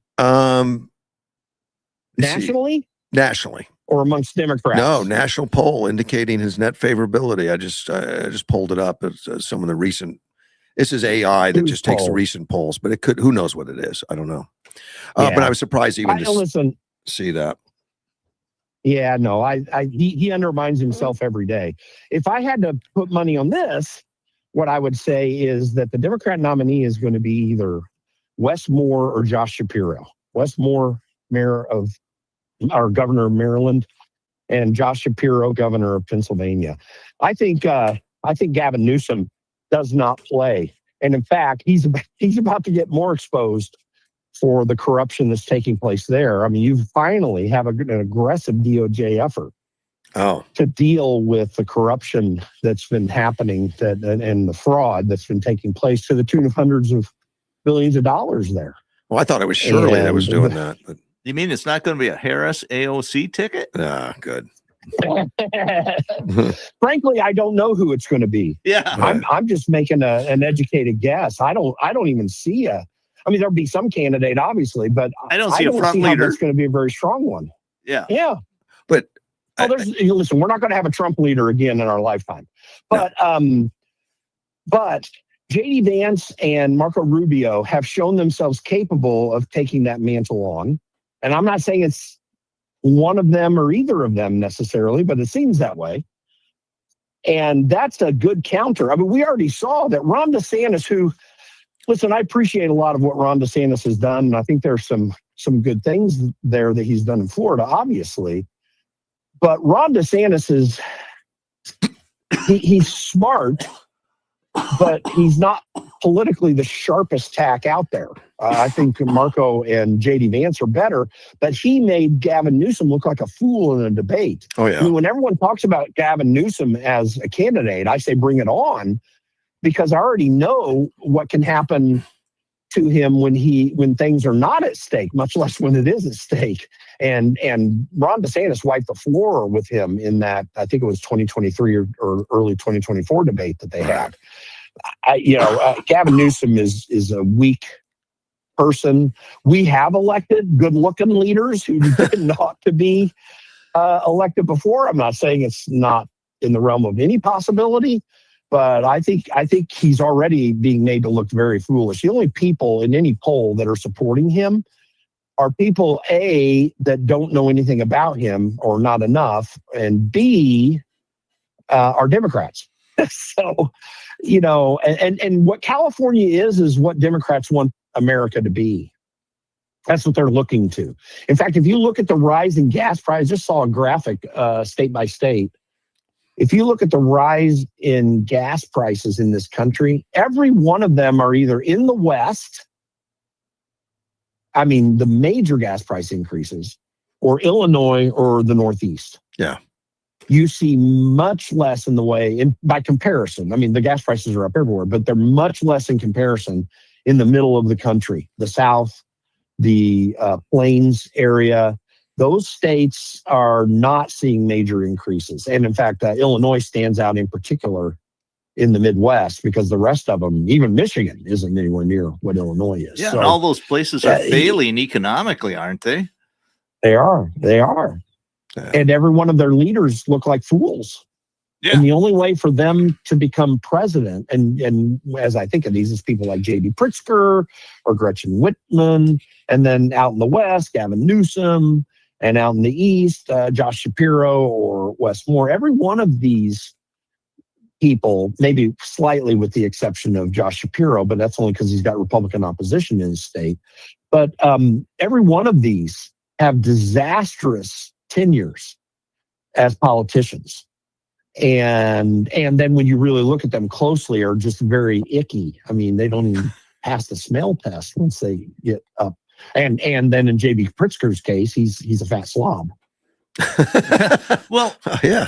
Nationally? Nationally. Or amongst Democrats? No, national poll indicating his net favorability. I just pulled it up. It's some of the recent. This is AI that just takes the recent polls, but it could. Who knows what it is? I don't know. But I was surprised even to see that. Yeah, no, he undermines himself every day. If I had to put money on this, what I would say is that the Democrat nominee is going to be either Wes Moore or Josh Shapiro. Wes Moore, governor of Maryland, and Josh Shapiro, governor of Pennsylvania. I think Gavin Newsom does not play, and in fact, he's about to get more exposed for the corruption that's taking place there. I mean, you finally have an aggressive DOJ effort to deal with the corruption that's been happening and the fraud that's been taking place to the tune of hundreds of billions of dollars there. Well, I thought it was Shirley that was doing that. But. You mean it's not going to be a Harris AOC ticket? Good. Frankly, I don't know who it's going to be. Yeah, I'm just making an educated guess. I don't even see I mean, there'll be some candidate, obviously, but I don't see a front leader. It's going to be a very strong one. Yeah. Yeah. But Oh, listen, we're not going to have a Trump leader again in our lifetime. But J.D. Vance and Marco Rubio have shown themselves capable of taking that mantle on. And I'm not saying it's one of them or either of them necessarily, but it seems that way. And that's a good counter. I mean, we already saw that Ron DeSantis, listen, I appreciate a lot of what Ron DeSantis has done. And I think there's some good things there that he's done in Florida, obviously. But Ron DeSantis he's smart, but he's not politically the sharpest tack out there. I think Marco and J.D. Vance are better, but he made Gavin Newsom look like a fool in a debate. Oh, yeah. I mean, when everyone talks about Gavin Newsom as a candidate, I say bring it on, because I already know what can happen to him when things are not at stake, much less when it is at stake. And Ron DeSantis wiped the floor with him in that, I think it was 2023 or early 2024 debate that they had. Gavin Newsom is a weak person. We have elected good-looking leaders who didn't ought to be elected before. I'm not saying it's not in the realm of any possibility, but I think he's already being made to look very foolish. The only people in any poll that are supporting him are people, A, that don't know anything about him or not enough, and B, are Democrats. So, and what California is what Democrats want America to be. That's what they're looking to. In fact, if you look at the rise in gas prices, I just saw a graphic state by state. If you look at the rise in gas prices in this country, every one of them are either in the West, I mean, the major gas price increases, or Illinois or the Northeast. Yeah. You see much less in the way, by comparison. I mean, the gas prices are up everywhere, but they're much less in comparison in the middle of the country, the South, the Plains area. Those states are not seeing major increases. And in fact, Illinois stands out in particular in the Midwest, because the rest of them, even Michigan, isn't anywhere near what Illinois is. Yeah, so, and all those places are failing economically, aren't they? They are. Yeah. And every one of their leaders look like fools. Yeah. And the only way for them to become president, and as I think of these, is people like J.B. Pritzker or Gretchen Whitman, and then out in the West, Gavin Newsom, and out in the East, Josh Shapiro or Wes Moore. Every one of these people, maybe slightly with the exception of Josh Shapiro, but that's only because he's got Republican opposition in his state. But every one of these have disastrous tenures as politicians. And then when you really look at them closely, are just very icky. I mean, they don't even pass the smell test once they get up. And then in J.B. Pritzker's case, he's a fat slob. Well, yeah.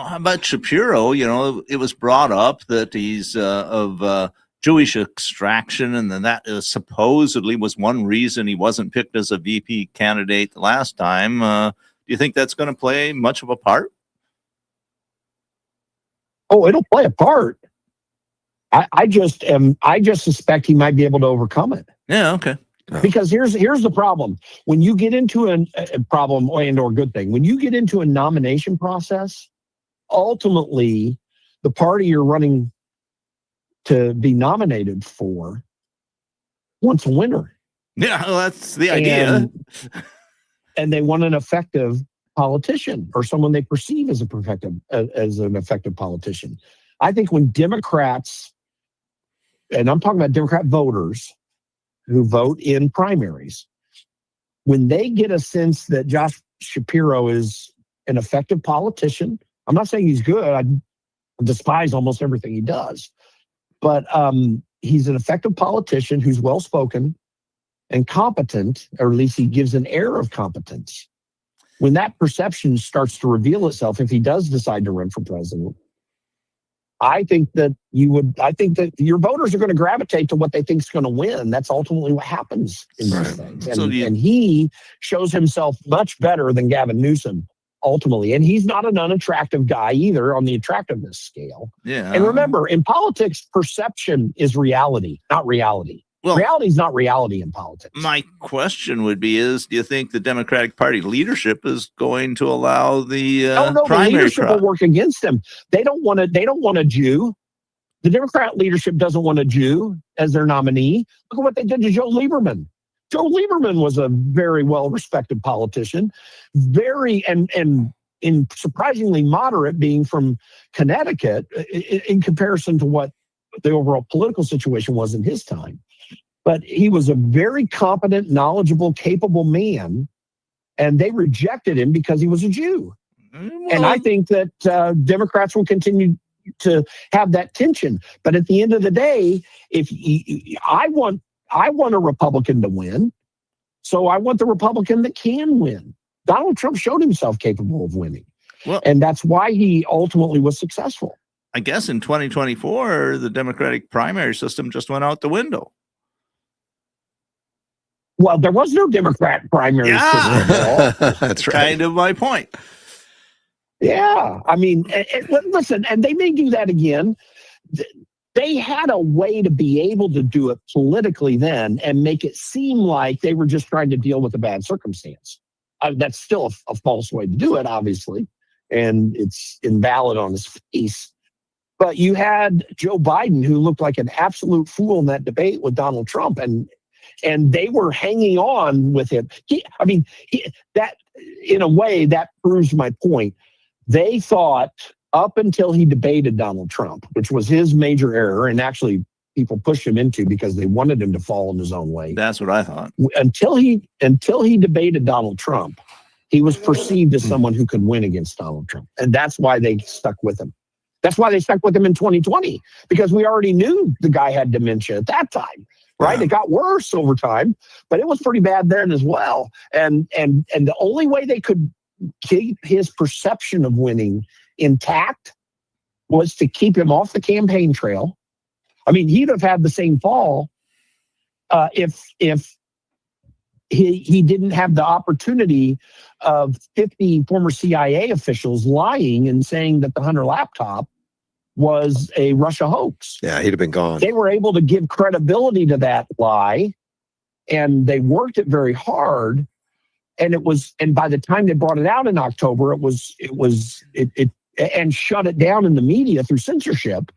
How about Shapiro? It was brought up that he's of Jewish extraction, and then that supposedly was one reason he wasn't picked as a VP candidate the last time. Do you think that's going to play much of a part? Oh, it'll play a part. I just suspect he might be able to overcome it. Yeah, okay. Because here's the problem. When you get into a problem or good thing, when you get into a nomination process, ultimately the party you're running to be nominated for wants a winner. Yeah, well, that's the idea. And they want an effective politician, or someone they perceive as an effective politician. I think when Democrats, and I'm talking about Democrat voters who vote in primaries, when they get a sense that Josh Shapiro is an effective politician, I'm not saying he's good. I despise almost everything he does, but he's an effective politician who's well-spoken and competent, or at least he gives an air of competence. When that perception starts to reveal itself, if he does decide to run for president, I think that your voters are going to gravitate to what they think is going to win. That's ultimately what happens in these things. And he shows himself much better than Gavin Newsom ultimately. And he's not an unattractive guy either on the attractiveness scale. Yeah. And remember, in politics, perception is reality, not reality. Well, reality is not reality in politics. my question would be: do you think the Democratic Party leadership is going to allow the No, the primary leadership will crowd? work against them. They don't want a Jew. The Democrat leadership doesn't want a Jew as their nominee. Look at what they did to Joe Lieberman. Joe Lieberman was a very well-respected politician, and surprisingly moderate, being from Connecticut in comparison to what the overall political situation was in his time. But he was a very competent, knowledgeable, capable man, and they rejected him because he was a Jew. Well, And I think that Democrats will continue to have that tension. But at the end of the day, I want a Republican to win, so I want the Republican that can win. Donald Trump showed himself capable of winning, and that's why he ultimately was successful. I guess in 2024, the Democratic primary system just went out the window. Well, there was no Democrat primary system at all. That's right. Kind of my point. Yeah, I mean, listen, and they may do that again. They had a way to be able to do it politically then and make it seem like they were just trying to deal with a bad circumstance. That's still a false way to do it, obviously, and it's invalid on its face. But you had Joe Biden, who looked like an absolute fool in that debate with Donald Trump, and they were hanging on with him. That in a way that proves my point. They thought up until he debated Donald Trump, which was his major error, and actually people pushed him into because they wanted him to fall in his own way. That's what I thought. Until he debated Donald Trump, he was perceived as someone who could win against Donald Trump, and that's why they stuck with him. That's why they stuck with him in 2020, because we already knew the guy had dementia at that time. Right, it got worse over time, but it was pretty bad then as well. And the only way they could keep his perception of winning intact was to keep him off the campaign trail. I mean, he'd have had the same fall if he didn't have the opportunity of 50 former CIA officials lying and saying that the Hunter laptop was a Russia hoax. Yeah, he'd have been gone. They were able to give credibility to that lie, and they worked it very hard. And by the time they brought it out in October, it and shut it down in the media through censorship.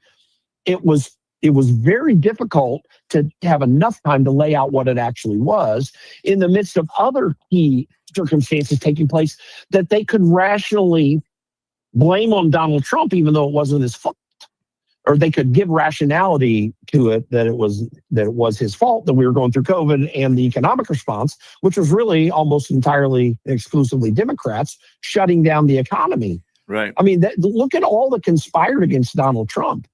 It was very difficult to have enough time to lay out what it actually was in the midst of other key circumstances taking place that they could rationally blame on Donald Trump, even though it wasn't his fault. Or they could give rationality to it that it was his fault that we were going through COVID and the economic response, which was really almost entirely exclusively Democrats shutting down the economy. Right. I mean, look at all that conspired against Donald Trump.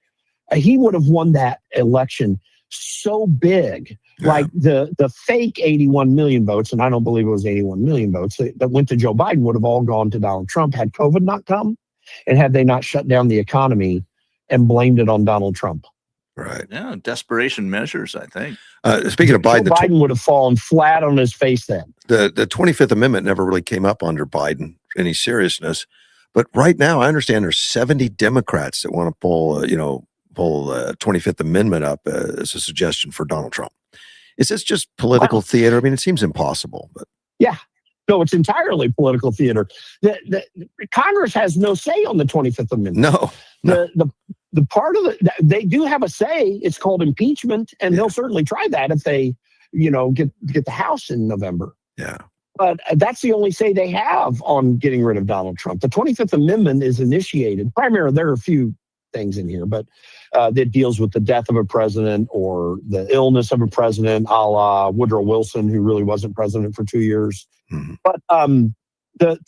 He would have won that election so big. Yeah. Like the fake 81 million votes, and I don't believe it was 81 million votes that went to Joe Biden, would have all gone to Donald Trump had COVID not come and had they not shut down the economy and blamed it on Donald Trump. Right. Yeah, desperation measures, I think. Speaking of Biden, Biden would have fallen flat on his face then. The 25th Amendment never really came up under Biden, any seriousness. But right now, I understand there's 70 Democrats that want to pull the 25th Amendment up as a suggestion for Donald Trump. Is this just political theater? I mean, it seems impossible. But yeah. No, it's entirely political theater. The Congress has no say on the 25th Amendment. No. The part of they do have a say. It's called impeachment, and they'll certainly try that if they, get the House in November. Yeah. But that's the only say they have on getting rid of Donald Trump. The 25th Amendment is initiated. Primarily, there are a few things in here, but that deals with the death of a president or the illness of a president, a la Woodrow Wilson, who really wasn't president for 2 years. Mm-hmm. But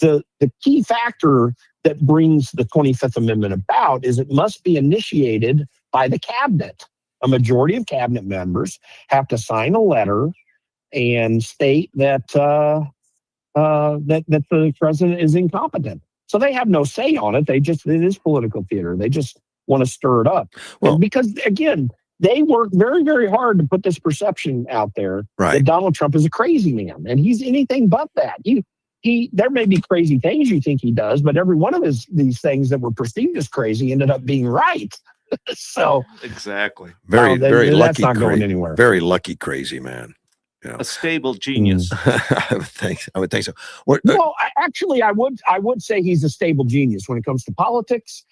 the key factor that brings the 25th Amendment about is it must be initiated by the cabinet. A majority of cabinet members have to sign a letter and state that that the president is incompetent. So they have no say on it. It is political theater. They just want to stir it up. Well, and because again, they work very, very hard to put this perception out there that Donald Trump is a crazy man, and he's anything but that. There may be crazy things you think he does, but every one of these things that were perceived as crazy ended up being right. So Exactly. Very, very that's lucky. not going anywhere. Very lucky, crazy man. You know. A stable genius. I would think. I would think so. What, Well, I would say he's a stable genius when it comes to politics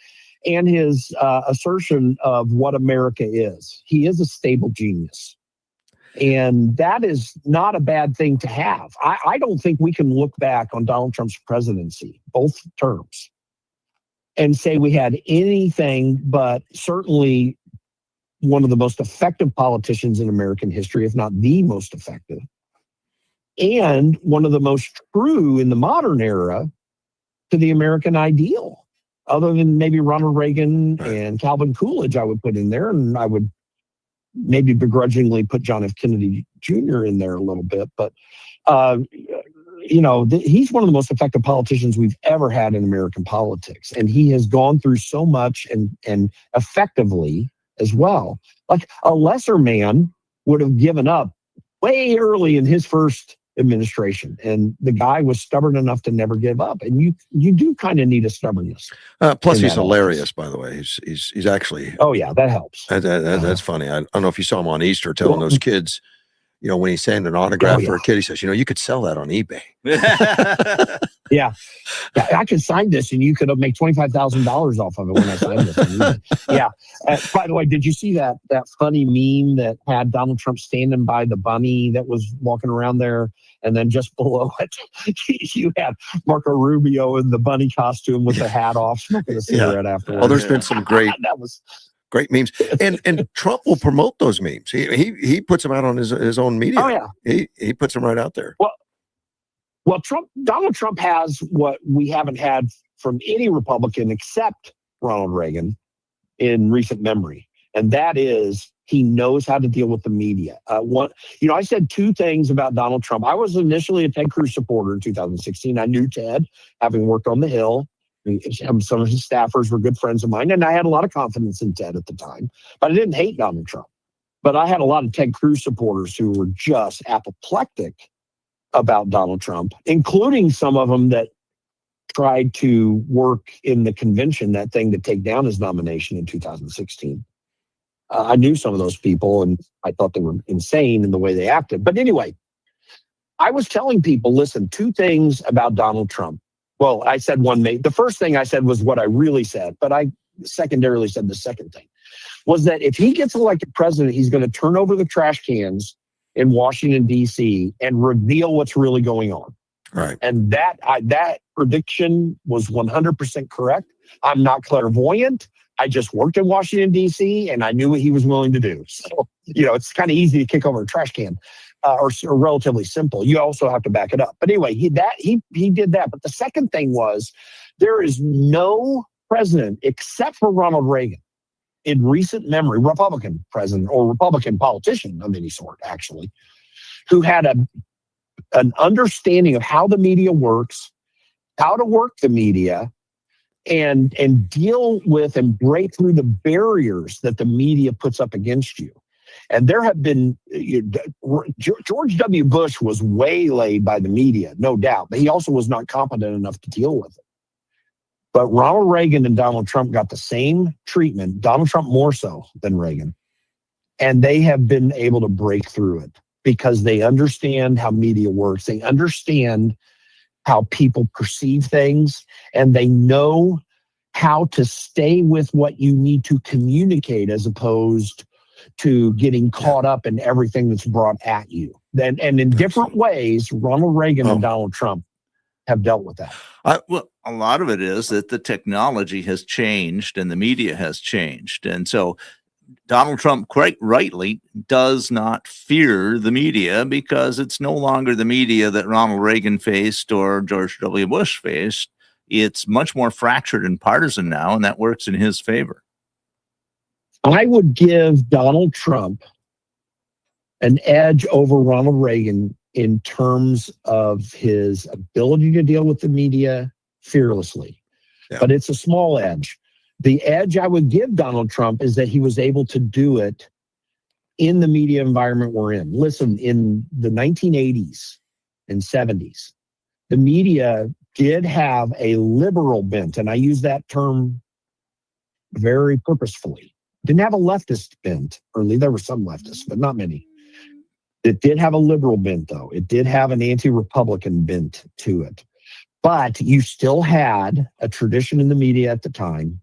and his assertion of what America is. He is a stable genius. And that is not a bad thing to have. I don't think we can look back on Donald Trump's presidency, both terms, and say we had anything but certainly one of the most effective politicians in American history, if not the most effective, and one of the most true in the modern era to the American ideal, other than maybe Ronald Reagan and Calvin Coolidge, I would put in there, and I would maybe begrudgingly put John F. Kennedy Jr. in there a little bit. But, he's one of the most effective politicians we've ever had in American politics. And he has gone through so much and effectively as well. Like a lesser man would have given up way early in his first administration, and the guy was stubborn enough to never give up. And you do kind of need a stubbornness. Plus, he's hilarious, by the way. He's actually. Oh yeah, that helps. That's funny. I don't know if you saw him on Easter telling those kids, when he's saying an autograph for a kid, he says, you could sell that on eBay. Yeah, I could sign this, and you could make $25,000 off of it when I sign this. Yeah. By the way, did you see that funny meme that had Donald Trump standing by the bunny that was walking around there, and then just below it, you had Marco Rubio in the bunny costume with the hat off, smoking a cigarette afterwards. Oh, there's been some great. That was great memes, and Trump will promote those memes. He puts them out on his own media. Oh yeah, he puts them right out there. Well, Donald Trump has what we haven't had from any Republican except Ronald Reagan in recent memory, and that is he knows how to deal with the media. I said two things about Donald Trump. I was initially a Ted Cruz supporter in 2016. I knew Ted, having worked on the Hill. Some of his staffers were good friends of mine, and I had a lot of confidence in Ted at the time. But I didn't hate Donald Trump. But I had a lot of Ted Cruz supporters who were just apoplectic about Donald Trump, including some of them that tried to work in the convention, that thing to take down his nomination in 2016. I knew some of those people, and I thought they were insane in the way they acted. But anyway, I was telling people, listen, two things about Donald Trump. Well, I said the first thing I said was what I really said, but I secondarily said the second thing was that if he gets elected president, he's going to turn over the trash cans in Washington, D.C. and reveal what's really going on. Right. And that prediction was 100% correct. I'm not clairvoyant. I just worked in Washington, D.C., and I knew what he was willing to do. So, it's kind of easy to kick over a trash can. Or relatively simple. You also have to back it up. But anyway, he did that. But the second thing was there is no president except for Ronald Reagan in recent memory, Republican president or Republican politician of any sort, actually, who had an understanding of how the media works, how to work the media, and deal with and break through the barriers that the media puts up against you. And there have been, George W. Bush was waylaid by the media, no doubt, but he also was not competent enough to deal with it. But Ronald Reagan and Donald Trump got the same treatment, Donald Trump more so than Reagan. And they have been able to break through it because they understand how media works. They understand how people perceive things, and they know how to stay with what you need to communicate as opposed to getting caught up in everything that's brought at you. And in different ways, Ronald Reagan and Donald Trump have dealt with that. Well, a lot of it is that the technology has changed and the media has changed. And so Donald Trump quite rightly does not fear the media because it's no longer the media that Ronald Reagan faced or George W. Bush faced. It's much more fractured and partisan now, and that works in his favor. I would give Donald Trump an edge over Ronald Reagan in terms of his ability to deal with the media fearlessly. Yeah. But it's a small edge. The edge I would give Donald Trump is that he was able to do it in the media environment we're in. Listen, in the 1980s and 70s, the media did have a liberal bent, and I use that term very purposefully. didn't have a leftist bent. Or there were some leftists, but not many. It did have a liberal bent, though. It did have an anti-Republican bent to it. But you still had a tradition in the media at the time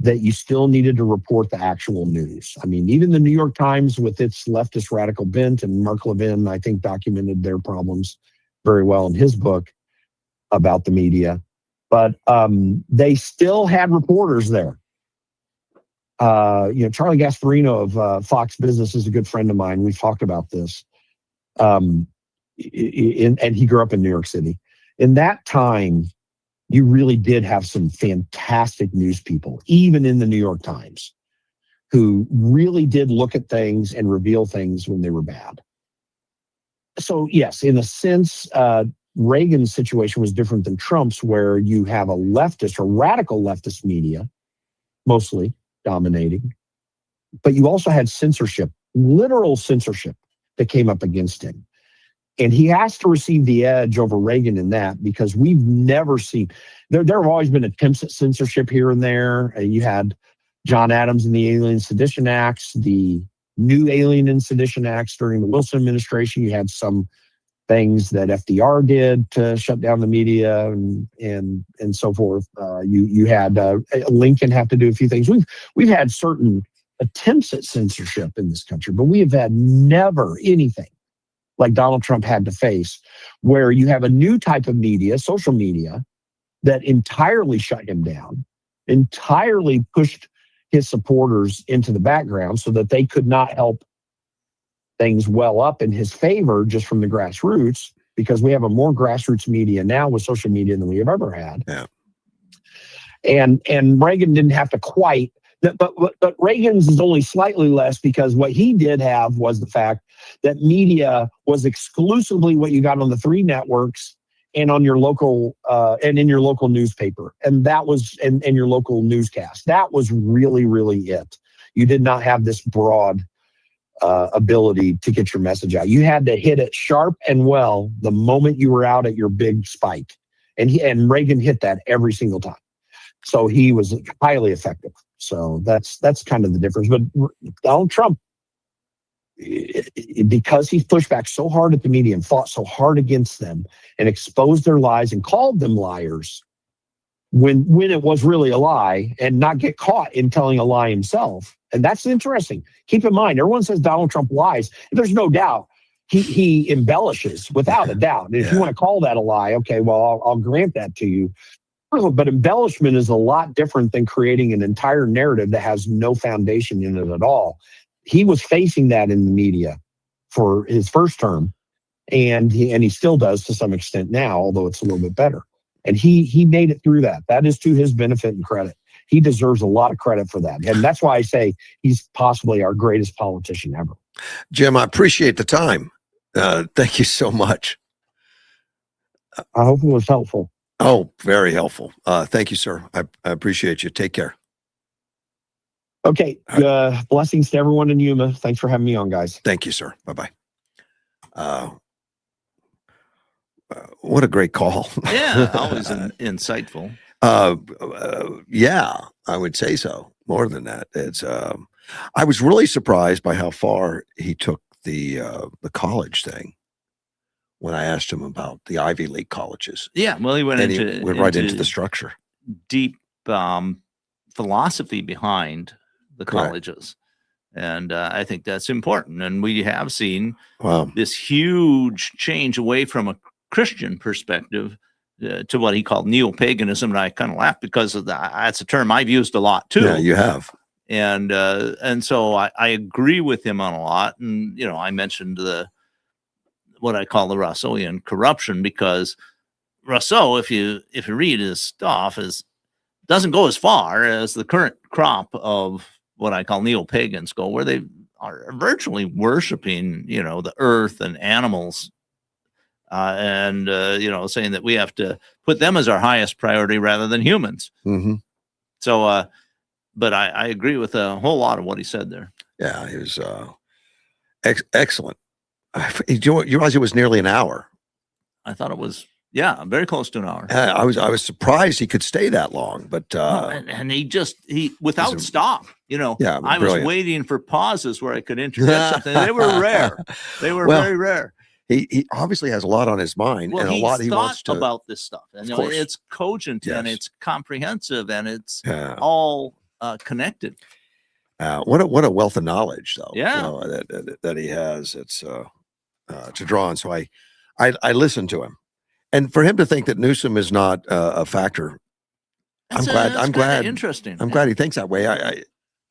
that you still needed to report the actual news. I mean, even the New York Times with its leftist radical bent, and Mark Levin, I think, documented their problems very well in his book about the media. But they still had reporters there. Charlie Gasparino of Fox Business is a good friend of mine. We've talked about this. And he grew up in New York City. In that time, you really did have some fantastic news people, even in the New York Times, who really did look at things and reveal things when they were bad. So, yes, in a sense, Reagan's situation was different than Trump's, where you have a leftist or radical leftist media, mostly dominating, but you also had censorship, literal censorship that came up against him. And he has to receive the edge over Reagan in that, because we've never seen, there have always been attempts at censorship here and there. You had John Adams and the Alien Sedition Acts, the new Alien and Sedition Acts during the Wilson administration. You had some things that FDR did to shut down the media and so forth. You had Lincoln have to do a few things. We've had certain attempts at censorship in this country, but we have had never anything like Donald Trump had to face, where you have a new type of media, social media, that entirely shut him down, entirely pushed his supporters into the background so that they could not help things well up in his favor just from the grassroots, because we have a more grassroots media now with social media than we have ever had. Yeah. And Reagan didn't have to quite, but Reagan's is only slightly less, because what he did have was the fact that media was exclusively what you got on the three networks and on your local and in your local newspaper, and that was and your local newscast. That was really, really it. You did not have this broad ability to get your message out. You had to hit it sharp and well the moment you were out at your big spike, and Reagan hit that every single time. So he was highly effective. So that's kind of the difference. But Donald Trump, because he pushed back so hard at the media and fought so hard against them and exposed their lies and called them liars when it was really a lie, and not get caught in telling a lie himself. And that's interesting. Keep in mind, everyone says Donald Trump lies. There's no doubt he embellishes, without a doubt. And if you want to call that a lie, okay, well, I'll grant that to you. But embellishment is a lot different than creating an entire narrative that has no foundation in it at all. He was facing that in the media for his first term, and he still does to some extent now, although it's a little bit better. And he made it through that. That is to his benefit and credit. He deserves a lot of credit for that. And that's why I say he's possibly our greatest politician ever. Jim, I appreciate the time. Thank you so much. I hope it was helpful. Oh, very helpful. Thank you, sir. I appreciate you. Take care. Okay. Blessings to everyone in Yuma. Thanks for having me on, guys. Thank you, sir. Bye-bye. What a great call. Yeah, always insightful. Yeah, I would say so. More than that. It's I was really surprised by how far he took the college thing when I asked him about the Ivy League colleges. Yeah, well, he went right into the structure. Deep philosophy behind the colleges. And I think that's important. And we have seen this huge change away from a Christian perspective to what he called neo-paganism. And I kind of laugh because that's a term I've used a lot too. Yeah, you have. And so I agree with him on a lot. And, I mentioned what I call the Russoian corruption, because Rousseau, if you read his stuff, doesn't go as far as the current crop of what I call neo-pagans go, where they are virtually worshiping, the earth and animals, and saying that we have to put them as our highest priority rather than humans. Mm-hmm. So, but I agree with a whole lot of what he said there. Yeah, he was excellent. You realize it was nearly an hour. I thought it was Yeah, very close to an hour. I was surprised he could stay that long, but And he without stop. Yeah, I was brilliant. waiting for pauses where I could interject something. They were rare. They were Well, very rare. he obviously has a lot on his mind, Well, and a lot he thought wants to. about this stuff, and Of course. it's cogent and Yes. it's comprehensive and it's Yeah. all connected. What a wealth of knowledge, though. Yeah. That he has. It's to draw on. So I listen to him, and for him to think that Newsom is not a factor, That's I'm glad. Interesting. I'm glad he thinks that way.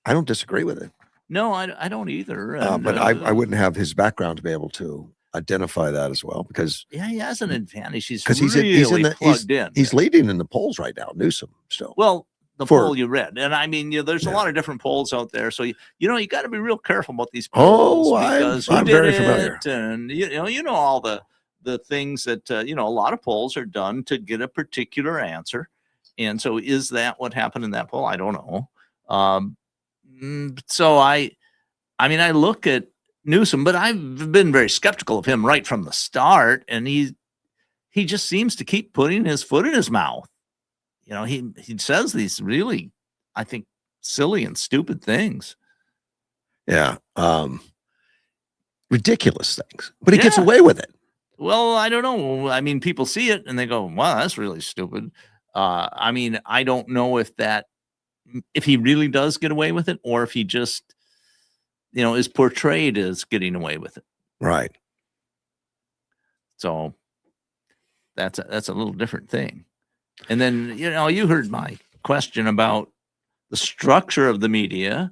I don't disagree with it, No, I don't either. but I wouldn't have his background to be able to identify that as well, because Yeah, he has an advantage. He's 'Cause really he's in the- plugged in. he's leading in the polls right now, Newsom. Still, Well, the For- poll you read, and I mean, there's a Yeah. lot of different polls out there, so you got to be real careful about these polls because who I'm did very it, familiar. and you know all the things that a lot of polls are done to get a particular answer, and so is that what happened in that poll? I don't know. So I mean, I look at Newsom, but I've been very skeptical of him right from the start, and he just seems to keep putting his foot in his mouth. He says these really, I think, silly and stupid things. yeah, ridiculous things, but he gets Yeah. away with it. Well, I don't know. I mean, people see it and they go, "Wow, that's really stupid." I mean, I don't know if he really does get away with it, or if he just, is portrayed as getting away with it. Right. So that's a little different thing. And then, you heard my question about the structure of the media,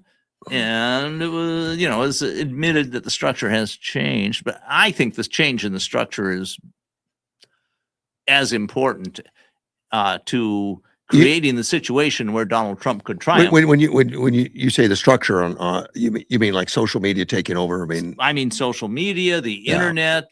and it was, it's admitted that the structure has changed, but I think this change in the structure is as important to creating the situation where Donald Trump could triumph. When you say the structure on you mean like social media taking over? I mean social media, the internet,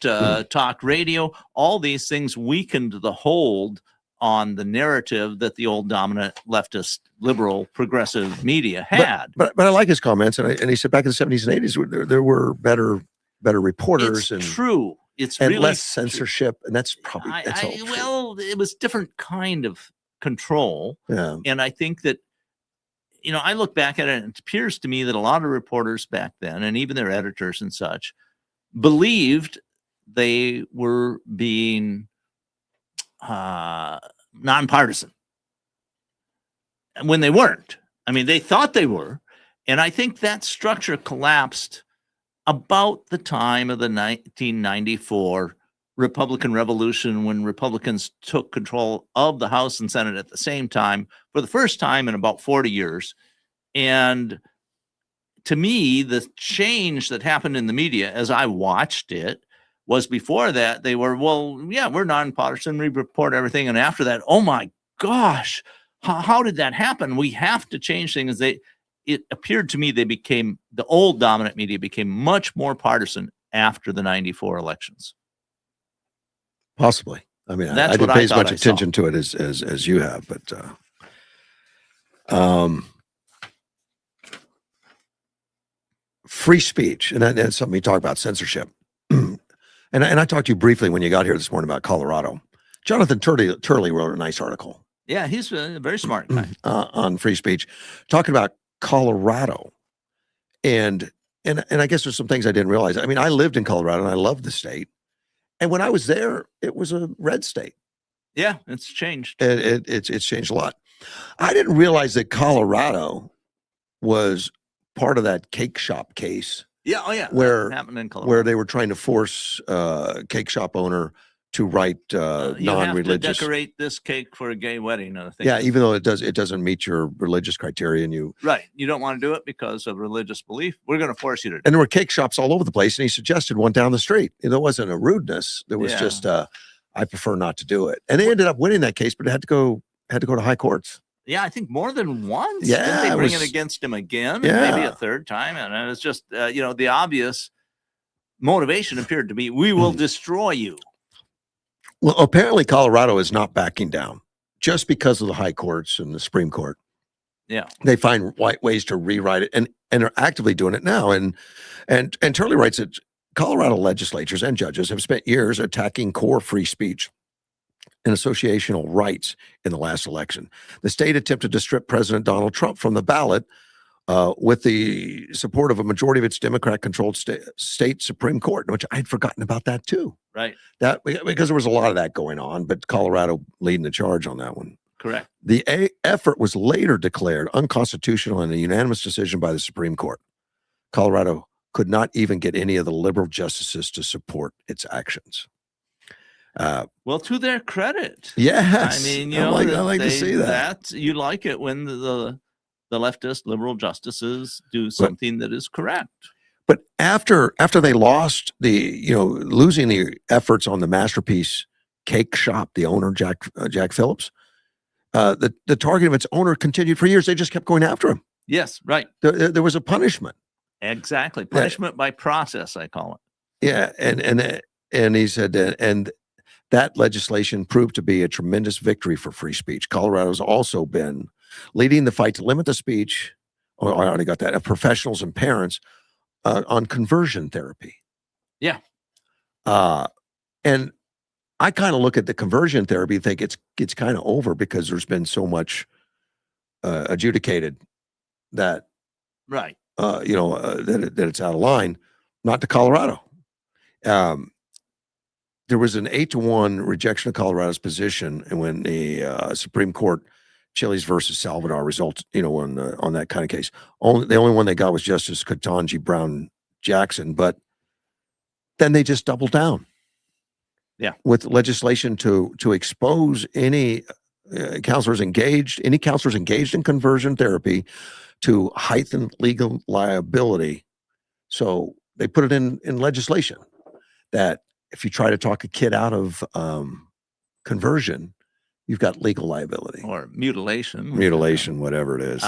talk radio, all these things weakened the hold on the narrative that the old dominant leftist, liberal, progressive media had. But I like his comments, and he said back in the 70s and 80s there were better reporters It's true. It's and really less censorship, and that's probably all true. well, it was different kind of control. Yeah. And I think that, I look back at it and it appears to me that a lot of reporters back then, and even their editors and such, believed they were being nonpartisan when they weren't. I mean, they thought they were. And I think that structure collapsed about the time of the 1994 Republican Revolution, when Republicans took control of the House and Senate at the same time for the first time in about 40 years. And to me, the change that happened in the media as I watched it was before that they were, well, yeah, we're nonpartisan, we report everything. And after that, oh my gosh, how did that happen? We have to change things. It appeared to me the old dominant media became much more partisan after the 94 elections. Possibly. I mean, That's I didn't what pay I as thought much I attention to it as you have, but free speech, and that's something we talk about, censorship. And I talked to you briefly when you got here this morning about Colorado. Jonathan Turley wrote a nice article. Yeah, he's a very smart guy. On free speech, talking about Colorado, and I guess there's some things I didn't realize. I mean, I lived in Colorado and I loved the state, and when I was there, it was a red state. Yeah, it's changed. It's changed a lot. I didn't realize that Colorado was part of that cake shop case. Yeah, oh yeah, where happened in Colorado, where they were trying to force cake shop owner to write non-religious. You have to decorate this cake for a gay wedding. I think. Yeah, even though it doesn't meet your religious criteria, and you don't want to do it because of religious belief. We're going to force you to. And there were cake shops all over the place, and he suggested one down the street. And there wasn't a rudeness. There was just I prefer not to do it. And they ended up winning that case, but it had to go to high courts. Yeah, I think more than once. Yeah, didn't they bring it against him again? Yeah. Maybe a third time. And it was just, the obvious motivation appeared to be, we will destroy you. Well, apparently Colorado is not backing down just because of the high courts and the Supreme Court. Yeah. They find ways to rewrite it and are actively doing it now. And Turley writes that Colorado legislatures and judges have spent years attacking core free speech and associational rights in the last election. The state attempted to strip President Donald Trump from the ballot with the support of a majority of its Democrat-controlled state Supreme Court, which I had forgotten about that too. Right. That because there was a lot of that going on, but Colorado leading the charge on that one. Correct. The effort was later declared unconstitutional in a unanimous decision by the Supreme Court. Colorado could not even get any of the liberal justices to support its actions. Well, to their credit. Yes. I mean, I like to see that. You like it when the leftist liberal justices do something that is correct. But after they lost losing the efforts on the Masterpiece Cake Shop, the owner, Jack Phillips, the target of its owner continued for years. They just kept going after him. Yes, right. There was a punishment. Exactly. Punishment by process, I call it. Yeah. And he said, and that legislation proved to be a tremendous victory for free speech. Colorado's also been leading the fight to limit the speech, I already got that, of professionals and parents on conversion therapy. Yeah. And I kind of look at the conversion therapy and think it's kind of over because there's been so much adjudicated that, right. That it's out of line. Not to Colorado. There was an 8-1 rejection of Colorado's position, and when the Supreme Court, Chiles versus Salvador, result, on that kind of case, the only one they got was Justice Ketanji Brown Jackson, but then they just doubled down. Yeah, with legislation to expose any counselors engaged in conversion therapy to heightened legal liability. So they put it in legislation that if you try to talk a kid out of conversion, you've got legal liability or mutilation, whatever it is,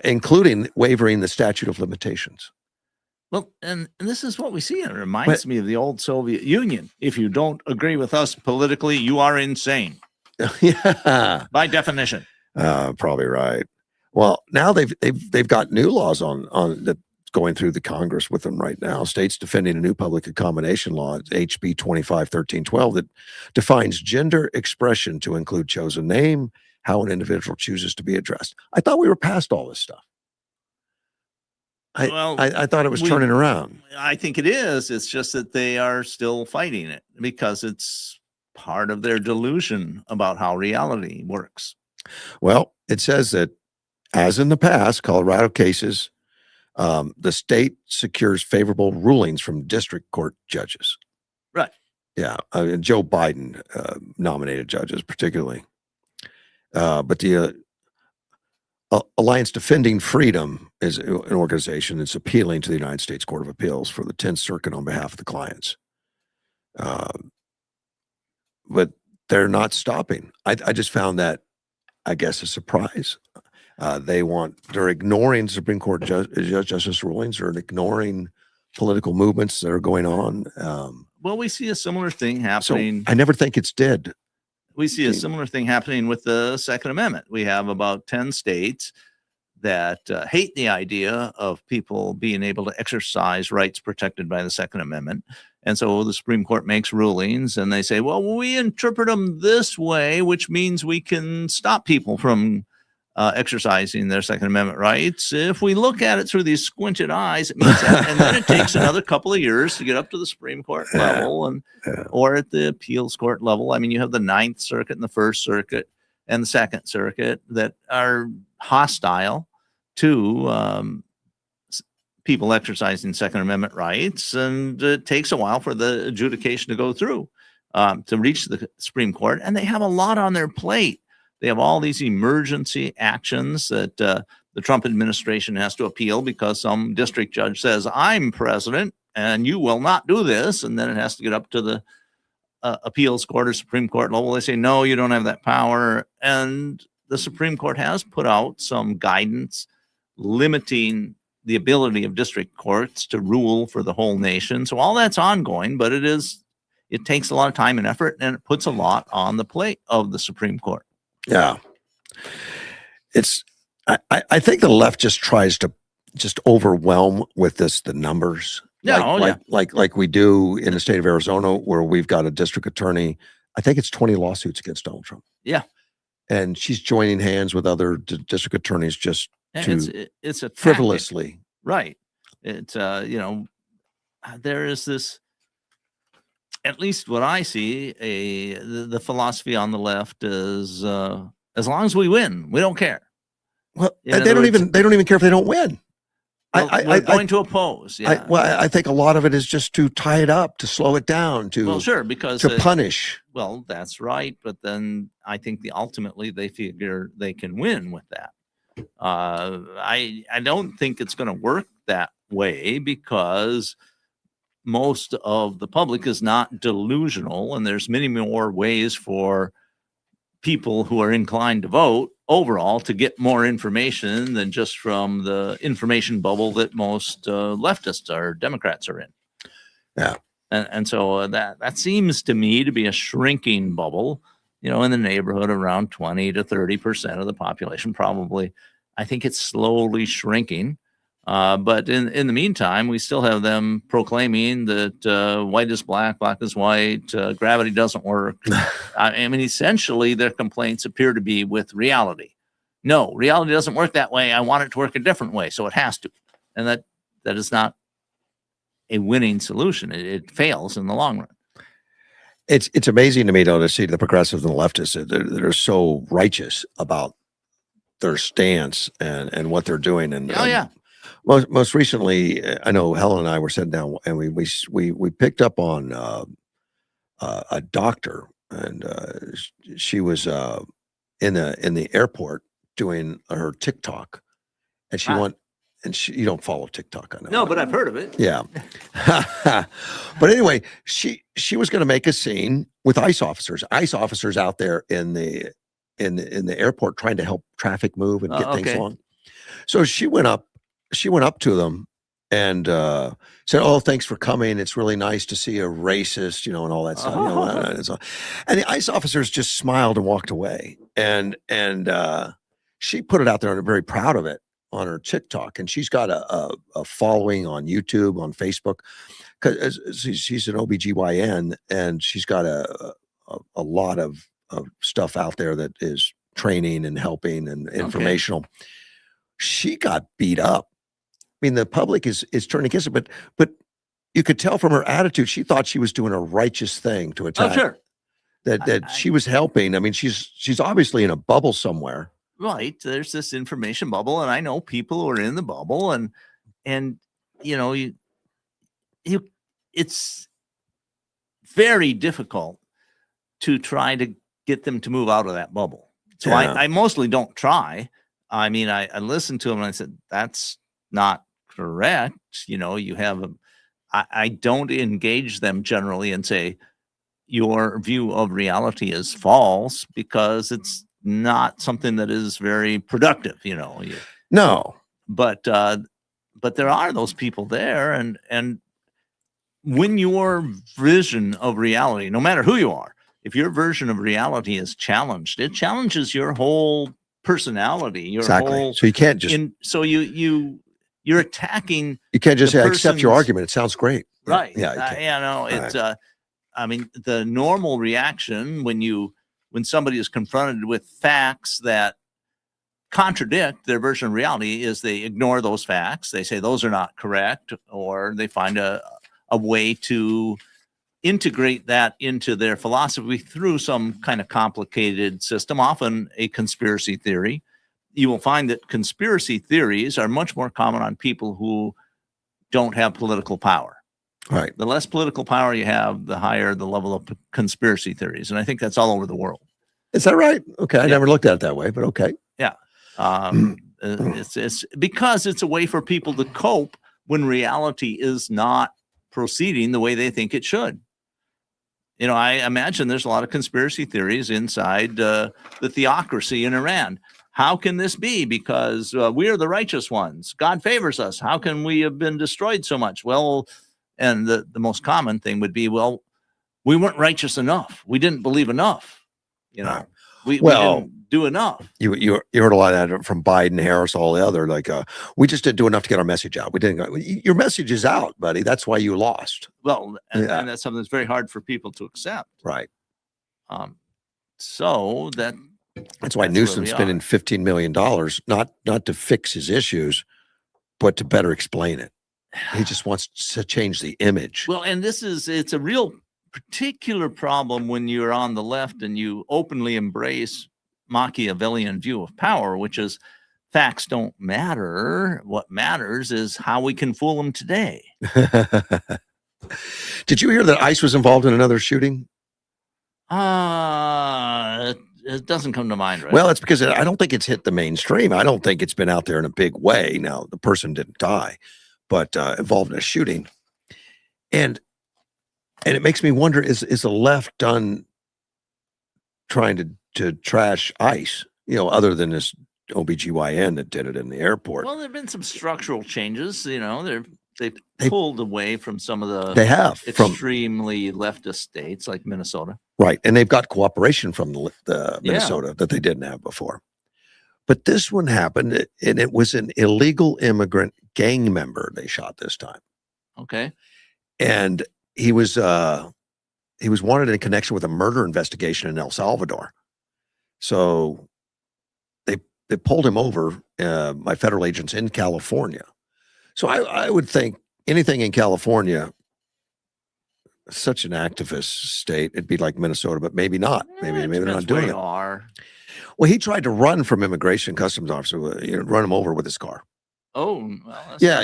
including waiving the statute of limitations. Well, and this is what we see. It reminds me of the old Soviet Union. If you don't agree with us politically, you are insane. Yeah, by definition. Probably right. Well, now they've got new laws on that going through the Congress with them right now. States defending a new public accommodation law, HB 25-1312, that defines gender expression to include chosen name, how an individual chooses to be addressed. I thought we were past all this stuff. I thought it was turning around. I think it is. It's just that they are still fighting it because it's part of their delusion about how reality works. Well, it says that, as in the past, Colorado cases, the state secures favorable rulings from district court judges. Right. Yeah. Joe Biden nominated judges particularly. But the Alliance Defending Freedom is an organization that's appealing to the United States Court of Appeals for the 10th Circuit on behalf of the clients. But they're not stopping. I just found that, I guess, a surprise. They're ignoring Supreme Court justice rulings, or ignoring political movements that are going on. Well, we see a similar thing happening. So I never think it's dead. We see a similar thing happening with the Second Amendment. We have about 10 states that hate the idea of people being able to exercise rights protected by the Second Amendment. And so the Supreme Court makes rulings and they say, well, we interpret them this way, which means we can stop people from exercising their Second Amendment rights. If we look at it through these squinted eyes, it means that. And then it takes another couple of years to get up to the Supreme Court level or at the appeals court level. I mean, you have the Ninth Circuit and the First Circuit and the Second Circuit that are hostile to people exercising Second Amendment rights. And it takes a while for the adjudication to go through to reach the Supreme Court. And they have a lot on their plate. They have all these emergency actions that the Trump administration has to appeal because some district judge says, I'm president and you will not do this. And then it has to get up to the appeals court or Supreme Court level. They say, no, you don't have that power. And the Supreme Court has put out some guidance limiting the ability of district courts to rule for the whole nation. So all that's ongoing, but it takes a lot of time and effort, and it puts a lot on the plate of the Supreme Court. Yeah. I think the left just tries to just overwhelm with the numbers. Yeah, like we do in the state of Arizona, where we've got a district attorney I think it's 20 lawsuits against Donald Trump. Yeah. And she's joining hands with other district attorneys just to it's a tactic. frivolously. Right. It's, there is this, at least what I see, the philosophy on the left is, as long as we win, we don't care. Well, they don't even care if they don't win. Well, we're going to oppose. Yeah. I think a lot of it is just to tie it up, to slow it down, because to punish. Well, that's right. But then I think ultimately they figure they can win with that. I don't think it's going to work that way, because most of the public is not delusional, and there's many more ways for people who are inclined to vote overall to get more information than just from the information bubble that most leftists or Democrats are in. Yeah. And so that seems to me to be a shrinking bubble, in the neighborhood around 20 to 30% of the population, probably. I think it's slowly shrinking. But in the meantime, we still have them proclaiming that white is black, black is white, gravity doesn't work. I mean, essentially, their complaints appear to be with reality. No, reality doesn't work that way. I want it to work a different way, so it has to. And that is not a winning solution. It fails in the long run. It's amazing to me, though, to see the progressives and the leftists that are so righteous about their stance and what they're doing. And yeah. Most recently, I know Helen and I were sitting down, and we picked up on a doctor, and she was in the airport doing her TikTok, and you don't follow TikTok, I know. No, but I've heard of it. Yeah. But anyway, she was going to make a scene with ICE officers out there in the airport trying to help traffic move and get things along. So she went up to them and said, "Oh, thanks for coming. It's really nice to see a racist, and all that stuff." And the ICE officers just smiled and walked away. And she put it out there and very proud of it on her TikTok. And she's got a following on YouTube, on Facebook, because she's an OBGYN, and she's got a lot of stuff out there that is training and helping and informational. Okay. She got beat up. I mean, the public is turning against her, but you could tell from her attitude, she thought she was doing a righteous thing to attack. Oh, sure. That she was helping. I mean, she's obviously in a bubble somewhere. Right. There's this information bubble, and I know people who are in the bubble, and it's very difficult to try to get them to move out of that bubble. So yeah. I mostly don't try. I mean, I listened to them and I said, that's not correct. You have I don't engage them generally and say, your view of reality is false, because it's not something that is very productive, No. But there are those people there, and when your vision of reality, no matter who you are, if your version of reality is challenged, it challenges your whole personality. Exactly. So you can't just you're attacking. You can't just say, I accept your argument. It sounds great. Right. Yeah. It's I mean, the normal reaction when somebody is confronted with facts that contradict their version of reality is they ignore those facts. They say those are not correct, or they find a way to integrate that into their philosophy through some kind of complicated system, often a conspiracy theory. You will find that conspiracy theories are much more common on people who don't have political power. Right. The less political power you have, the higher the level of conspiracy theories. And I think that's all over the world. Is that right? Okay. I never looked at it that way, but okay. Yeah. It's because it's a way for people to cope when reality is not proceeding the way they think it should. I imagine there's a lot of conspiracy theories inside the theocracy in Iran. How can this be? Because we are the righteous ones. God favors us. How can we have been destroyed so much? Well, and the most common thing would be, well, we weren't righteous enough. We didn't believe enough. We didn't do enough. You heard a lot of that from Biden, Harris, all the other, like, we just didn't do enough to get our message out. We didn't. Your message is out, buddy. That's why you lost. Well, and that's something that's very hard for people to accept. Right. So that's why that's where Newsom's we spending are. $15 million, not to fix his issues, but to better explain it. He just wants to change the image. Well, and it's a real particular problem when you're on the left and you openly embrace Machiavellian view of power, which is facts don't matter. What matters is how we can fool them today. Did you hear that ICE was involved in another shooting? It doesn't come to mind, right? Well, it's because I don't think it's hit the mainstream. I don't think it's been out there in a big way. Now, the person didn't die, but involved in a shooting. And it makes me wonder, is the left done trying to trash ICE, other than this OBGYN that did it in the airport? Well, there have been some structural changes. They've pulled away from some of the They have extremely leftist states like Minnesota. Right. And they've got cooperation from the Minnesota that they didn't have before. But this one happened, and it was an illegal immigrant gang member they shot this time. Okay. And he was wanted in connection with a murder investigation in El Salvador. So they pulled him over by federal agents in California. So I would think anything in California, such an activist state, it'd be like Minnesota, but maybe not. Maybe they're not doing it. Well, he tried to run from immigration customs officer, run him over with his car. Oh, well, yeah,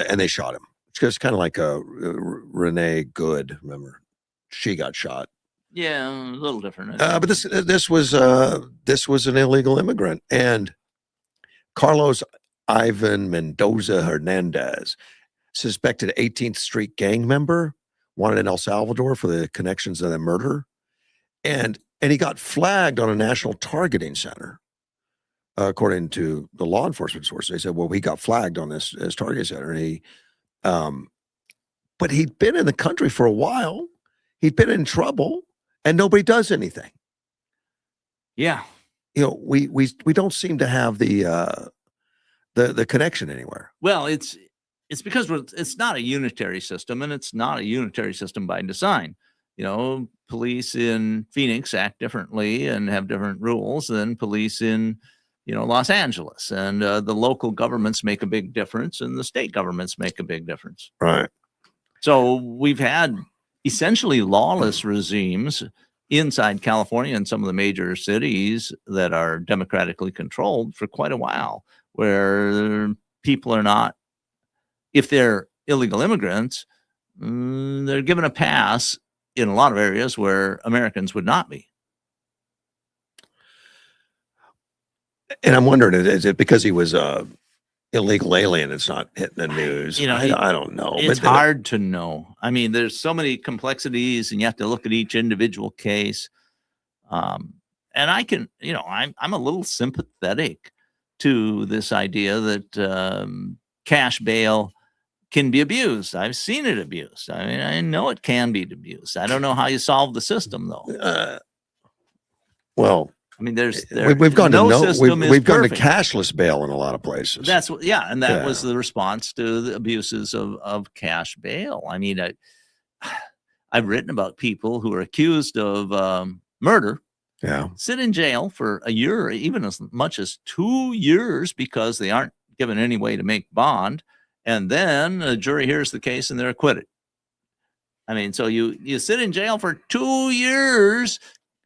and they shot him. It's just kind of like Renee Good. Remember, she got shot. Yeah, a little different. But this was an illegal immigrant, and Carlos Ivan Mendoza Hernandez, suspected 18th Street gang member, wanted in El Salvador for the connections of the murder, and he got flagged on a national targeting center. According to the law enforcement source, they said, well, he got flagged on this targeting center. And but he'd been in the country for a while. He'd been in trouble, and nobody does anything. Yeah. We don't seem to have the connection anywhere. Well, it's because it's not a unitary system, and it's not a unitary system by design. Police in Phoenix act differently and have different rules than police in Los Angeles, and the local governments make a big difference, and the state governments make a big difference. Right. So we've had essentially lawless regimes inside California and some of the major cities that are democratically controlled for quite a while, where people are not, if they're illegal immigrants, they're given a pass in a lot of areas where Americans would not be. And I'm wondering, is it because he was a illegal alien? It's not hitting the news. I don't know. It's hard to know. I mean, there's so many complexities, and you have to look at each individual case. And I can, I'm a little sympathetic to this idea that cash bail can be abused. I've seen it abused. I mean, I know it can be abused. I don't know how you solve the system, though. Well, I mean, we've gone no to we've gone to perfect. cashless bail in a lot of places. And that was the response to the abuses of cash bail. I mean, I've written about people who are accused of murder. Yeah, sit in jail for a year, even as much as 2 years, because they aren't given any way to make bond. And then a jury hears the case and they're acquitted. I mean, so you sit in jail for 2 years,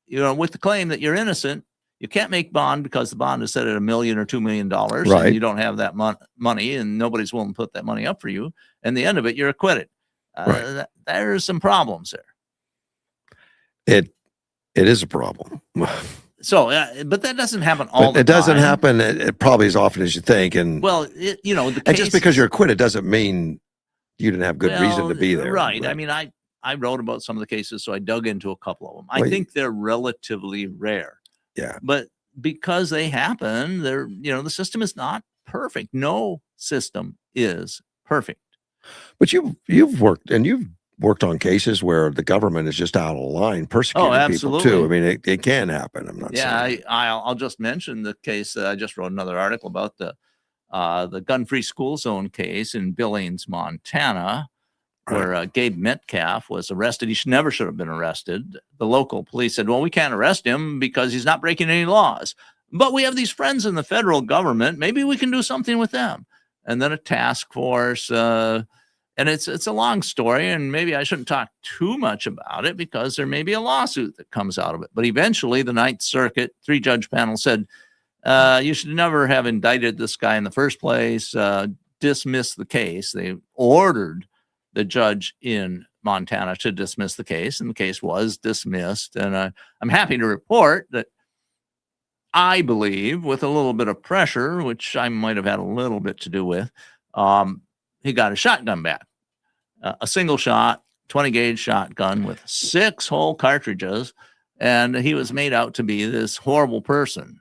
with the claim that you're innocent. You can't make bond because the bond is set at $1 million or $2 million, right. And you don't have that money, and nobody's willing to put that money up for you. And the end of it, you're acquitted. Right. There's some problems there. It is a problem. So, but that doesn't happen all the time. It doesn't happen probably as often as you think. And well, and just because you're acquitted doesn't mean you didn't have good reason to be there. Right. I mean, I wrote about some of the cases, so I dug into a couple of them. I think they're relatively rare. Yeah. But because they happen, the system is not perfect. No system is perfect. But you've worked on cases where the government is just out of line persecuting people too. I mean, it can happen. I'm not saying. I'll just mention the case that I just wrote another article about, the gun-free school zone case in Billings, Montana, where Gabe Metcalf was arrested. He never should have been arrested. The local police said, well, we can't arrest him because he's not breaking any laws. But we have these friends in the federal government. Maybe we can do something with them. And then a task force. And it's a long story, and maybe I shouldn't talk too much about it because there may be a lawsuit that comes out of it. But eventually, the Ninth Circuit 3-judge panel said, you should never have indicted this guy in the first place. Dismiss the case. They ordered the judge in Montana to dismiss the case, and the case was dismissed. And I'm happy to report that I believe, with a little bit of pressure, which I might have had a little bit to do with, he got a shotgun back, a single shot, 20 gauge shotgun with 6 whole cartridges. And he was made out to be this horrible person.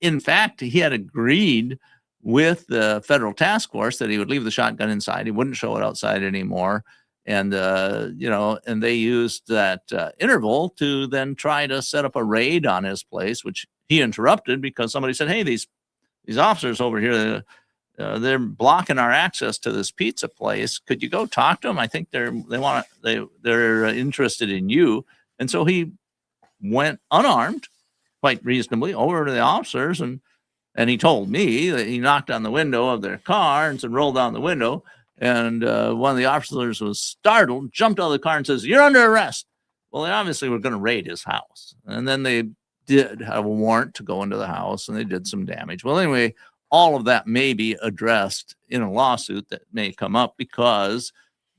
In fact, he had agreed with the federal task force that he would leave the shotgun inside. He wouldn't show it outside anymore. And, and they used that interval to then try to set up a raid on his place, which he interrupted because somebody said, hey, these officers over here, they're blocking our access to this pizza place. Could you go talk to them? I think they're interested in you. And so he went unarmed, quite reasonably, over to the officers, and he told me that he knocked on the window of their car and said, roll down the window. And one of the officers was startled, jumped out of the car and says, you're under arrest. Well, they obviously were going to raid his house. And then they did have a warrant to go into the house, and they did some damage. Well, anyway, all of that may be addressed in a lawsuit that may come up because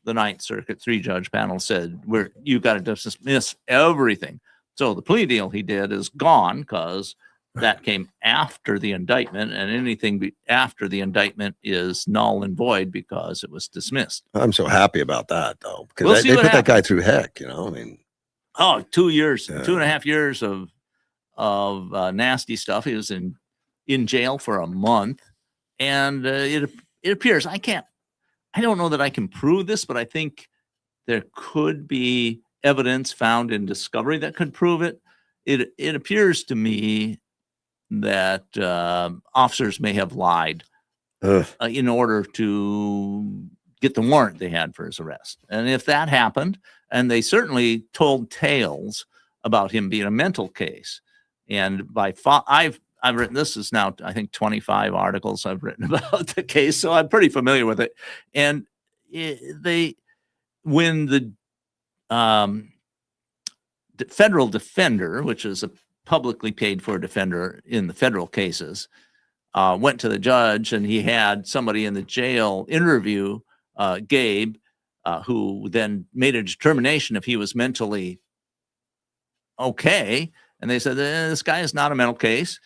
the Ninth Circuit 3-judge panel said, you got to dismiss everything. So the plea deal he did is gone because that came after the indictment, and anything after the indictment is null and void because it was dismissed. I'm so happy about that, though, because they put that guy through heck, I mean. 2 years, 2.5 years of nasty stuff. He was in jail for a month, and it appears, I don't know that I can prove this, but I think there could be evidence found in discovery that could prove it. It appears to me that officers may have lied in order to get the warrant they had for his arrest. And if that happened, and they certainly told tales about him being a mental case. And I've written, this is now, I think, 25 articles I've written about the case, so I'm pretty familiar with it. And when the federal defender, which is a publicly paid for defender in the federal cases, went to the judge, and he had somebody in the jail interview Gabe, who then made a determination if he was mentally okay. And they said, this guy is not a mental case.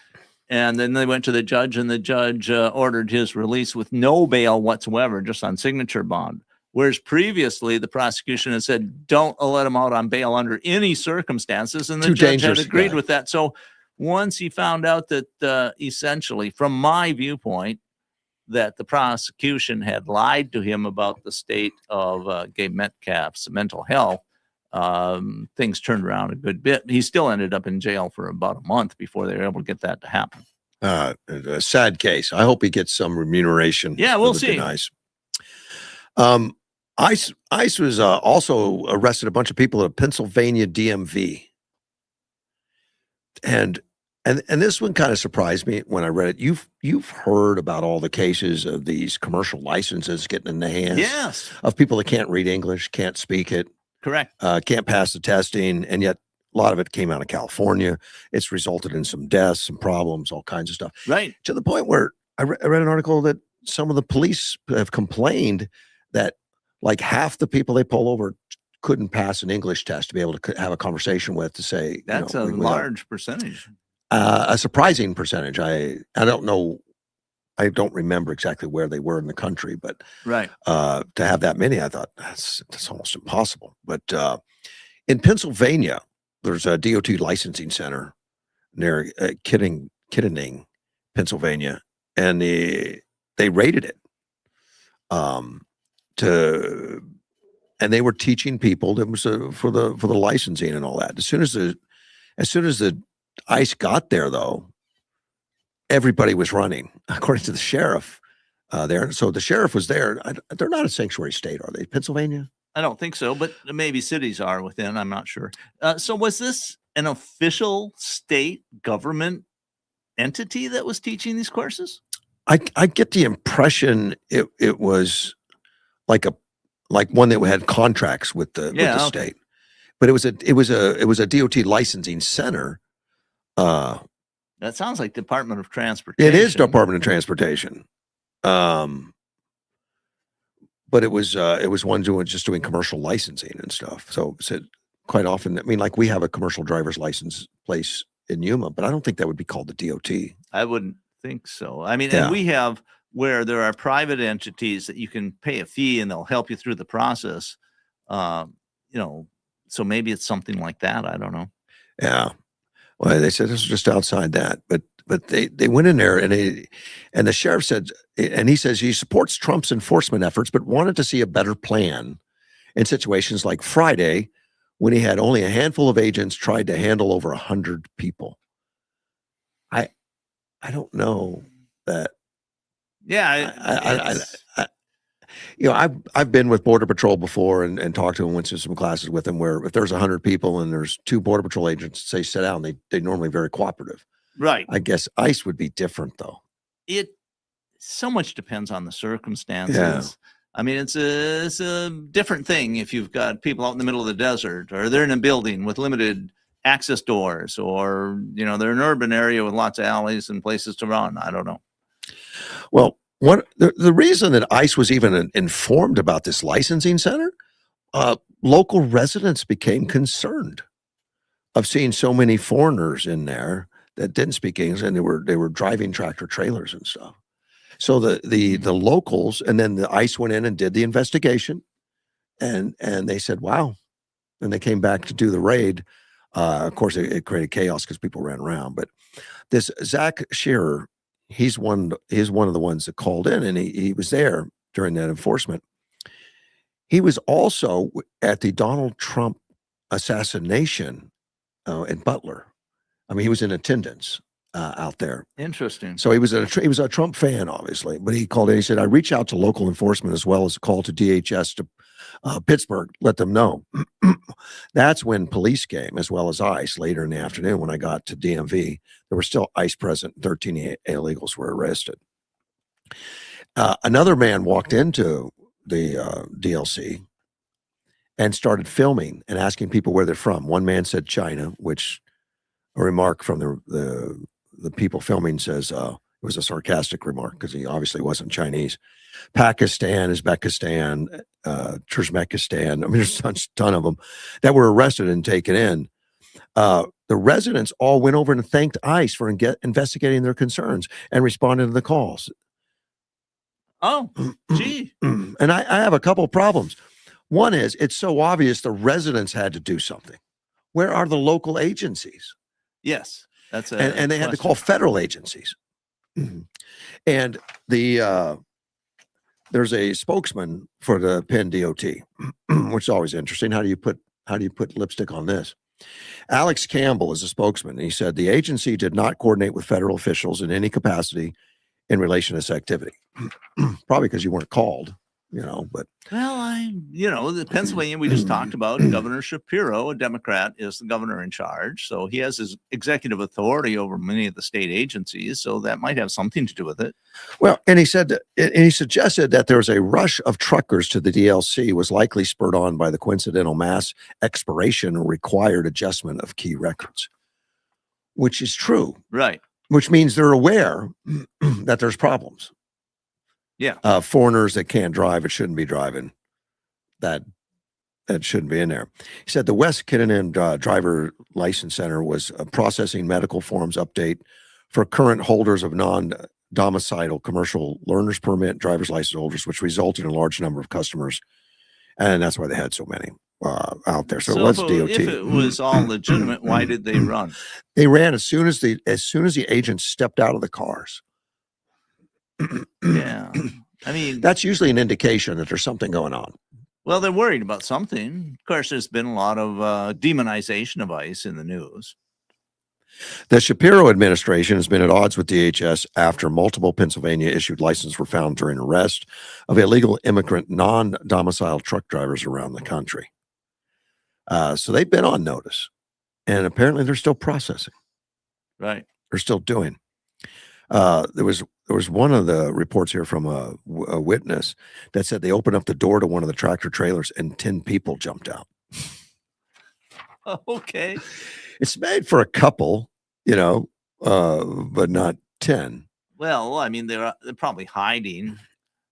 And then they went to the judge, and the judge ordered his release with no bail whatsoever, just on signature bond. Whereas previously the prosecution had said, don't let him out on bail under any circumstances. And the judge had agreed with that. So once he found out that essentially, from my viewpoint, that the prosecution had lied to him about the state of Gabe Metcalf's mental health, things turned around a good bit. He still ended up in jail for about a month before they were able to get that to happen. A sad case. I hope he gets some remuneration. Yeah, we'll see. Nice. ICE was also arrested a bunch of people at Pennsylvania DMV. And this one kind of surprised me when I read it. You've heard about all the cases of these commercial licenses getting in the hands of people that can't read English, can't speak it. Correct. Can't pass the testing, and yet a lot of it came out of California. It's resulted in some deaths, some problems, all kinds of stuff. Right. To the point where I read an article that some of the police have complained that like half the people they pull over couldn't pass an English test to be able to have a conversation with, to say that's a large percentage. A surprising percentage. I don't know. I don't remember exactly where they were in the country, but right. To have that many, I thought that's almost impossible. But in Pennsylvania, there's a DOT licensing center near Kittening, Pennsylvania, and they raided it. And they were teaching people that was for the licensing and all that. As soon as the ICE got there, though, everybody was running. According to the sheriff, there. So the sheriff was there. They're not a sanctuary state, are they? Pennsylvania? I don't think so, but maybe cities are within. I'm not sure. So was this an official state government entity that was teaching these courses? I get the impression it was like one that had contracts with the Okay. state, but it was a DOT licensing center. That sounds like Department of Transportation. It is Department of Transportation. But it was one doing commercial licensing and stuff. So quite often, I mean, like we have a commercial driver's license place in Yuma, but I don't think that would be called the DOT. I wouldn't think so. I mean, and we have where there are private entities that you can pay a fee and they'll help you through the process. So maybe it's something like that. I don't know. Yeah. Well, they said this was just outside that, but they went in there and the sheriff said, and he says he supports Trump's enforcement efforts, but wanted to see a better plan in situations like Friday when he had only a handful of agents tried to handle over 100 people. I don't know that. Yeah. I've been with Border Patrol before and talked to them, went to some classes with them where if there's 100 people and there's 2 Border Patrol agents say sit down, they normally very cooperative. Right. I guess ICE would be different though. It so much depends on the circumstances. Yeah. I mean, it's a different thing if you've got people out in the middle of the desert or they're in a building with limited access doors or, they're in an urban area with lots of alleys and places to run. I don't know. Well, the reason that ICE was even informed about this licensing center, local residents became concerned of seeing so many foreigners in there that didn't speak English, and they were driving tractor trailers and stuff. So the locals, and then the ICE went in and did the investigation, and they said, "Wow," and they came back to do the raid. Of course, it created chaos because people ran around. But this Zach Shearer, he's one of the ones that called in, and he was there during that enforcement. He was also at the Donald Trump assassination in Butler. I mean, he was in attendance out there. Interesting. So he was a Trump fan, obviously, but he called in. He said, "I reach out to local enforcement as well as a call to DHS to Pittsburgh, let them know." That's when police came, as well as ICE later in the afternoon. When I got to DMV, there were still ICE present. 13 illegals were arrested. Another man walked into the DLC and started filming and asking people where they're from. One man said China, which a remark from the people filming says it was a sarcastic remark because he obviously wasn't Chinese. Pakistan, Uzbekistan, Turkmenistan. I mean, there's a ton of them that were arrested and taken in. The residents all went over and thanked ICE for investigating their concerns and responding to the calls. Oh, gee. And I have a couple of problems. One is it's so obvious the residents had to do something. Where are the local agencies? Yes, that's and they had to call federal agencies. And there's a spokesman for the Penn DOT, which is always interesting. How do you put lipstick on this? Alex Campbell is a spokesman. He said the agency did not coordinate with federal officials in any capacity in relation to this activity. Probably because you weren't called, but. Well, the Pennsylvania we just talked about, Governor Shapiro, a Democrat, is the governor in charge. So he has his executive authority over many of the state agencies. So that might have something to do with it. Well, and he suggested that there was a rush of truckers to the DLC was likely spurred on by the coincidental mass expiration or required adjustment of key records, which is true. Right. Which means they're aware that there's problems. Yeah. Foreigners that can't drive, it shouldn't be driving. That shouldn't be in there. He said the West Kinnaman Driver License Center was processing medical forms update for current holders of non-domiciled commercial learner's permit driver's license holders, which resulted in a large number of customers. And that's why they had so many out there. So it was DOT. If it was all legitimate, why did they run? They ran as soon as the agents stepped out of the cars. Yeah. I mean, that's usually an indication that there's something going on. Well, they're worried about something. Of course, there's been a lot of demonization of ICE in the news. The Shapiro administration has been at odds with DHS after multiple Pennsylvania issued licenses were found during arrest of illegal immigrant non-domiciled truck drivers around the country. So they've been on notice, and apparently they're still processing. Right. They're still doing. There was one of the reports here from a witness that said they opened up the door to one of the tractor trailers and 10 people jumped out. Okay. It's made for a couple, but not 10. Well, I mean, they're probably hiding.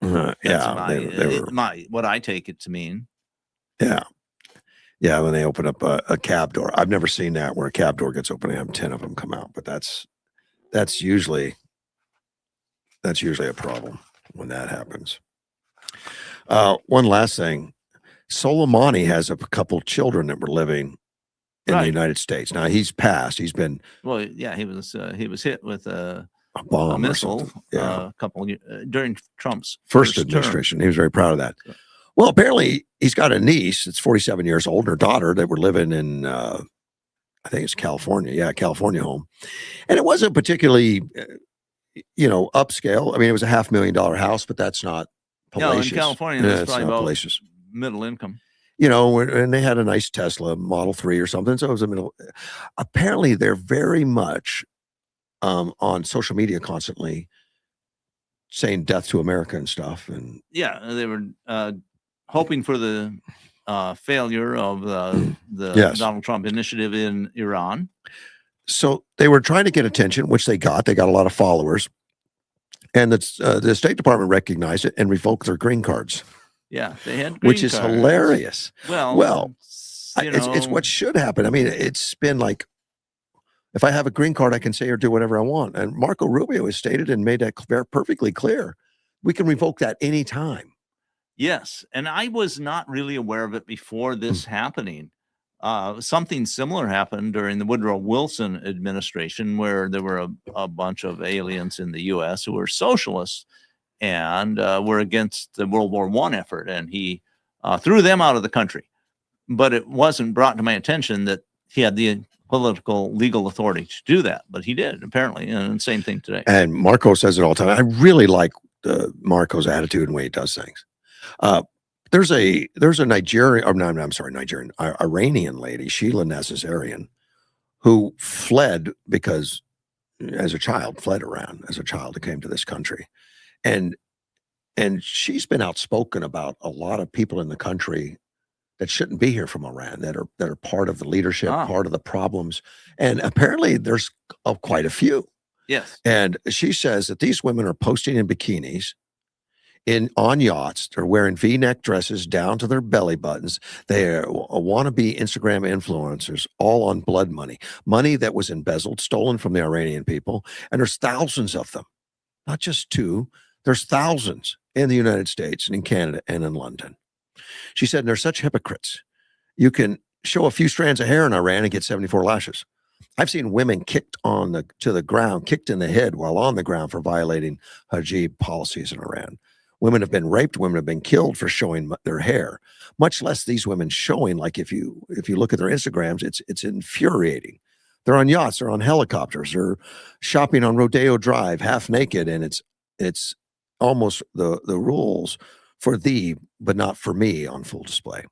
Yeah, That's what I take it to mean. Yeah. Yeah, when they open up a cab door. I've never seen that where a cab door gets open and have 10 of them come out, but that's usually a problem when that happens. One last thing. Soleimani has a couple children that were living in the United States. Now he's passed. He's been he was hit with a bomb, a missile a couple during Trump's first administration. He was very proud of that. Well, apparently he's got a niece that's 47 years old, and her daughter that were living in I think it's California. Yeah, California home. And it wasn't particularly upscale. I mean, it was a $500,000 house, but that's not palatious. No, in California, Yeah, it's it's probably not about palatious. middle income. And they had a nice Tesla Model 3 or something. So it was a middle. Apparently, they're very much on social media constantly saying death to America and stuff. And yeah, they were hoping for the failure of the Yes. Donald Trump initiative in Iran. So they were trying to get attention, which they got. They got a lot of followers. And the State Department recognized it and revoked their green cards. Yeah, they had Which green is cards. hilarious. Well, It's what should happen. I mean, it's been like, if I have a green card, I can say or do whatever I want. And Marco Rubio has stated and made that perfectly clear. We can revoke that anytime. Yes, and I was not really aware of it before this happening. Something similar happened during the Woodrow Wilson administration, where there were a bunch of aliens in the U.S. who were socialists and were against the World War I effort, and he threw them out of the country. But it wasn't brought to my attention that he had the political legal authority to do that, but he did apparently, and same thing today. And Marco says it all the time. I really like Marco's attitude and way he does things. There's a Iranian lady, Sheila Nazarian, who fled because fled Iran as a child that came to this country. And she's been outspoken about a lot of people in the country that shouldn't be here from Iran, that are part of the leadership, part of the problems. And apparently there's quite a few. Yes. And she says that these women are posting in bikinis on yachts. They're wearing V-neck dresses down to their belly buttons. They want to be Instagram influencers, all on blood money that was embezzled, stolen from the Iranian people. And there's thousands of them, not just two. There's thousands in the United States and in Canada and in London. She said, they're such hypocrites. You can show a few strands of hair in Iran and get 74 lashes. I've seen women kicked to the ground, kicked in the head while on the ground for violating hijab policies in Iran. Women have been raped. Women have been killed for showing their hair, much less these women showing. Like if you look at their Instagrams, it's infuriating. They're on yachts, they're on helicopters, they're shopping on Rodeo Drive, half naked, and it's almost the rules for thee, but not for me, on full display.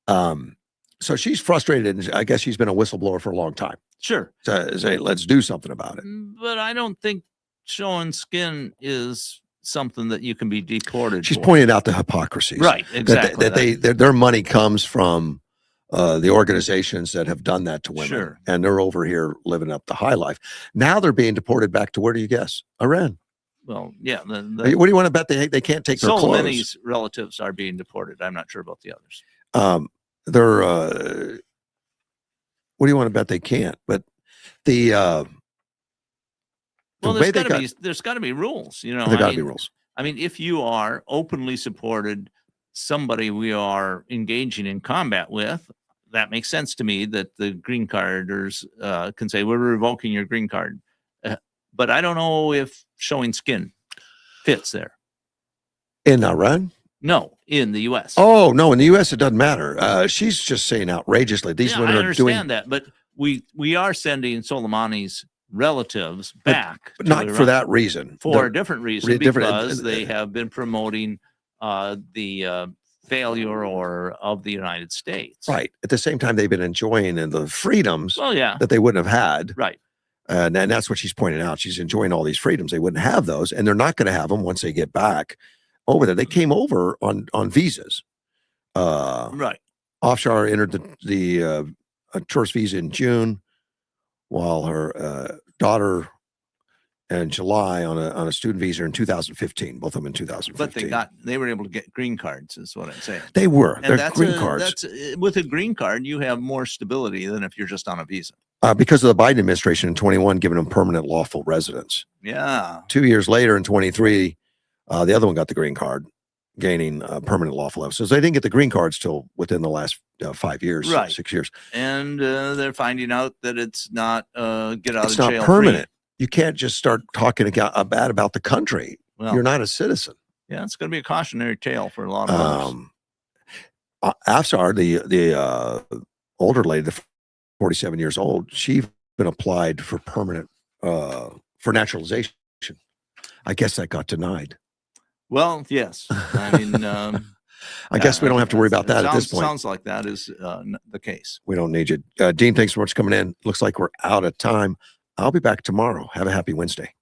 So she's frustrated, and I guess she's been a whistleblower for a long time. Sure. To say, let's do something about it. But I don't think showing skin is something that you can be deported She's for. pointed out the hypocrisies. Right, exactly. That their money comes from the organizations that have done that to women. Sure. And they're over here living up the high life. Now they're being deported back to, where do you guess? Iran. Well, yeah. What do you want to bet they can't take their clothes? Many's relatives are being deported. I'm not sure about the others. What do you want to bet they can't? But there's got to be rules. There got to be rules. I mean, if you are openly supported somebody we are engaging in combat with, that makes sense to me that the green carders can say, we're revoking your green card. But I don't know if showing skin fits there. In Iran? No, in the U.S. Oh, no, in the U.S. it doesn't matter. She's just saying outrageously. These women I are understand doing that, but we are sending Soleimani's relatives back, but to not for Iran that reason. for a different reason, different- because they have been promoting the failure of the United States. Right. At the same time, they've been enjoying the freedoms Well, yeah. that they wouldn't have had. Right. And that's what she's pointing out. She's enjoying all these freedoms. They wouldn't have those, and they're not going to have them once they get back over there. They came over on visas. Right. Offshore entered the tourist visa in June, while her daughter in July on a student visa in 2015. Both of them in 2015. But they were able to get green cards, is what I'm saying. They were. And They're that's green cards. That's with a green card, you have more stability than if you're just on a visa. Because of the Biden administration in 21 giving them permanent lawful residence. Yeah. 2 years later in 23, the other one got the green card, gaining permanent lawful residence. So they didn't get the green cards till within the last 5 years, Right. 6 years. And they're finding out that it's not get out It's of not jail permanent. free. You can't just start talking bad about the country. Well, You're not a citizen. yeah, it's going to be a cautionary tale for a lot of others. Afsar, the older lady, the 47 years old, she's been applied for permanent for naturalization. I guess that got denied. Well, yes. I mean, I guess we don't have to worry about that at this point. Sounds like that is the case. We don't need you. Dean, thanks so much for coming in. Looks like we're out of time. I'll be back tomorrow. Have a happy Wednesday.